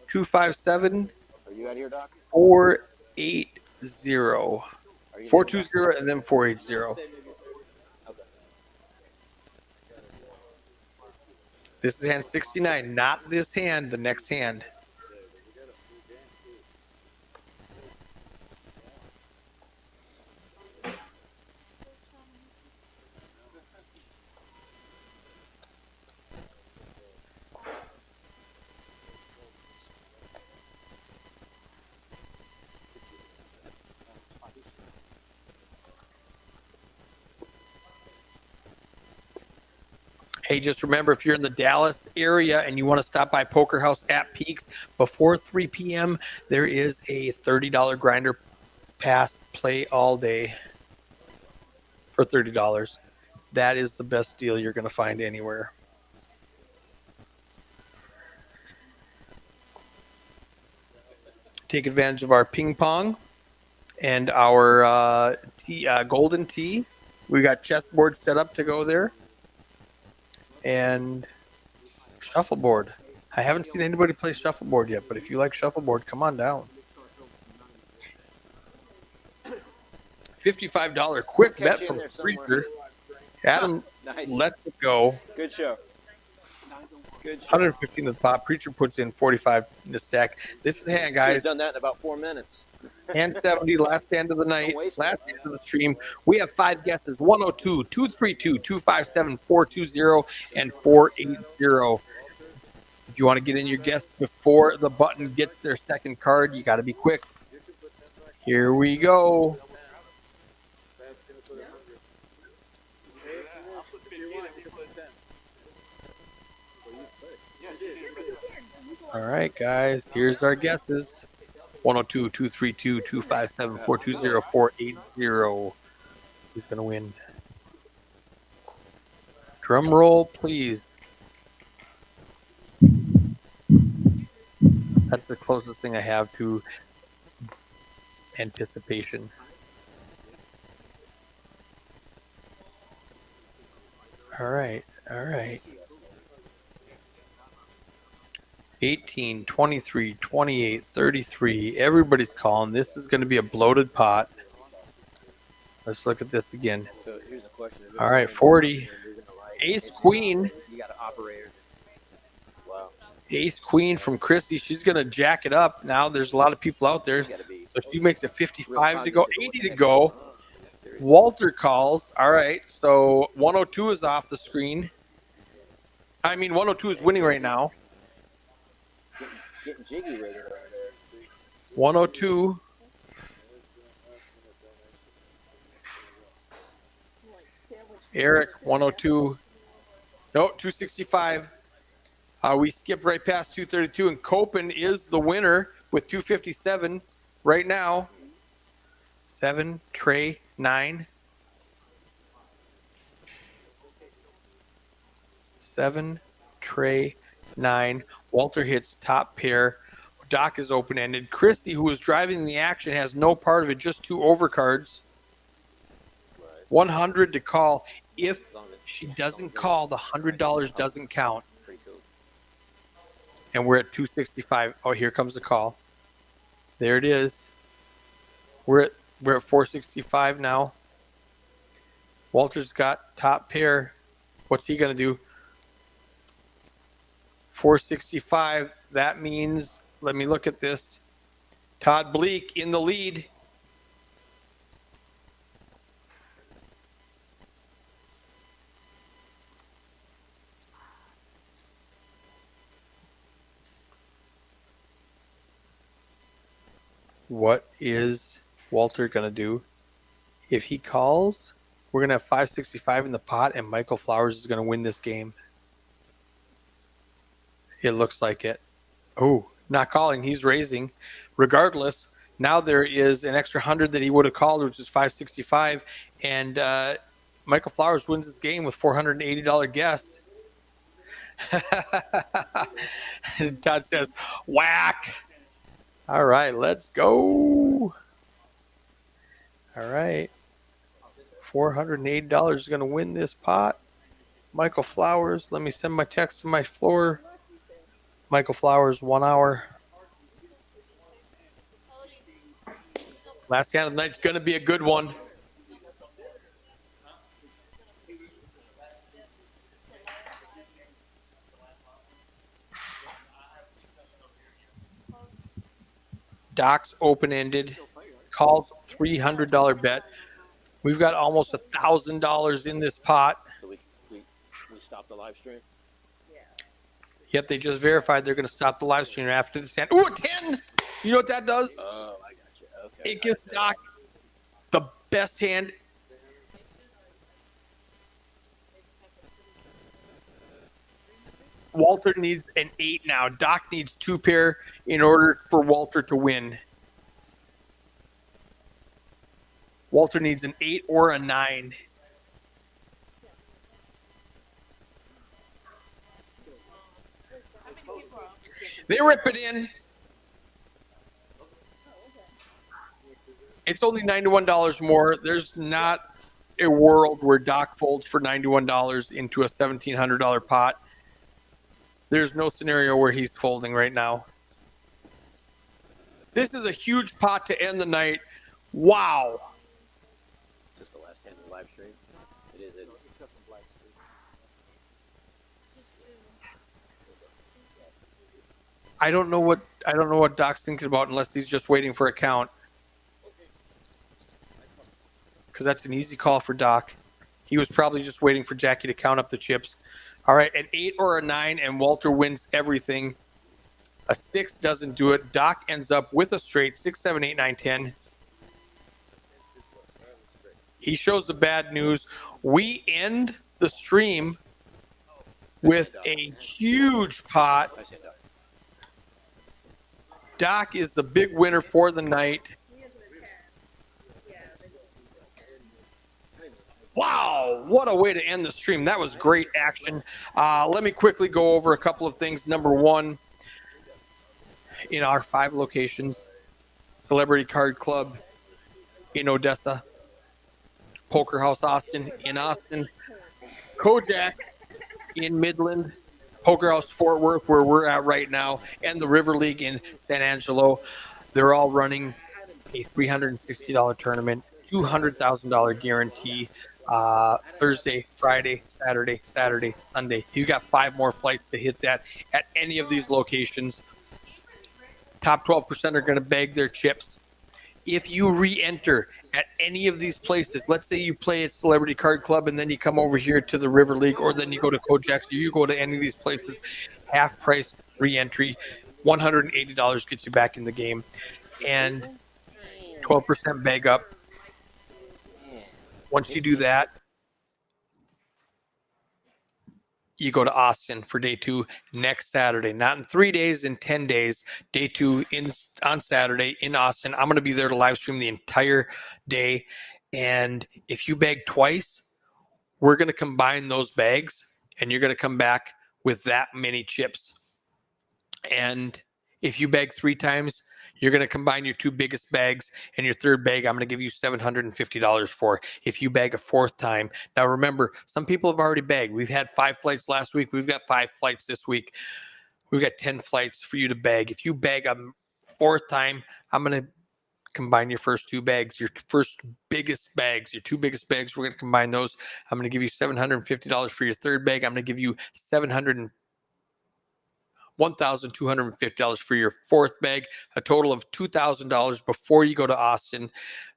257, Are you out here, Doc? 480. Are you 420 and then 480. This is hand 69, not this hand, the next hand. Hey, just remember, if you're in the Dallas area and you want to stop by Poker House at Peaks before 3 p.m., there is a $30 grinder pass, play all day for $30. That is the best deal you're going to find anywhere. Take advantage of our ping pong and our golden tee. We got chessboard set up to go there. And shuffleboard. I haven't seen anybody play shuffleboard yet, but if you like shuffleboard, come on down. $55 quick Catch bet you in from there somewhere. Preacher. Adam Nice. lets it go. Good show. Good show. 115 to the pot. Preacher puts in 45 in the stack. This is the hand, He's guys. done that in about 4 minutes. Hand 70, last hand of the night, Don't waste last it. hand of the stream. We have 5 guesses: 102, 232, 257, 420, and 480. If you want to get in your guess before the button gets their second card, you got to be quick. Here we go. All right, guys, here's our guesses. 102, 232, 257, 420, 480. Who's going to win? Drum roll, please. That's the closest thing I have to anticipation. All right, all right. 18, 23, 28, 33. Everybody's calling. This is going to be a bloated pot. Let's look at this again. So here's the question. All right, 40. Ace Queen. You got an operator that's, wow. Ace Queen from Chrissy. She's going to jack it up. Now there's a lot of people out there. You gotta be So she makes it 55 to go, 80 to Oh, go. Walter calls. All right, so 102 is off the screen. I mean, 102 is winning right now. Getting jiggy with it over there. 102. Eric, 102. No, 265. We skipped right past 232, and Copen is the winner with 257 right now. 7, Trey, 9. 7, Trey, 9. Walter hits top pair. Doc is open-ended. Christy, who was driving the action, has no part of it, just 2 overcards. 100 to call. If she doesn't call, the $100 doesn't count. Pretty cool. And we're at 265. Oh, here comes the call. There it is. We're at 465 now. Walter's got top pair. What's he gonna do? 465. That means, let me look at this. Todd Bleak in the lead. what is Walter going to do? If he calls, we're going to have 565 in the pot, and Michael Flowers is going to win this game. It looks like it. Oh, not calling. He's raising. Regardless, now there is an extra 100 that he would have called, which is 565, and Michael Flowers wins this game with $480 guess. Todd says, whack. All right, let's go. All right. $480 is going to win this pot. Michael Flowers, let me send my text to my floor. Michael Flowers, 1 hour. Last hand of the night's going to be a good one. Doc's open-ended. Calls $300 bet. We've got almost $1,000 in this pot. So we stopped the live stream. Yep, they just verified they're going to stop the live stream after the stand. Ooh, a 10! You know what that does? Oh, I got you. Okay. It gives Doc the best hand. Walter needs an 8 now. Doc needs 2 pair in order for Walter to win. Walter needs an 8 or a 9. They rip it in. It's only $91 more. There's not a world where Doc folds for $91 into a $1,700 pot. There's no scenario where he's folding right now. This is a huge pot to end the night. Wow. Is this the last hand of the live stream? It is. I don't know what Doc's thinking about unless he's just waiting for a count. Because that's an easy call for Doc. He was probably just waiting for Jackie to count up the chips. All right, an 8 or a 9, and Walter wins everything. A 6 doesn't do it. Doc ends up with a straight 6, 7, 8, 9, 10. He shows the bad news. We end the stream with a huge pot. I said Doc. Doc is the big winner for the night. Wow, what a way to end the stream. That was great action. Let me quickly go over a couple of things. Number one, in our 5 locations, Celebrity Card Club in Odessa, Poker House Austin in Austin, Kojak in Midland, Poker House Fort Worth, where we're at right now, and the River League in San Angelo. They're all running a $360 tournament, $200,000 guarantee. Thursday, Friday, Saturday, Sunday. You got 5 more flights to hit that at any of these locations. Top 12% are going to bag their chips. If you re-enter at any of these places, let's say you play at Celebrity Card Club and then you come over here to the River League, or then you go to Kojak's, or you go to any of these places, half price re-entry, $180 gets you back in the game, and 12% bag up. Once you do that, you go to Austin for day 2 next Saturday. Not in 3 days, in 10 days. Day 2 on Saturday in Austin. I'm going to be there to live stream the entire day. And if you bag twice, we're going to combine those bags, and you're going to come back with that many chips. And if you bag 3 times, you're going to combine your 2 biggest bags, and your third bag I'm going to give you $750 for if you bag a 4th time. Now, remember, some people have already bagged. We've had 5 flights last week. We've got 5 flights this week. We've got 10 flights for you to bag. If you bag a 4th time, I'm going to combine your first 2 bags, your first biggest bags, your 2 biggest bags. We're going to combine those. I'm going to give you $750 for your third bag. I'm going to give you $1,250 for your 4th bag, a total of $2,000 before you go to Austin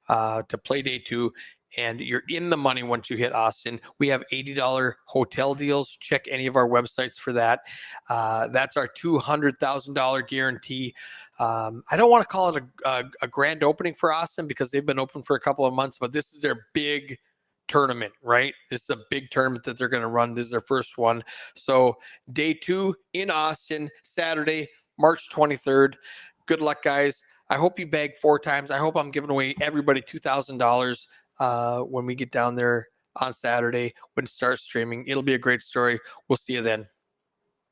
to play day 2. and you're in the money once you hit Austin. We have $80 hotel deals. Check any of our websites for that. That's our $200,000 guarantee. I don't want to call it a grand opening for Austin because they've been open for a couple of months, but this is their big tournament, right? This is a big tournament that they're going to run. This is their first one. So day 2 in Austin, Saturday, March 23rd. Good luck, guys. I hope you bag 4 times. I hope I'm giving away everybody $2,000 when we get down there on Saturday when it starts streaming. It'll be a great story. We'll see you then.